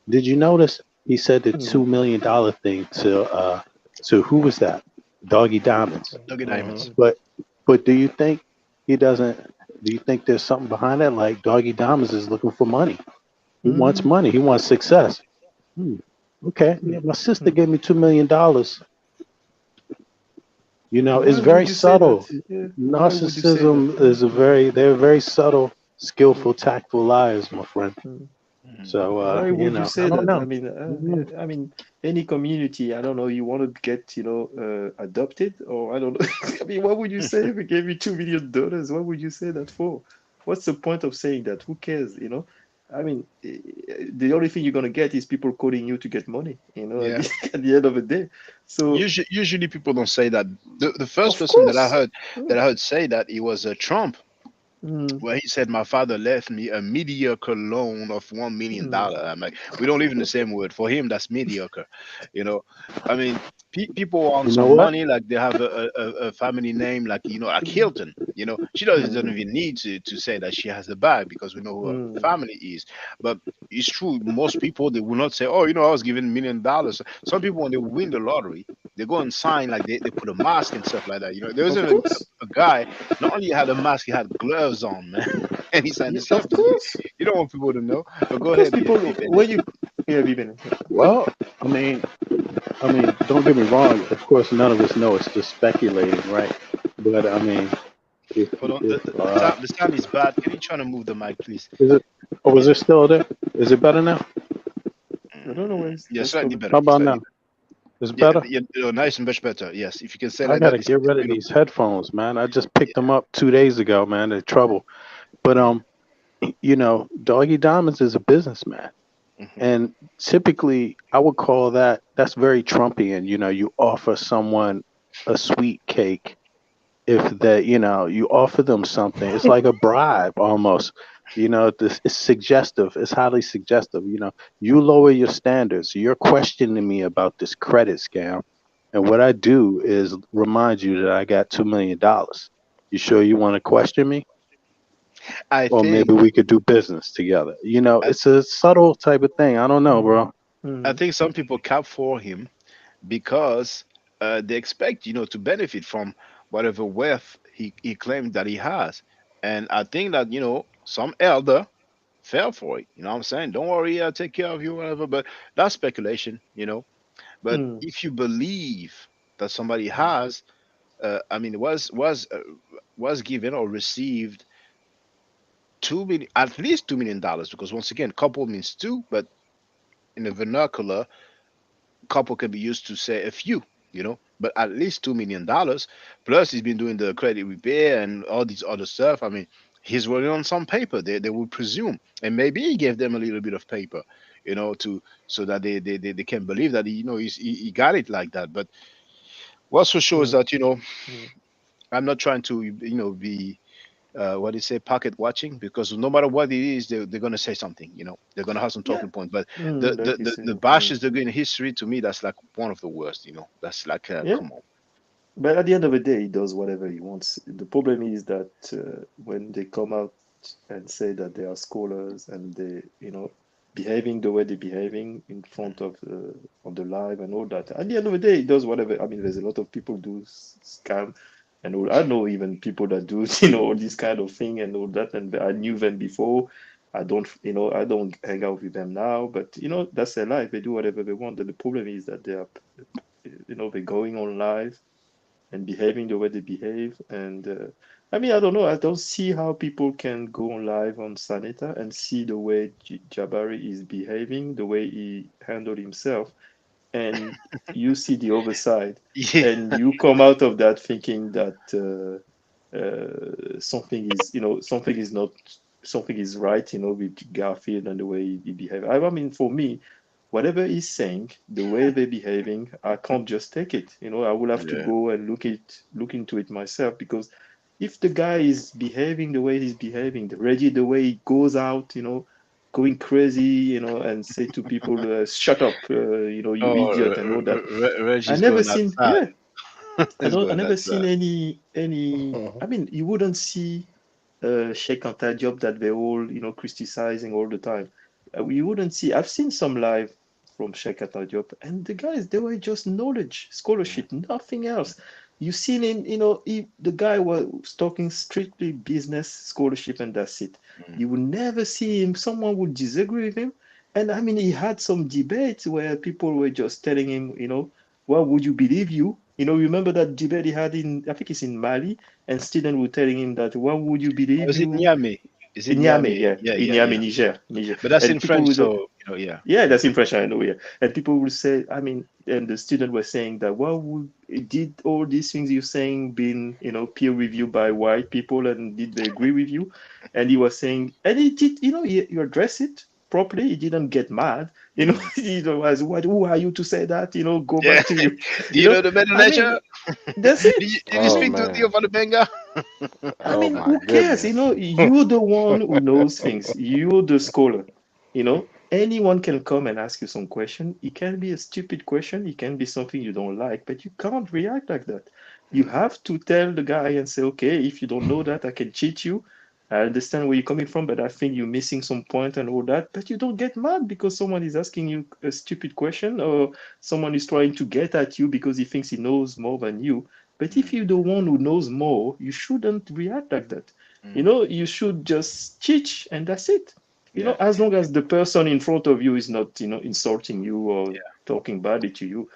Did you notice he said the $2 million thing to who was that? Doggy Diamonds. Doggy Diamonds. But do you think he doesn't? Do you think there's something behind that? Like Doggy Diamonds is looking for money. He wants money. He wants success. Hmm. Okay, yeah, my sister gave me $2 million. It's Why very would you say that? subtle. Yeah. Why would you say that? Narcissism is they're very subtle, skillful, tactful liars, my friend. So, Why would you I say don't that? know. I don't know. I mean, any community. I don't know. You want to get, adopted, or I don't know. I mean, what would you say if we gave you $2 million? What would you say that for? What's the point of saying that? Who cares? I mean, the only thing you're gonna get is people calling you to get money. Yeah. At the end of the day. So Usually people don't say that. The first of person course. that I heard say that it was Trump. where he said, "My father left me a mediocre loan of $1 million." I'm like, we don't live in the same word. For him, that's mediocre. You know, I mean, people want You know some what? money, like they have a family name, like like Hilton. She doesn't even need to say that she has the bag because we know who her family is. But it's true, most people they will not say, "Oh, I was given $1 million." Some people when they win the lottery, they go and sign like they put a mask and stuff like that. There was Of even course. a guy. Not only had a mask, he had gloves on, man, and he signed Yeah, this of stuff. course. You don't want people to know. But go Because ahead, people, Pippen. when you, yeah, Vivian. Well, I mean, don't get me wrong. Of course, none of us know. It's just speculating, right? But I mean, if Hold on, if the sound is bad. Can you try to move the mic, please? is it? Oh, is it still there? Is it better now? I don't know Yeah, what's slightly going better. How about Slightly now? better. Is it Yeah, better? nice and much better. Yes, if you can say I like that, gotta get rid of you know. these headphones, man. I just picked them up 2 days ago, man. They're trouble. But Doggy Diamonds is a businessman, Mhm. and typically I would call that's very Trumpian. You offer someone a sweet cake if you offer them something. It's like a bribe almost. This is suggestive. It's highly suggestive. You lower your standards. You're questioning me about this credit scam, and what I do is remind you that I got $2 million. You sure you want to question me? I Or think maybe we could do business together. I, It's a subtle type of thing. I don't know, bro. I think some people cap for him because they expect to benefit from whatever wealth he claimed that he has, and I think that some elder fell for it. You know what I'm saying? Don't worry, I'll take care of you, whatever. But that's speculation. But if you believe that somebody has, I mean, was given or received 2 million, at least $2 million, because once again, couple means two, but in the vernacular, couple can be used to say a few. But at least $2 million. Plus, he's been doing the credit repair and all these other stuff. I mean, he's running on some paper. They would presume, and maybe he gave them a little bit of paper, to so that they can believe that he got it like that. But what's for sure is that I'm not trying to be what do you say, pocket watching, because no matter what it is, they're going to say something. They're going to have some Yeah. talking points. But the the Like you the, say. the bashes they're doing in history, to me, that's like one of the worst. That's like Yeah. come on. But at the end of the day, he does whatever he wants. The problem is that when they come out and say that they are scholars and behaving the way they're behaving in front of the live and all that, at the end of the day, he does whatever. I mean, there's a lot of people do scam and all. I know even people that do, all this kind of thing and all that, and I knew them before. I don't hang out with them now, but that's their life. They do whatever they want. And the problem is that they're going on live and behaving the way they behave. And I mean, I don't know. I don't see how people can go on live on Saneta and see the way Jabari is behaving, the way he handled himself, and you see the other side, Yeah. and you come out of that thinking that something is right, with Garfield and the way he behaved. I mean, for me, whatever he's saying, the way they're behaving, I can't just take it. I will have to Yeah. go and look into it myself, because if the guy is behaving the way he's behaving, Reggie, the way he goes out, going crazy, and say to people, "Shut up, you Oh, idiot," and all that. I Reggie's never going seen, outside. yeah, He's I going never seen outside. any. I mean, you wouldn't see Sheikh Anta Diop that they all, criticizing all the time. You wouldn't see. I've seen some live from Sheikh Anta Diop, and the guys, they were just knowledge, scholarship, nothing else. You seen in, the guy was talking strictly business, scholarship, and that's it. You would never see him. Someone would disagree with him, and I mean, he had some debates where people were just telling him, well, would you believe you? Remember that debate he had I think it's in Mali, and students were telling him that, "What would you Oh, believe is it you?" Niamey? Is it In Niamey, Niamey? yeah, Yeah, in yeah, Niamey, yeah. Niger, But that's and in people French, would, so yeah. yeah, that's in French, I know, yeah, and people will say, I mean, and the students were saying that, well, did all these things you're saying been, peer reviewed by white people, and did they agree with you? And he was saying, and he did, you address it properly. He didn't get mad, as what? Who are you to say that? Go Yeah. back to you, Do you know the better I mean, nature? that's Did it. you I speak mean, to Theo van der Benga? I Oh mean, my who cares? You goodness. know, you're the one who knows things. You're the scholar. You know, anyone can come and ask you some question. It can be a stupid question. It can be something you don't like, but you can't react like that. You have to tell the guy and say, okay, if you don't know that, I can cheat you. I understand where you're coming from, but I think you're missing some point and all that. But you don't get mad because someone is asking you a stupid question or someone is trying to get at you because he thinks he knows more than you. But if you're the one who knows more, you shouldn't react like that. You know, you should just teach and that's it. You know, Yeah. as long as the person in front of you is not, you know, insulting you or talking badly to you.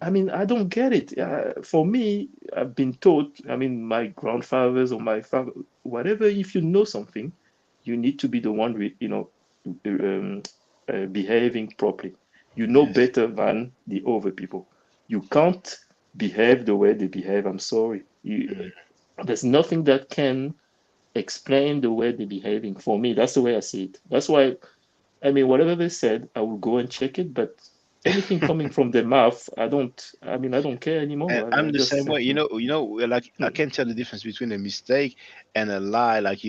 I mean, I don't get it. For me, I've been taught, I mean, my grandfathers or my father, whatever, if you know something, you need to be the one, you know, um, behaving properly. You know better than the other people. You can't behave the way they behave. I'm sorry. There's nothing that can explain the way they're behaving. For me, that's the way I see it. That's why, I mean, whatever they said, I will go and check it. But anything coming from their mouth, I mean, I don't care And anymore. I I'm the just same say, way. Like I can tell the difference between a mistake and a lie. Like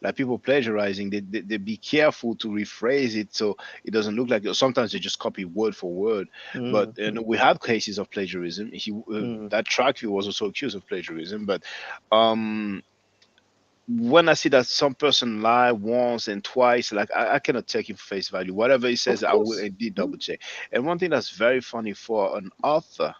like people plagiarizing, they be careful to rephrase it so it doesn't look like. Sometimes they just copy word for word. But we had cases of plagiarism. That track view was also accused of plagiarism. But um, when I see that some person lie once and twice, like I cannot take him for face value. Whatever he says, of I will course. indeed double check. And one thing that's very funny for an author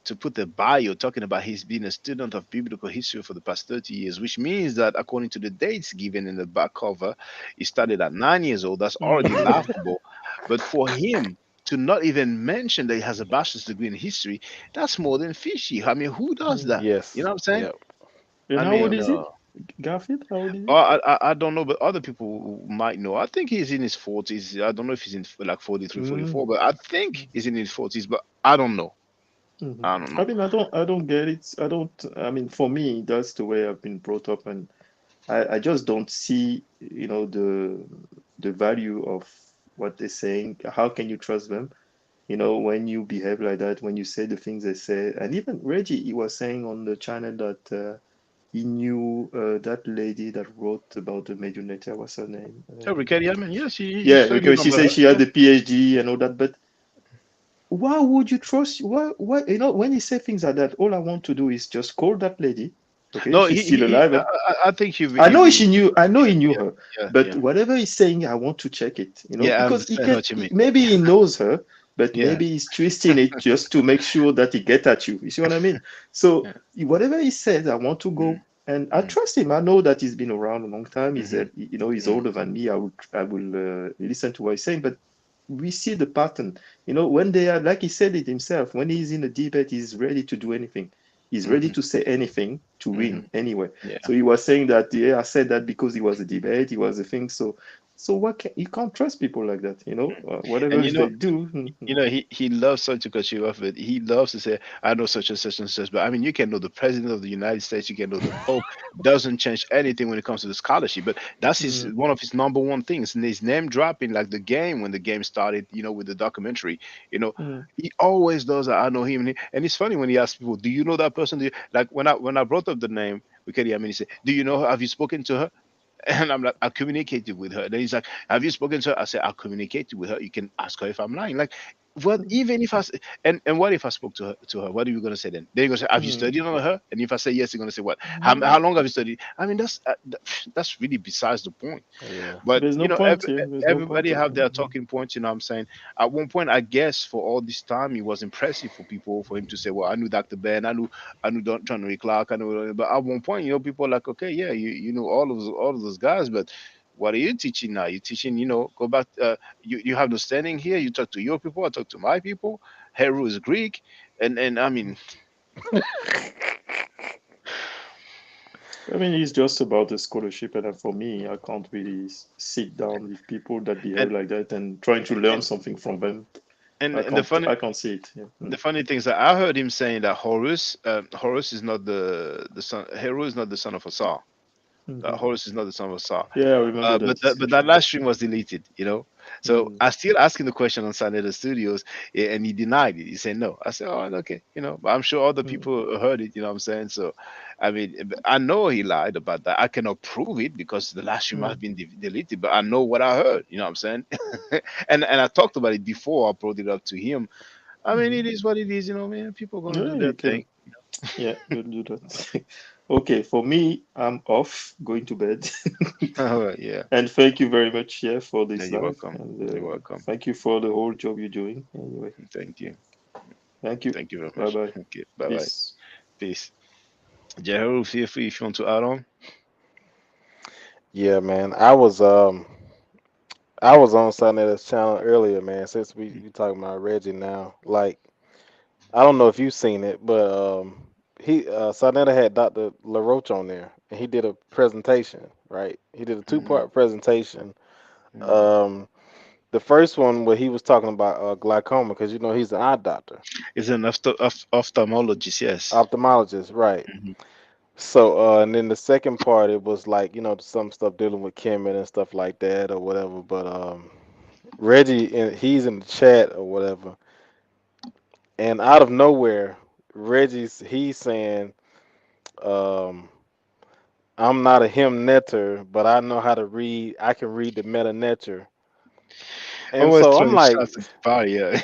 to put the bio talking about he's been a student of biblical history for the past 30 years, which means that according to the dates given in the back cover, he started at 9 years old. That's already laughable. But for him to not even mention that he has a bachelor's degree in history, that's more than fishy. I mean, who does that? You Yes. know what I'm saying? Yep. And I how old mean, is he? Garfield, how old is oh, he? I don't know, but other people might know. I think he's in his 40s. I don't know if he's in like 43, 44, Mm. but I think he's in his 40s, but I don't know. Mhm. I don't I know. mean, I don't get it. I mean, for me, that's the way I've been brought up, and I just don't see, you know, the value of what they're saying. How can you trust them? You know, when you behave like that, when you say the things they say, and even Reggie, he was saying on the channel that he knew that lady that wrote about the Meduneta. What's her name? Oh, Ricky, I mean, yes, you Yeah, so you because she remember said her? she had the PhD and all that, but why would you trust? Why, you know, when he say things like that, all I want to do is just call that lady. Okay, No, she's still alive. I think I know he she knew, I know yeah, he knew yeah, her, yeah, but yeah. whatever he's saying, I want to check it, you know, Yeah, I because he understand can, what you mean. maybe he knows her, but Yeah. maybe he's twisting it just to make sure that he get at you. You see what I mean? So Yeah. whatever he says, I want to go, and I trust him. I know that he's been around a long time. He's, Mm-hmm. you know, he's older than me. I will listen to what he's saying, but we see the pattern. You know, when they are, like he said it himself, when he's in a debate, he's ready to do anything. He's ready Mm-hmm. to say anything to Mm-hmm. win anyway. Yeah. So he was saying that, yeah, I said that because it was a debate, it was a thing. So what can, you can't trust people like that, you know, whatever And they do. he loves such to cut you off, but he loves to say, I know such and such and such. But I mean, you can know the president of the United States, you can know the Pope, doesn't change anything when it comes to the scholarship. But that's his Mm, one of his number one things. And his name dropping, like the game when the game started, with the documentary, mm, he always does that. I know him. And it's funny when he asks people, do you know that person? Like when I brought up the name, I mean, he said, do you know her? Have you spoken to her? And I'm like, I communicated with her. Then he's like, have you spoken to her? I said, I communicated with her. You can ask her if I'm lying. Like, what? Even if and what if I spoke to her? What are you gonna say then? They're gonna say, have you mm, studied on her? And if I say yes, you're gonna say what? How long have you studied? I mean, that's really besides the point. Yeah. But there's no point here. There's no point everybody here. have their talking points. You know what I'm saying? At one point, I guess for all this time, it was impressive for people for him to say, "Well, I knew Dr. Ben, I knew John Ray Clark, I knew." But at one point, people are like, "Okay, yeah, you know all of those guys, but." What are you teaching now? You're teaching, go back. You have no standing here. You talk to your people. I talk to my people. Heru is Greek, and I mean, I mean, it's just about the scholarship, and for me, I can't really sit down with people that behave and like that and trying to learn and something from them. and the funny I can't see it. Yeah. The funny thing is that I heard him saying that Horus is not the son. Heru is not the son of Asar. Horus is not the son of Saul. Yeah, I remember that But that discussion. last stream was deleted, you know. So Mm. I still asking the question on Sunday the Studios, and he denied it. He said no. I said, oh, okay, you know. But I'm sure other Mm. people heard it. You know what I'm saying? So, I mean, I know he lied about that. I cannot prove it because the last stream has Mm. been deleted. But I know what I heard. You know what I'm saying? And I talked about it before. I brought it up to him. I mean, it Mhm. is what it is. You know, man. People gonna Yeah, do you their thing. can. Yeah, you do that. Okay, for me, I'm off, going to bed. All right, yeah. And thank you very much, yeah, for Yeah, this you're live, welcome. and You're welcome. thank you for the whole job you're doing. Anyway, Thank you. thank you. Thank you very Bye much. bye. Okay. Bye bye. Peace. Peace. Jehu, feel free if you want to add on. Yeah, man. I was on Soneta's channel earlier, man. Since we talking about Reggie now, like I don't know if you've seen it, but he Soneta had Dr. LaRoche on there, and he did a presentation. Right, he did a Mm-hmm. two-part presentation. Mm-hmm. Um, the first one where he was talking about glaucoma, because you know he's an eye doctor, It's an ophthalmologist, yes. ophthalmologist, right? Hmm. So, and then the second part, it was like, you know, some stuff dealing with Kemet and stuff like that or whatever. But Reggie, he's in the chat or whatever, and out of nowhere, he's saying, um, "I'm not a him netter, but I know how to read. I can read the meta netter." And Always so throwing shots at the body, yeah.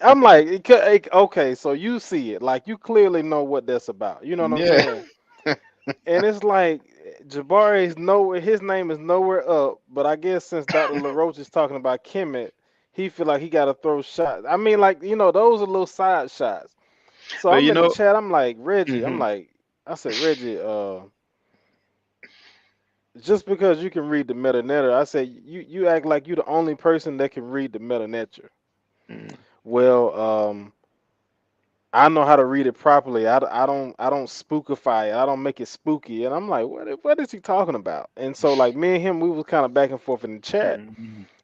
I'm like, okay, so you see it, like you clearly know what that's about. You know what I'm Yeah. saying? And it's like Jabari's nowhere. His name is nowhere up. But I guess since Dr. LaRoche is talking about Kemet, he feel like he got to throw shots. I mean, like you know, those are little side shots. So But I'm you in the know, chat. I'm like Reggie. hmm I said Reggie. Just because you can read the meta netter, I said you act like you the only person that can read the meta netter. Well, I know how to read it properly. I don't spookify it. I don't make it spooky. And I'm like, what is he talking about? And so like me and him, we was kind of back and forth in the chat.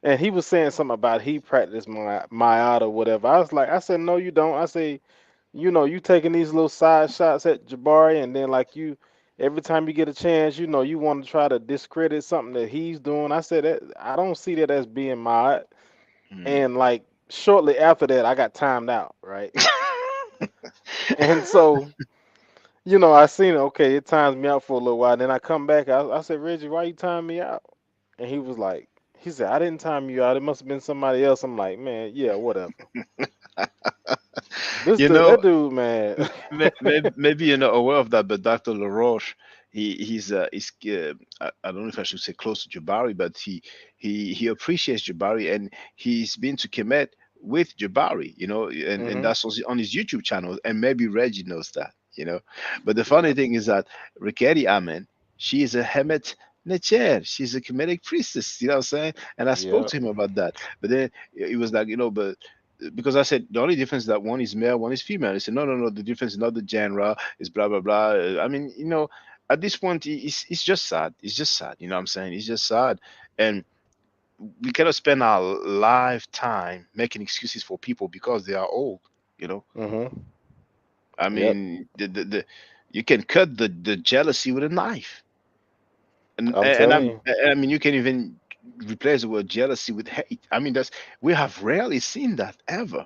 And he was saying something about he practiced my art or whatever. I said, no, you don't. I say, you know, you taking these little side shots at Jabari, and then like you, every time you get a chance, you know, you want to try to discredit something that he's doing. I said that I don't see that as being my. And like shortly after that, I got timed out, right? And so, you know, I seen it. Okay, it times me out for a little while. Then I come back. I said, Reggie, why you time me out? And he was like, he said, I didn't time you out. It must have been somebody else. I'm like, man, yeah, whatever. you know, That dude, man. maybe you're not aware of that, but Dr. LaRoche, he's I don't know if I should say close to Jabari, but he appreciates Jabari, and he's been to Kemet with Jabari, you know, and Hmm. that's on his YouTube channel, and maybe Reggie knows that, you know. But the funny thing is that Rikeri Amen, she is a Hemet Necher. She's a Kemetic priestess, you know what I'm saying? And I spoke Yep. to him about that. But then he was like, you know, but because I said the only difference is that one is male, one is female. He said, no, no, no, the difference is not the genre, is blah blah blah. I mean, you know, at this point, it's just sad. It's just sad. You know what I'm saying? It's just sad, and we cannot spend our lifetime making excuses for people because they are old. You know, Hmm. I Yep. mean, the you can cut the jealousy with a knife, I'm telling you. I mean, you can even replace the word jealousy with hate. I mean, that's we have rarely seen that ever.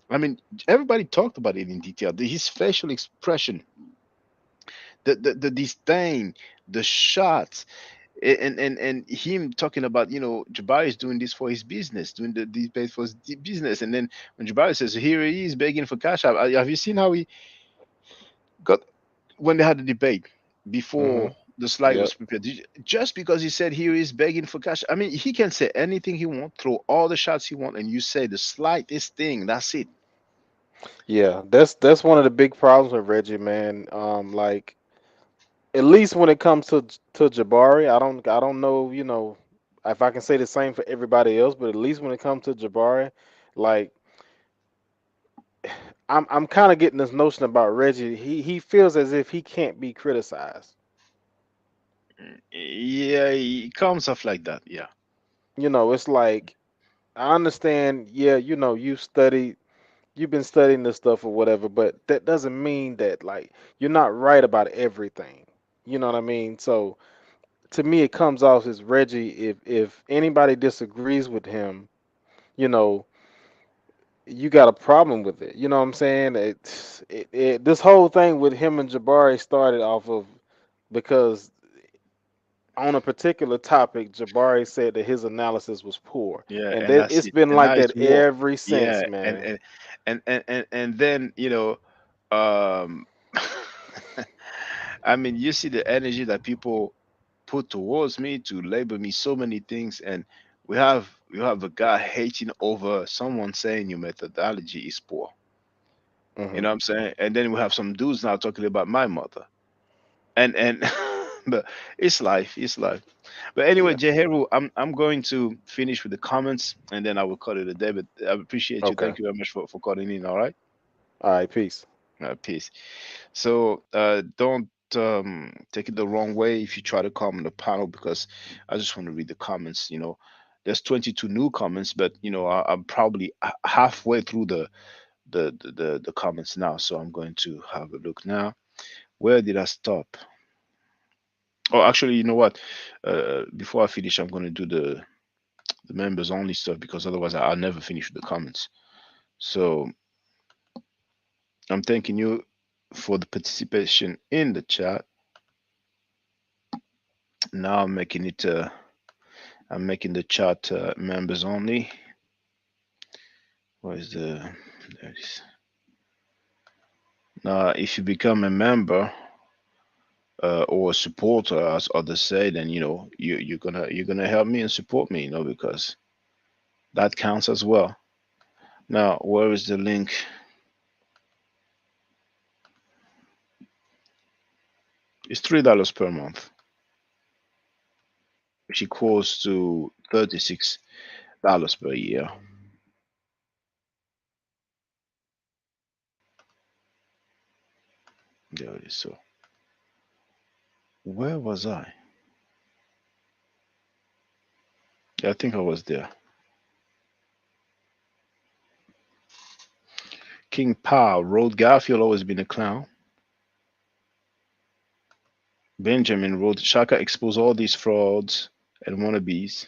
I mean, everybody talked about it in detail. His facial expression, the disdain, the shots, and him talking about, you know, Jabari is doing this for his business, doing the debate for his business, and then when Jabari says, "Here he is begging for cash," have you seen how he got when they had the debate Hmm. before the slide Yep. was prepared? Just because he said, "Here he is begging for cash," I mean, he can say anything he want, throw all the shots he want, and you say the slightest thing, that's it. Yeah, that's one of the big problems with Reggie, man. Like at least when it comes to Jabari, I don't know, you know, if I can say the same for everybody else, but at least when it comes to Jabari, like I'm kind of getting this notion about Reggie. He feels as if he can't be criticized. Yeah, he comes off like that. Yeah. You know, it's like I understand, yeah, you know, you've been studying this stuff or whatever, but that doesn't mean that like you're not right about everything. You know what I mean? So to me, it comes off as Reggie. If anybody disagrees with him, you know, you got a problem with it. You know what I'm saying? This whole thing with him and Jabari started off of because on a particular topic, Jabari said that his analysis was poor, Yeah, and and that that's it's it. been And now like it's that war. ever since, Yeah, man. and then um, I mean, you see the energy that people put towards me to label me so many things, and we have a guy hating over someone saying your methodology is poor. You Hmm. know what I'm saying? And then we have some dudes now talking about my mother, and but it's life, it's life. But anyway, Yeah. Jeheru, I'm going to finish with the comments, and then I will call it a day. But I appreciate you. Okay. Thank you very much for calling in. All right. All right. Peace. Peace. So don't take it the wrong way if you try to comment the panel, because I just want to read the comments. There's 22 new comments, but I'm probably halfway through the comments now. So I'm going to have a look now. Where did I stop? Oh, actually, you know what? Before I finish, I'm going to do the members only stuff, because otherwise I'll never finish the comments. So I'm thanking you for the participation in the chat. Now I'm making the chat members only. Where is there it is. Now, if you become a member or a supporter, as others say, then you're gonna help me and support me, because that counts as well. Now, where is the link? It's $3 per month, which equals to $36 per year. There it is. So, where was I? Yeah, I think I was there. King Pow wrote Garfield always been a clown. Benjamin wrote Shaka exposed all these frauds and wannabes.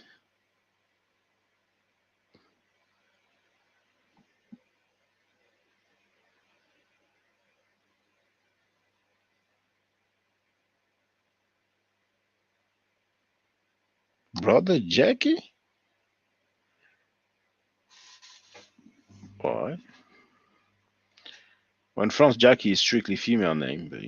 Brother Jackie? All right. Well, in France, Jackie is strictly female name, but.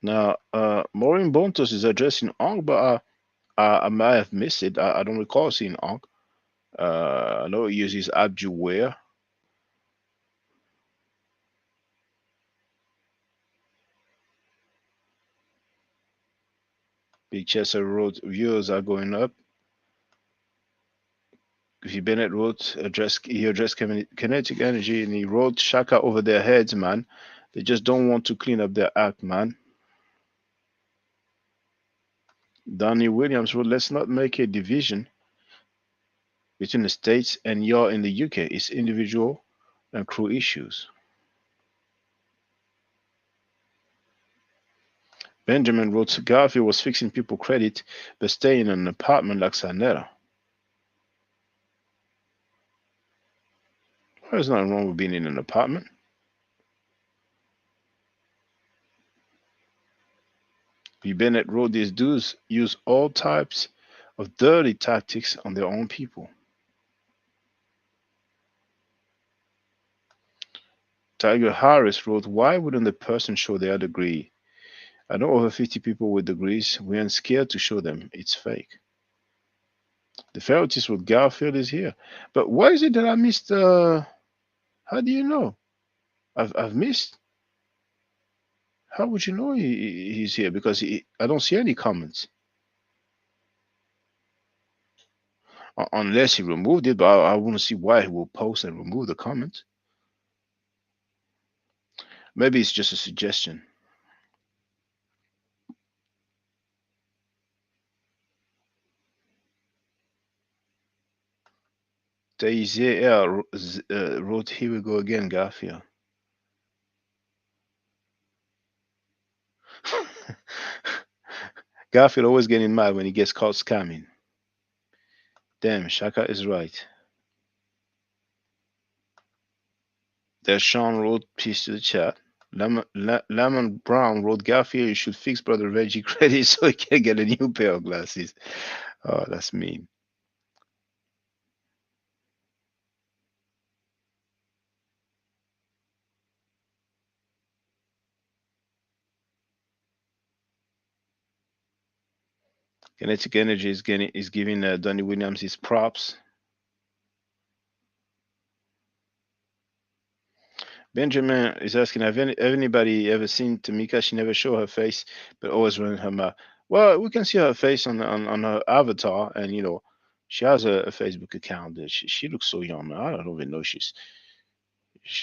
Now, Maureen Bontos is addressing Ong, but I might have missed it. I don't recall seeing Ong. I know he uses Abjuware. Big Chester wrote viewers are going up. V. Bennett wrote he addressed kinetic energy, and he wrote Shaka over their heads, man. They just don't want to clean up their act, man. Donnie Williams wrote, let's not make a division between the States and y'all in the UK. It's individual and crew issues. Benjamin wrote, Garfield was fixing people credit, but staying in an apartment like Sanera. There's nothing wrong with being in an apartment. V. Bennett wrote, these dudes use all types of dirty tactics on their own people. Tiger Harris wrote, why wouldn't the person show their degree? I know over 50 people with degrees. We aren't scared to show them. It's fake. The Ferretist with Garfield is here. But why is it that I missed how do you know? I've missed. How would you know he's here? Because I don't see any comments. Unless he removed it, but I want to see why he will post and remove the comment. Maybe it's just a suggestion. TZL wrote, "Here we go again, Garfield." Garfield always getting mad when he gets caught scamming. Damn, Shaka is right. There's Sean wrote, "Peace to the chat." Lemon Brown wrote, "Garfield, you should fix Brother Reggie credit so he can get a new pair of glasses." Oh, that's mean. Kinetic Energy is giving Donnie Williams his props. Benjamin is asking, have anybody ever seen Tamika? She never show her face, but always running her mouth. Well, we can see her face on her avatar, and she has a Facebook account. She looks so young. I don't even know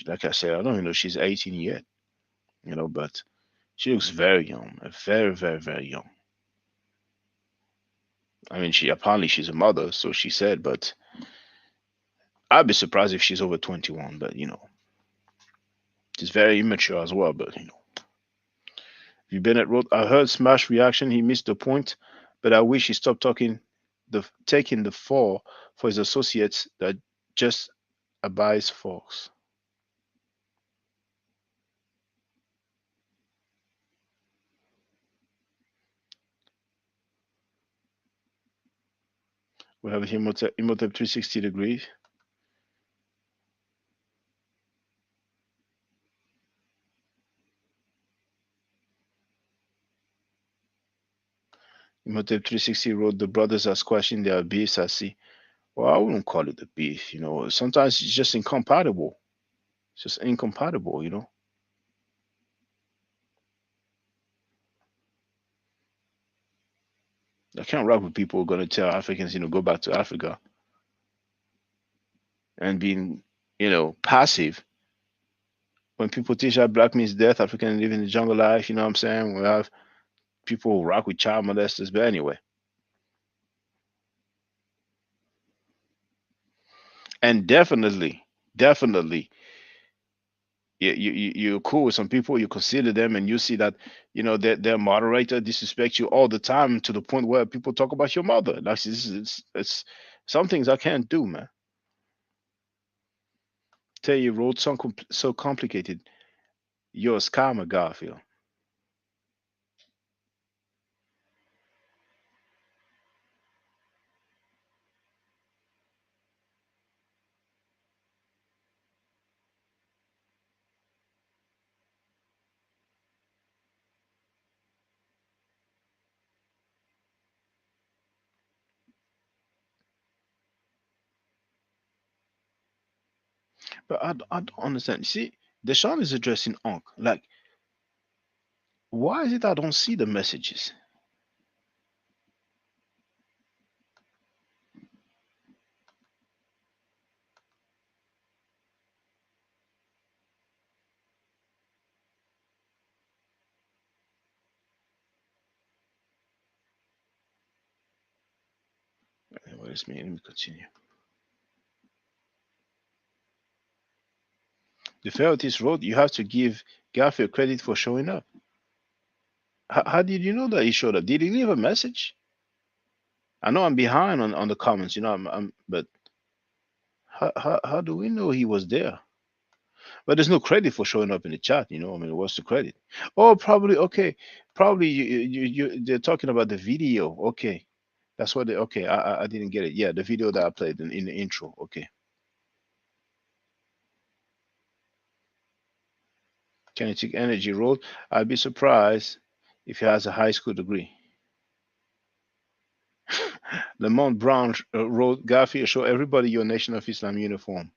like I said, I don't even know she's 18 yet. But she looks very young, very, very, very young. I mean, she's a mother, so she said, but I'd be surprised if she's over 21. But she's very immature as well. But Bennett wrote, "I heard Smash reaction. He missed the point, but I wish he stopped taking the fall for his associates that just abides folks." We have Imhotep 360 degrees. Imhotep 360 wrote, "The brothers are squashing their beefs, I see." Well, I wouldn't call it a beef. Sometimes it's just incompatible. It's just incompatible. I can't rock with people who are going to tell Africans, go back to Africa and being, passive. When people teach that black means death, African live in the jungle life, you know what I'm saying? We have people who rock with child molesters, but anyway. And definitely, you're cool with some people, you consider them, and you see that, their moderator disrespect you all the time to the point where people talk about your mother. Like, it's some things I can't do, man. Tell you wrote so complicated. You're a scammer, Garfield. But I don't understand. You see, Deshaun is addressing Unc. Like, why is it I don't see the messages? Let me continue. The Ferretis wrote, "You have to give Garfield credit for showing up." How did you know that he showed up? Did he leave a message? I know I'm behind on the comments, but how do we know he was there? But there's no credit for showing up in the chat, I mean, what's the credit? Oh, probably, okay. Probably they're talking about the video. Okay. That's what okay, I didn't get it. Yeah, the video that I played in the intro. Okay. Kinetic Energy wrote, "I'd be surprised if he has a high school degree." Lamont Brown wrote, "Garfield, show everybody your Nation of Islam uniform."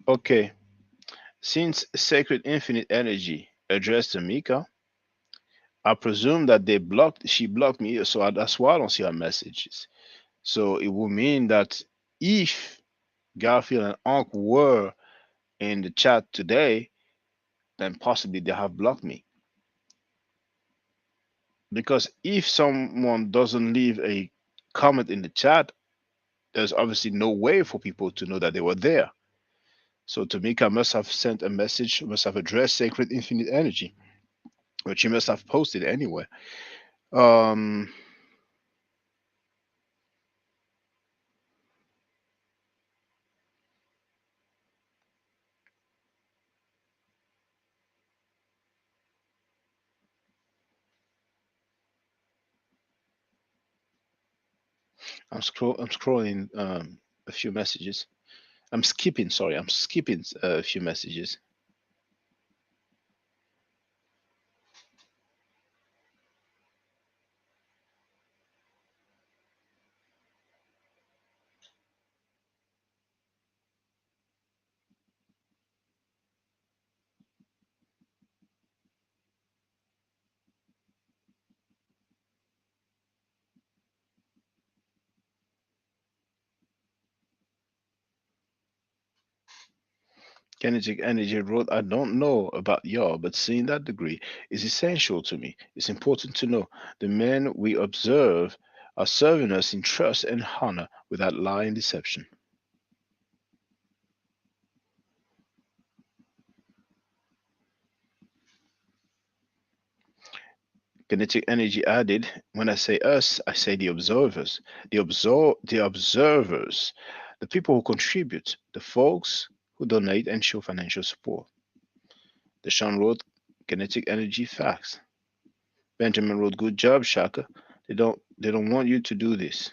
Okay. Since Sacred Infinite Energy addressed Tamika, I presume that she blocked me, so that's why I don't see her messages. So it would mean that if Garfield and Unc were in the chat today, then possibly they have blocked me. Because if someone doesn't leave a comment in the chat, there's obviously no way for people to know that they were there. So Tamika must have sent a message, must have addressed Sacred Infinite Energy, which she must have posted anyway. Um, I'm scrolling a few messages. I'm skipping. Sorry, I'm skipping a few messages. Kinetic Energy wrote, I don't know about y'all, but seeing that degree is essential to me. It's important to know the men we observe are serving us in trust and honor without lie and deception. Kinetic Energy added, when I say us, I say the observers. The observers, the people who contribute, the folks who donate and show financial support. Deshaun wrote, Kinetic Energy facts. Benjamin wrote, good job, Shaka. They don't want you to do this.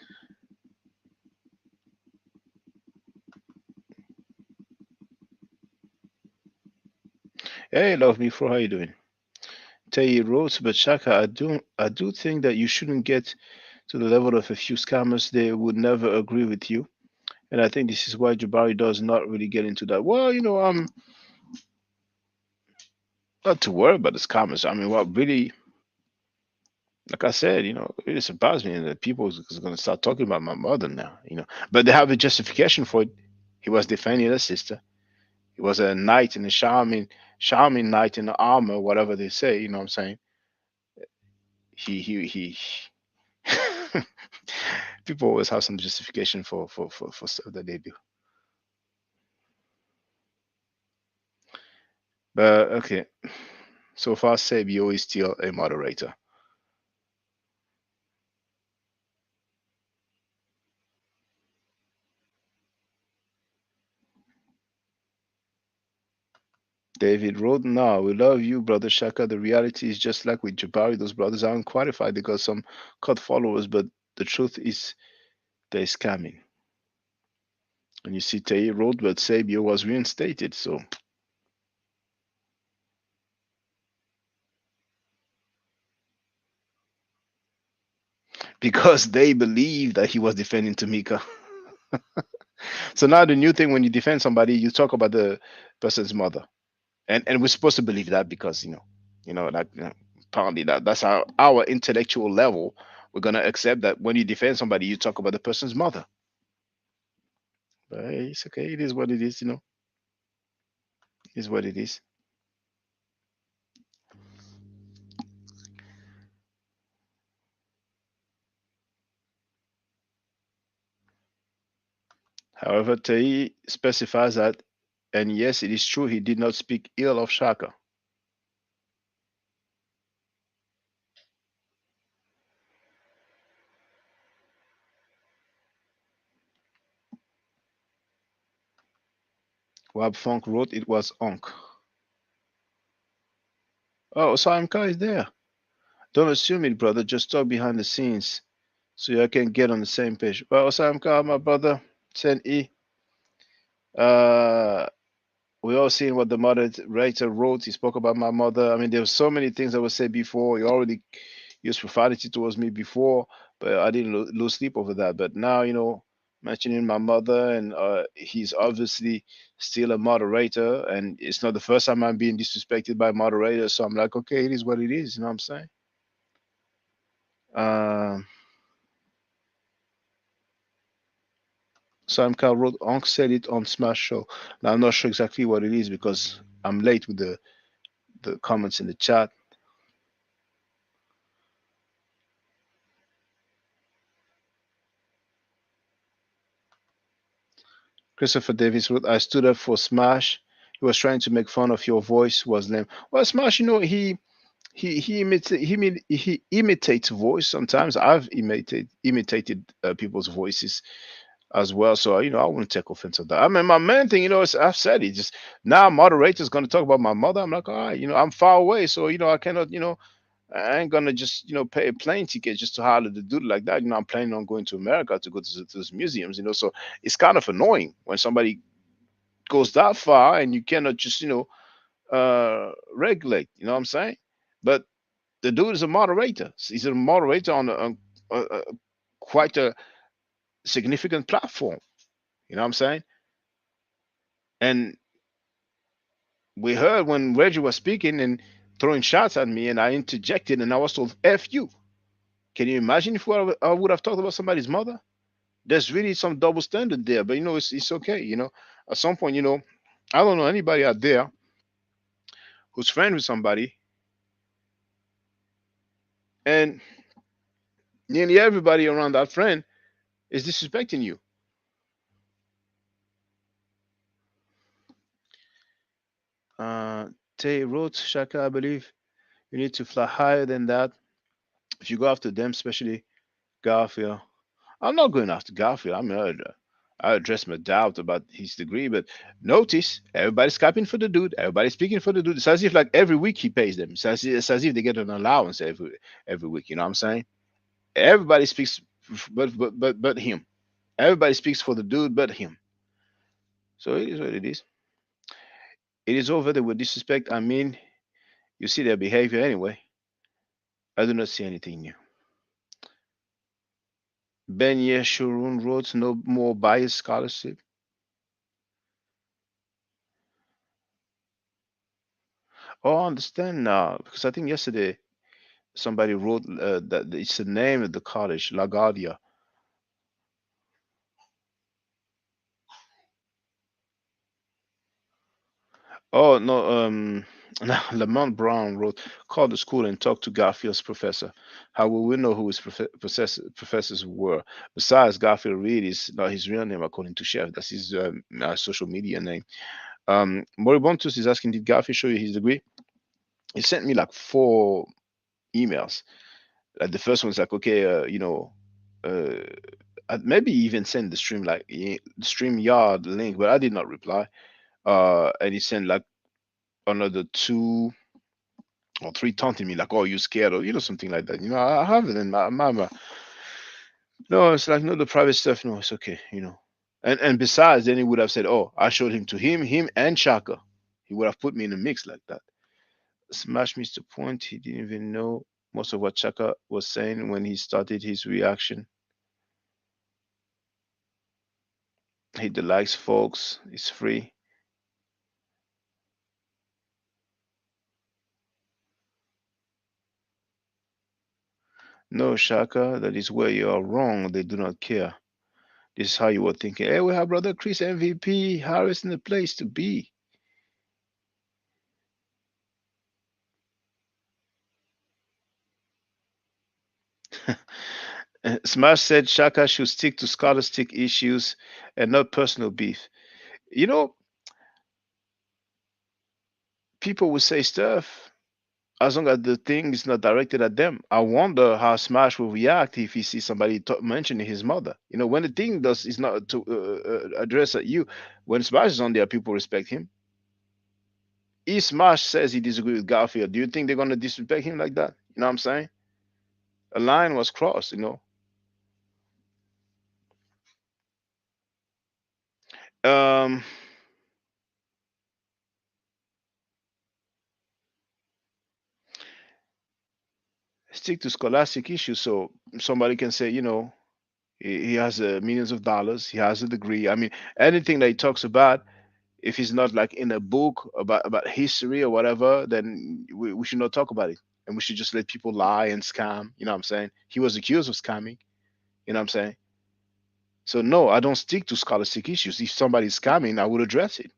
Hey, love me for how you doing? Tay wrote, but Shaka, I do think that you shouldn't get to the level of a few scammers. They would never agree with you. And I think this is why Jabari does not really get into that. Well, I'm not too worried about the scammers. I mean, what really, like I said, it really surprised me that people is going to start talking about my mother now. But they have a justification for it. He was defending his sister. He was a knight in a charming knight in the armor, whatever they say. You know what I'm saying? He. People always have some justification for stuff that they do. But okay, so far Sabio is still a moderator. David wrote, "No, we love you, brother Shaka. The reality is just like with Jabari. Those brothers aren't qualified. They got some cut followers, but the truth is they're scamming." And you see, Tay wrote, but Sabio was reinstated, so because they believe that he was defending Tamika. So now the new thing, when you defend somebody, you talk about the person's mother, and we're supposed to believe that because that apparently that's our intellectual level. We're gonna accept that when you defend somebody, you talk about the person's mother. But hey, it's okay. It is what it is. It is what it is. However, Tei specifies that, and yes, it is true he did not speak ill of Shaka. Wab Funk wrote it was Onk. Oh, Saimka is there. Don't assume it, brother. Just talk behind the scenes so you can get on the same page. Well, Saimka, my brother, 10E. We all seen what the moderator wrote. He spoke about my mother. I mean, there were so many things that were said before. He already used profanity towards me before, but I didn't lose sleep over that. But now, mentioning my mother, and he's obviously still a moderator, and it's not the first time I'm being disrespected by moderators. So I'm like, okay, it is what it is. You know what I'm saying? Um, Sam Carl wrote, Onk said it on Smash Show. Now I'm not sure exactly what it is because I'm late with the comments in the chat. Christopher Davis wrote, I stood up for Smash. He was trying to make fun of your voice was lame. Well, Smash, he imitates voice sometimes. I've imitated people's voices as well. So I wouldn't take offense of that. I mean, my main thing, is I've said it. Just now, moderator's going to talk about my mother. I'm like, all right, I'm far away, so I cannot, I ain't gonna just pay a plane ticket just to holler the dude like that. I'm planning on going to America to go to those museums. So it's kind of annoying when somebody goes that far and you cannot just regulate. You know what I'm saying? But the dude is a moderator. He's a moderator on a quite a significant platform. You know what I'm saying? And we heard when Reggie was speaking and throwing shots at me, and I interjected, and I was told, "F you." Can you imagine if I would have talked about somebody's mother? There's really some double standard there, but it's okay. At some point, I don't know anybody out there who's friends with somebody, and nearly everybody around that friend is disrespecting you. Tay wrote, Shaka, I believe you need to fly higher than that. If you go after them, especially Garfield. I'm not going after Garfield. I address my doubt about his degree, but notice everybody's capping for the dude. Everybody's speaking for the dude. It's as if like every week he pays them. It's as if they get an allowance every week. You know what I'm saying? Everybody speaks, but him. Everybody speaks for the dude, but him. So it is what it is. It is over there with disrespect. I mean, you see their behavior anyway. I do not see anything new. Ben Yeshurun wrote no more bias scholarship. Oh, I understand now because I think yesterday somebody wrote that it's the name of the college, LaGuardia. Oh no, Lamont Brown wrote, call the school and talk to Garfield's professor. How will we know who his professors were? Besides, Garfield Reed is not his real name according to Chef. That's his social media name. Moribontus is asking, did Garfield show you his degree? He sent me like 4 emails. Like the first one's like, okay, maybe even send the stream like the StreamYard link, but I did not reply. And he sent like another 2 or 3 taunting me, like, "Oh, you scared?" or something like that. I have it in my. No, it's like no, the private stuff. No, it's okay. And besides, then he would have said, "Oh, I showed him to him and Shaka." He would have put me in a mix like that. Smash missed the point. He didn't even know most of what Chaka was saying when he started his reaction. Hit the likes, folks. It's free. No, Shaka, that is where you are wrong. They do not care. This is how you were thinking. Hey, we have brother Chris MVP Harris in the place to be. Smash said Shaka should stick to scholastic issues and not personal beef. People will say stuff as long as the thing is not directed at them. I wonder how Smash will react if he sees somebody mentioning his mother. When the thing is not to address at you, when Smash is on there, people respect him. If Smash says he disagrees with Garfield, do you think they're going to disrespect him like that? You know what I'm saying? A line was crossed. Um, Stick to scholastic issues so somebody can say, He has millions of dollars. He has a degree. I mean, anything that he talks about, if he's not like in a book about history or whatever, then we should not talk about it. And we should just let people lie and scam. You know what I'm saying? He was accused of scamming. You know what I'm saying? So no, I don't stick to scholastic issues. If somebody's scamming, I would address it.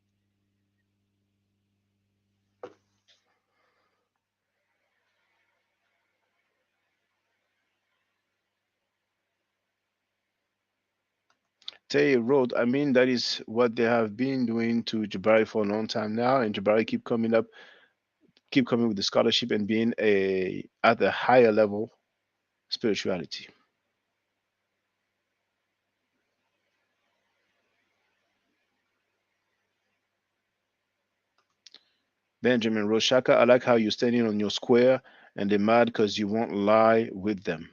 Tay wrote, I mean, that is what they have been doing to Jabari for a long time now, and Jabari keep coming with the scholarship and being a at a higher level spirituality. Benjamin wrote, Shaka, I like how you're standing on your square and they're mad because you won't lie with them.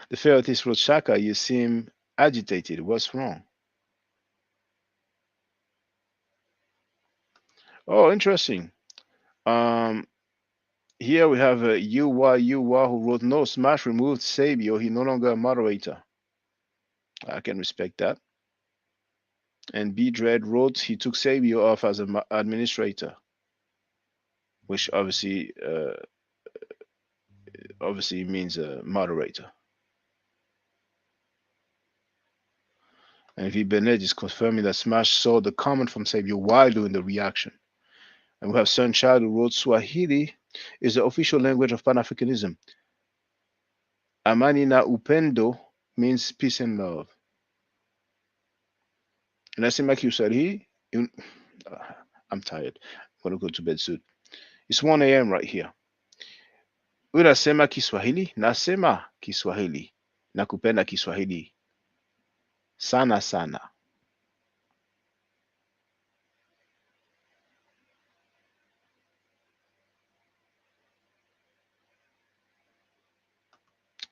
The Pharaohist wrote, Shaka, you seem agitated. What's wrong? Oh, interesting. Um, Here we have Yuwa who wrote, no, Smash removed Sabio. He no longer a moderator. I can respect that. And B Dread wrote, he took Sabio off as an administrator, which obviously means a moderator. And V Bennett is confirming that Smash saw the comment from Sabio while doing the reaction. And we have Sunchild who wrote, Swahili is the official language of Pan-Africanism. Amani na upendo means peace and love. Nasema Kiswahili, I'm tired. I'm going to go to bed soon. It's 1 a.m. right here. Unasema Kiswahili? Nasema Kiswahili. Nakupenda Kiswahili. Sana sana.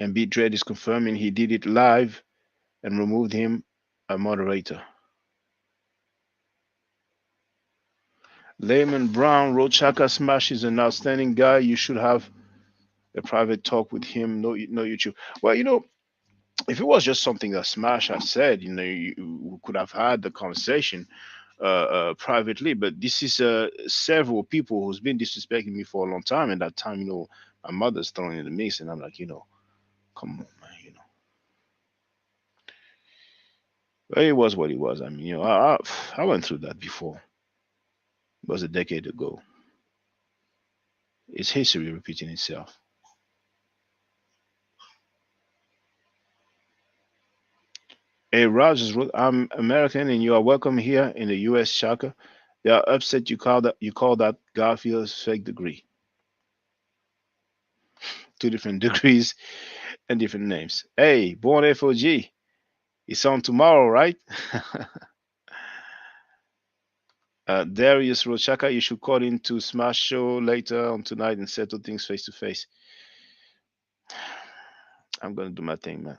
And Beat Dread is confirming he did it live and removed him a moderator. Layman Brown wrote, Chaka Smash is an outstanding guy. You should have a private talk with him. No YouTube. Well, if it was just something that Smash had said, you could have had the conversation privately. But this is several people who's been disrespecting me for a long time. And that time, my mother's thrown in the mix, and I'm like, come on, man. But it was what it was. I mean, I went through that before. It was a decade ago. It's history repeating itself. Hey, Rogers wrote, I'm American and you are welcome here in the US, Shaka. They are upset you call that Garfield's fake degree. 2 different degrees and different names. Hey, Born FOG. It's on tomorrow, right? Darius wrote, Shaka, you should call in to Smash Show later on tonight and settle things face to face. I'm gonna do my thing, man.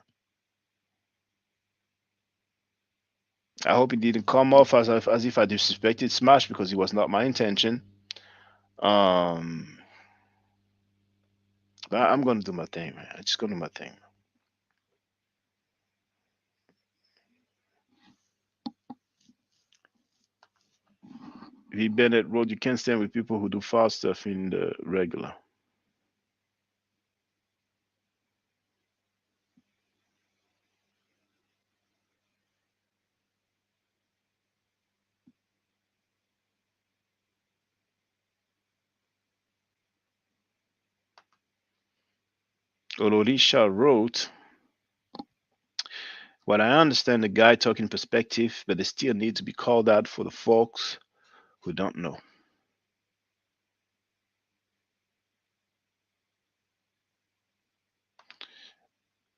I hope it didn't come off as if I disrespected Smash, because it was not my intention. But I'm gonna do my thing, man. I'm just gonna do my thing. V Bennett wrote, you can't stand with people who do foul stuff in the regular. Olorisha wrote, well, I understand the guy talking perspective, but they still need to be called out for the folks who don't know.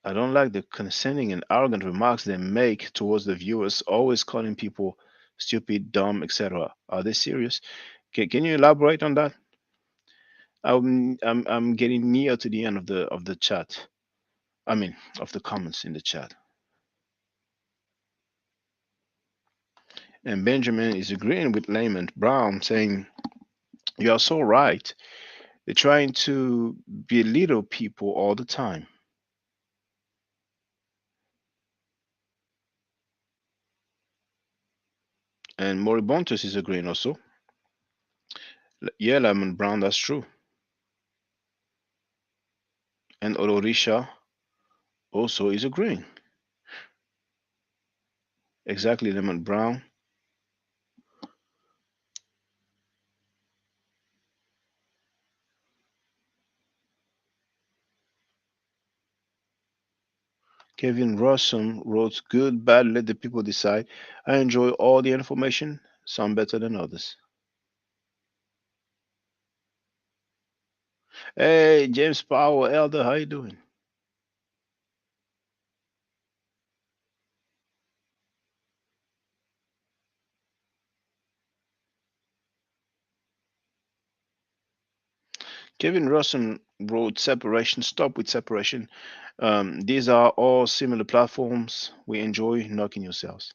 I don't like the condescending and arrogant remarks they make towards the viewers, always calling people stupid, dumb, etc. Are they serious? Can you elaborate on that? I'm getting near to the end of the chat. I mean, of the comments in the chat. And Benjamin is agreeing with Layman Brown, saying, you are so right. They're trying to belittle people all the time. And Moribontus is agreeing also. Yeah, Lemon Brown, that's true. And Ororisha also is agreeing. Exactly, Lemon Brown. Kevin Rossum wrote, good, bad, let the people decide. I enjoy all the information, some better than others. Hey, James Powell, Elder, how you doing? Kevin Rossum wrote, separation, stop with separation. These are all similar platforms. We enjoy knocking yourselves.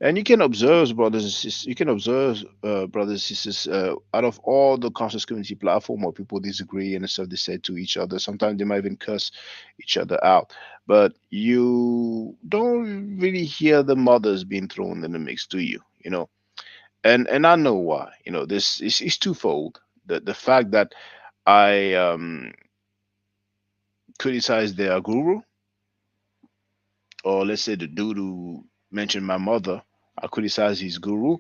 And you can observe, brothers and sisters, you can observe, brothers and sisters, out of all the conscious community platform where people disagree and stuff they say to each other, sometimes they might even curse each other out. But you don't really hear the mothers being thrown in the mix, do you? You know, and I know why. You know, this is twofold. The fact that I criticize their guru, or let's say the dude who mentioned my mother, I criticize his guru.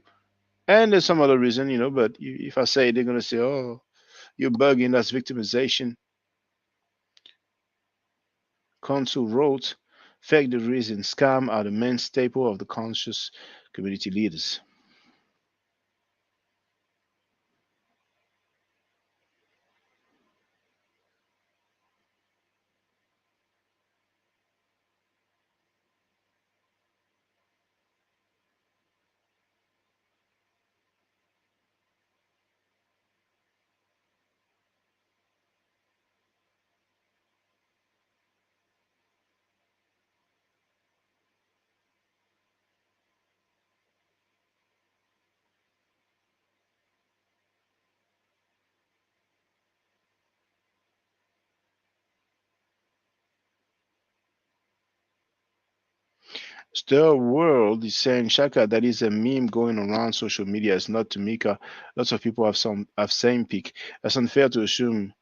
And there's some other reason, you know, but if I say, they're going to say, oh, you're bugging, that's victimization. Consul wrote, fake the reason, scam are the main staple of the conscious community leaders. Stir World is saying, Shaka, that is a meme going around social media. It's not Tamika. Lots of people have same pic. That's unfair to assume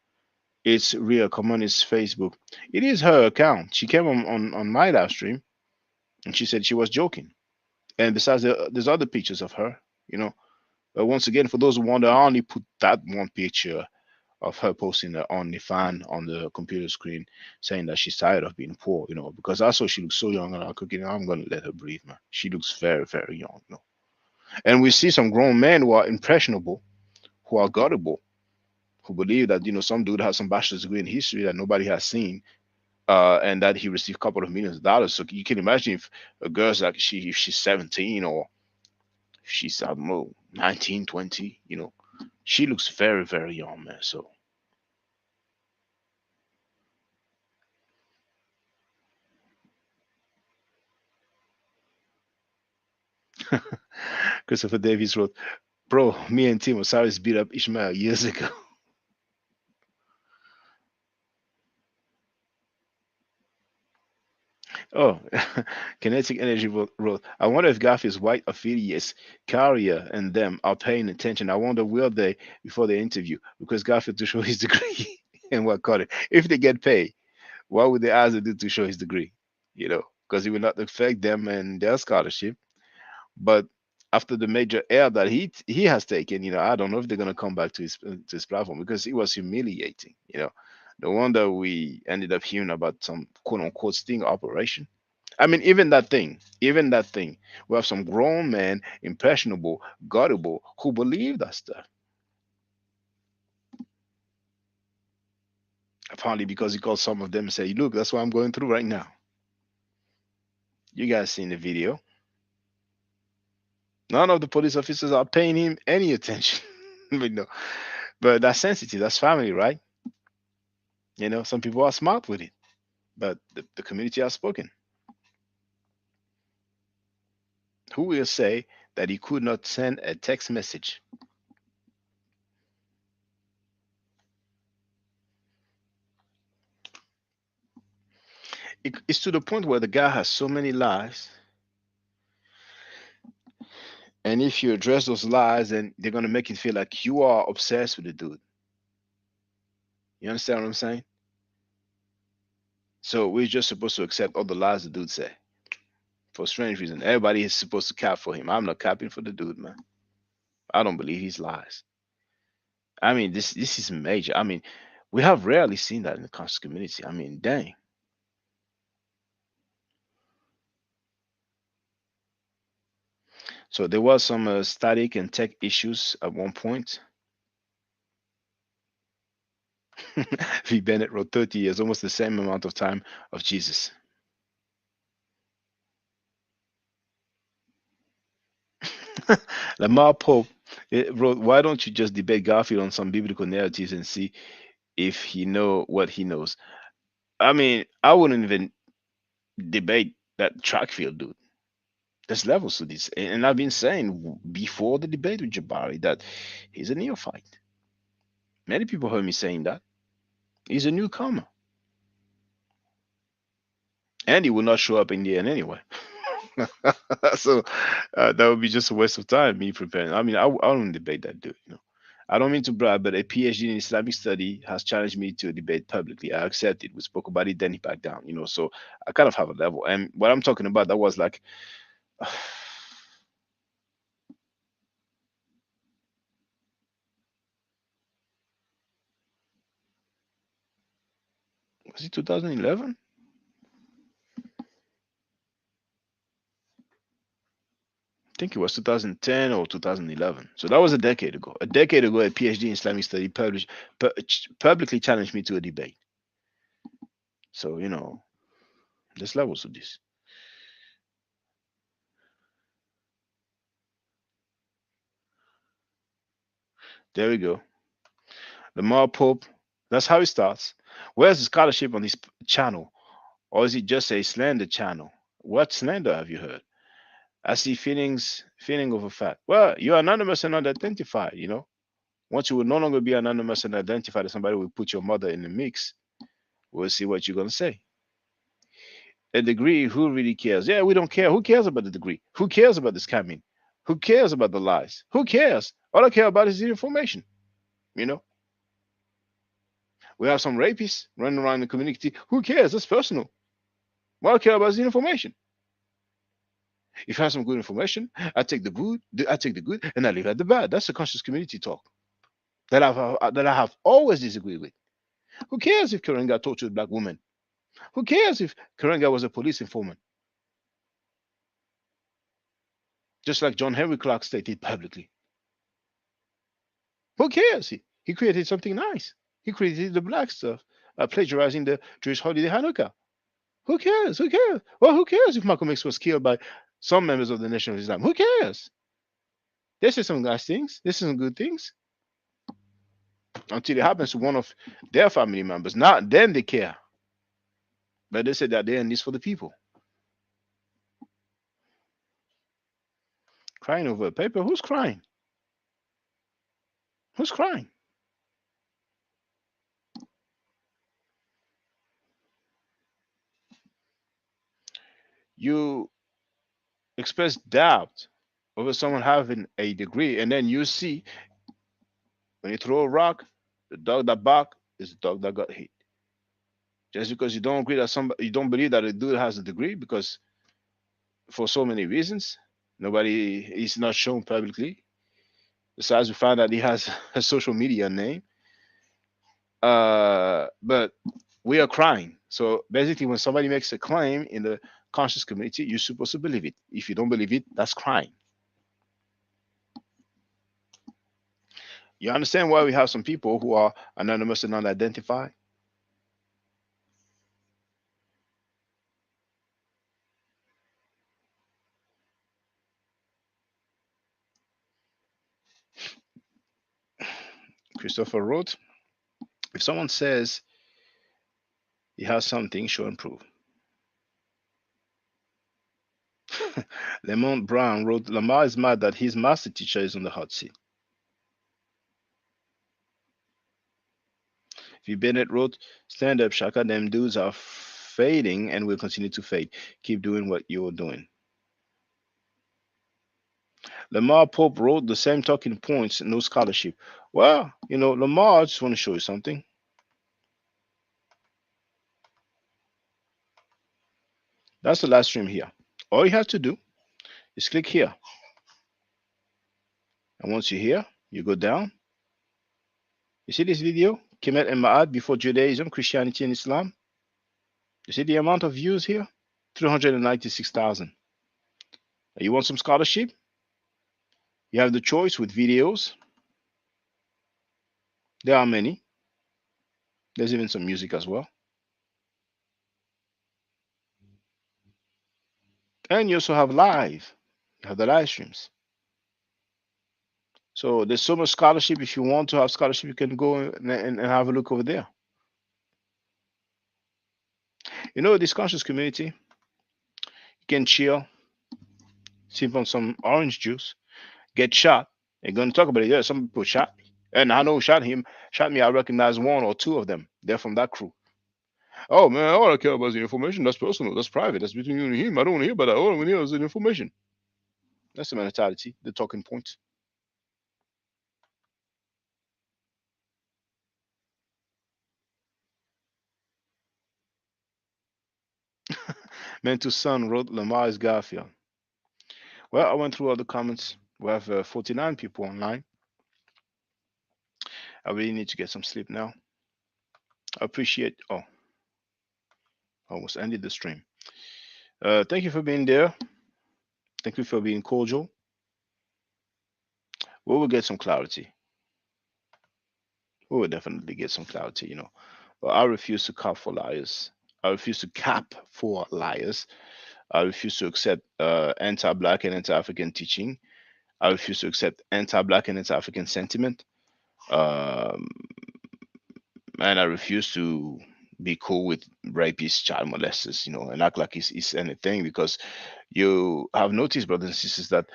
it's real. Come on, it's Facebook. It is her account. She came on my live stream and she said she was joking. And besides, there's other pictures of her, you know. Once again, for those who wonder, I only put that one picture of her posting the OnlyFans on the computer screen, saying that she's tired of being poor, you know, because I saw she looks so young and I'm cooking. I'm gonna let her breathe, man. She looks very, very young, you know. And we see some grown men who are impressionable, who are gullible, who believe that some dude has some bachelor's degree in history that nobody has seen, and that he received a couple of millions of dollars. So you can imagine if a girl's like if she's 17 or if she's I don't know 19, 20, she looks very, very young, man. So Christopher Davis wrote, bro, me and Tim Osiris beat up Ishmael years ago. Oh, Kinetic Energy wrote, I wonder if Garfield's white affiliates, Carrier and them, are paying attention. I wonder will they before the interview, because Garfield to show his degree and what call it. If they get paid, what would they ask to do to show his degree? Because it will not affect them and their scholarship. But after the major L that he has taken, I don't know if they're gonna come back to his platform because it was humiliating. No wonder we ended up hearing about some quote unquote sting operation. I mean, even that thing, we have some grown men, impressionable, gullible, who believe that stuff. Apparently, because he called some of them and said, "Look, that's what I'm going through right now." You guys seen the video? None of the police officers are paying him any attention. but no, but that's sensitive. That's family, right? Some people are smart with it, but the community has spoken. Who will say that he could not send a text message? It's to the point where the guy has so many lies, and if you address those lies, then they're gonna make it feel like you are obsessed with the dude. You understand what I'm saying? So we're just supposed to accept all the lies the dude say for strange reason. Everybody is supposed to cap for him. I'm not capping for the dude, man. I don't believe his lies. I mean, this is major. I mean, we have rarely seen that in the conscious community. I mean, dang. So there was some static and tech issues at one point. V. Bennett wrote 30 years, almost the same amount of time of Jesus. Lamar Pope wrote, "Why don't you just debate Garfield on some biblical narratives and see if he know what he knows?" I mean, I wouldn't even debate that track field dude. There's levels to this, and I've been saying before the debate with Jabari that he's a neophyte. Many people heard me saying that he's a newcomer, and he will not show up in the end anyway. So that would be just a waste of time me preparing. I mean, I don't debate that dude. You know, I don't mean to brag, but a PhD in Islamic study has challenged me to a debate publicly. I accepted. We spoke about it, then he backed down. You know, so I kind of have a level. And what I'm talking about, that was like, was it 2011? I think it was 2010 or 2011. So that was a decade ago. A decade ago, a PhD in Islamic study publicly challenged me to a debate. So, you know, there's levels to this. There we go. Lamar Pope, that's how it starts. Where's the scholarship on this channel? Or is it just a slander channel? What slander have you heard? I see feeling of a fact. Well, you're anonymous and unidentified, you know. Once you will no longer be anonymous and identified, as somebody will put your mother in the mix, we'll see what you're gonna say. A degree, who really cares? Yeah, we don't care. Who cares about the degree? Who cares about the scamming? Who cares about the lies? Who cares? All I care about is the information, you know. We have some rapists running around the community. Who cares? That's personal. What I care about is the information. If you have some good information, I take the good, and I leave out the bad. That's the conscious community talk that I have always disagreed with. Who cares if Karenga tortured a black woman? Who cares if Karenga was a police informant? Just like John Henry Clark stated publicly. Who cares? He created something nice. He created the black stuff, plagiarizing the Jewish holiday Hanukkah. Who cares? Who cares? Well, who cares if Malcolm X was killed by some members of the Nation of Islam? Who cares? This is some nice things. This is some good things. Until it happens to one of their family members. Not then they care. But they said that they're in this for the people. Crying over a paper? Who's crying? Who's crying? You express doubt over someone having a degree, and then you see when you throw a rock, the dog that barked is the dog that got hit. Just because you don't agree that you don't believe that a dude has a degree, because for so many reasons, nobody is not shown publicly. Besides, we find that he has a social media name. But we are crying. So basically, when somebody makes a claim in the conscious community, you're supposed to believe it. If you don't believe it, that's crying. You understand why we have some people who are anonymous and unidentified? Christopher wrote, if someone says he has something, show and prove. Lemont Brown wrote, Lamar is mad that his master teacher is on the hot seat. V. Bennett wrote, stand up, Shaka, them dudes are fading and will continue to fade. Keep doing what you're doing. Lamar Pope wrote the same talking points, no scholarship. Well, Lamar, I just want to show you something. That's the live stream here. All you have to do is click here. And once you're here, you go down. You see this video? Kemet and Ma'at before Judaism, Christianity, and Islam. You see the amount of views here? 396,000. You want some scholarship? You have the choice with videos. There are many. There's even some music as well. And you also have live. You have the live streams. So there's so much scholarship. If you want to have scholarship, you can go and have a look over there. This conscious community, you can chill, sip on some orange juice, get shot, and going to talk about it. Yeah, some people shot me. And I know who shot me. I recognize one or two of them. They're from that crew. Oh, man, all I care about is the information. That's personal. That's private. That's between you and him. I don't want to hear about that. All I want to hear is the information. That's the mentality, the talking points. Man to Son wrote Lamar is Garfield. Well, I went through all the comments. We have 49 people online. I really need to get some sleep now. I appreciate. Oh, almost ended the stream. Thank you for being there. Thank you for being cordial. We will get some clarity. We will definitely get some clarity, But I refuse to cap for liars. I refuse to cap for liars. I refuse to accept anti-Black and anti-African teaching. I refuse to accept anti-Black and anti-African sentiment. And I refuse to be cool with rapists, child molesters, and act like it's anything, because you have noticed, brothers and sisters, that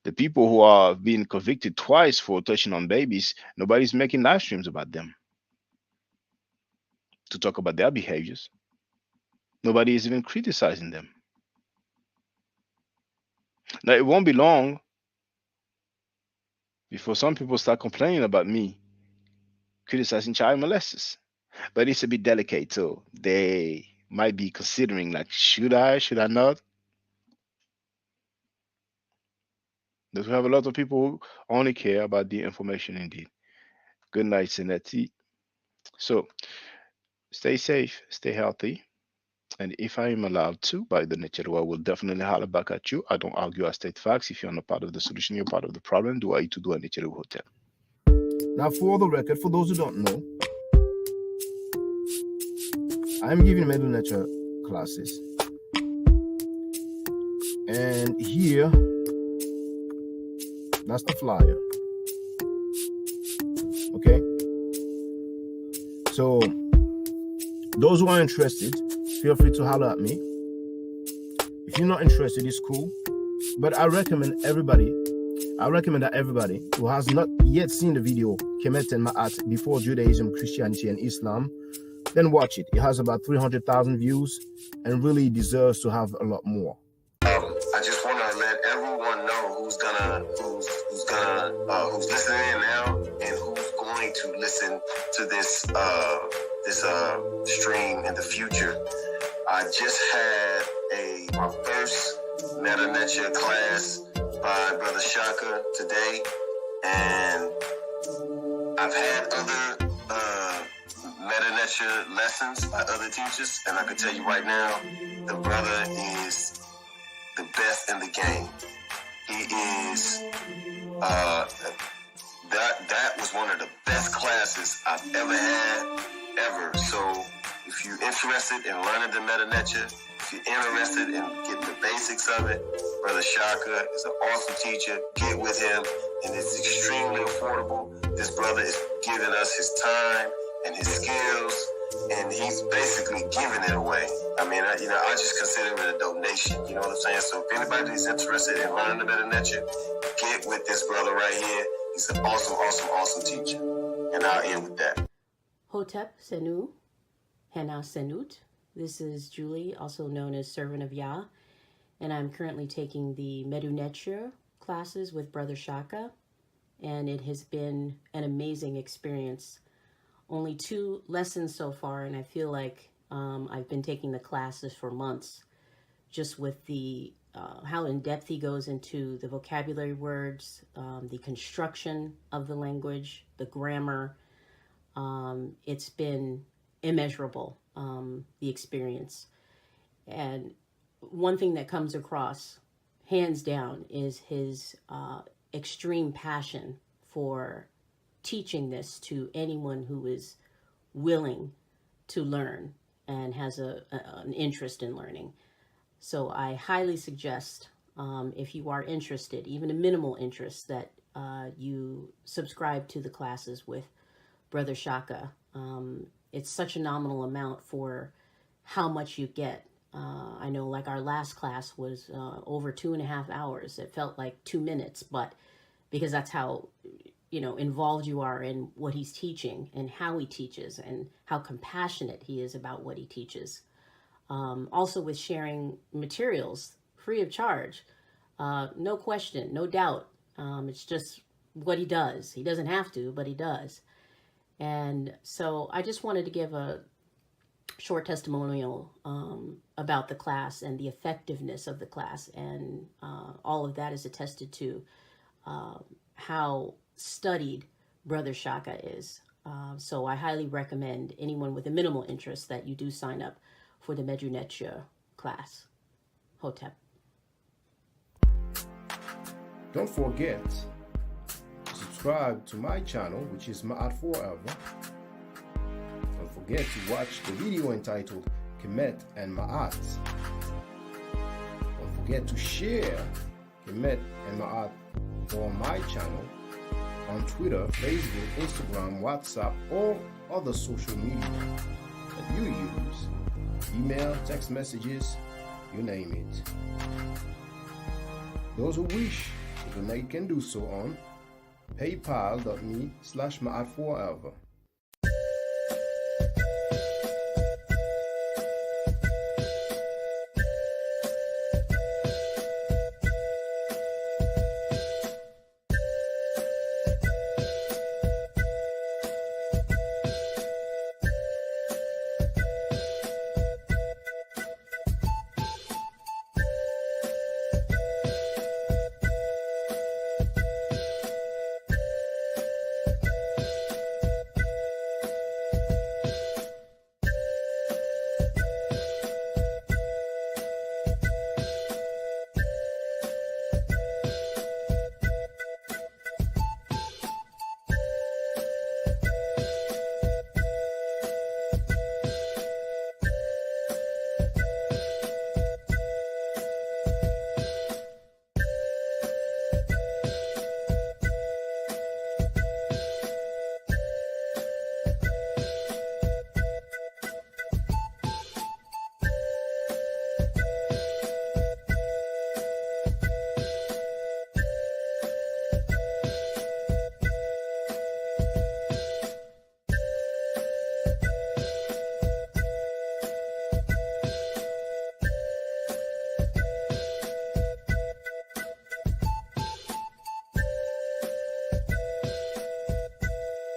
the people who are being convicted twice for touching on babies, nobody's making live streams about them to talk about their behaviors. Nobody is even criticizing them. Now, it won't be long before some people start complaining about me criticizing child molesters. But it's a bit delicate, so they might be considering, like, should I not? Because we have a lot of people who only care about the information indeed. Good night, Sinetti. So stay safe, stay healthy. And if I am allowed to, by the nature, I will definitely holler back at you. I don't argue, I state facts. If you're not part of the solution, you're part of the problem. Do I to do a nature hotel? Now, for the record, for those who don't know, I'm giving middle nature classes. And here, that's the flyer. Okay? So, those who are interested, feel free to holler at me. If you're not interested, it's cool. But I recommend that everybody who has not yet seen the video, Kemet and Ma'at, Before Judaism, Christianity, and Islam, then watch it. It has about 300,000 views and really deserves to have a lot more. I just want to let everyone know who's listening in now and who's going to listen to this stream in the future. I just had my first Meta Nature class by Brother Shaka today, and I've had other Meta Nature lessons by other teachers, and I can tell you right now, the brother is the best in the game. He is that was one of the best classes I've ever had, ever. So if you're interested in learning the Meta Nature, if you're interested in getting the basics of it, Brother Shaka is an awesome teacher. Get with him, and it's extremely affordable. This brother is giving us his time and his skills, and he's basically giving it away. I mean, I just consider it a donation. You know what I'm saying? So if anybody's interested in learning the Meta Nature, get with this brother right here. He's an awesome, awesome, awesome teacher. And I'll end with that. Hotep Senu, Hena Senut, This is Julie, also known as Servant of Yah, and I'm currently taking the Medunetshur classes with Brother Shaka, and it has been an amazing experience. Only 2 lessons so far, and I feel like I've been taking the classes for months, just with the how in depth he goes into the vocabulary words, the construction of the language, the grammar. It's been immeasurable, the experience. And one thing that comes across, hands down, is his extreme passion for teaching this to anyone who is willing to learn and has an interest in learning. So I highly suggest, if you are interested, even a minimal interest, that you subscribe to the classes with Brother Shaka. It's such a nominal amount for how much you get. I know, like, our last class was over 2.5 hours. It felt like 2 minutes, but because that's how, involved you are in what he's teaching and how he teaches and how compassionate he is about what he teaches. Also with sharing materials free of charge, no question, no doubt. It's just what he does. He doesn't have to, but he does. And so I just wanted to give a short testimonial about the class and the effectiveness of the class. And all of that is attested to how studied Brother Shaka is. So I highly recommend anyone with a minimal interest that you do sign up for the Medunetshur class. Hotep. Don't forget to subscribe to my channel, which is Ma'at Forever. Don't forget to watch the video entitled Kemet and Ma'at. Don't forget to share Kemet and Ma'at on my channel on Twitter, Facebook, Instagram, WhatsApp, or other social media that you use. Email, text messages, you name it. Those who wish to donate can do so on paypal.me/Ma'at Forever.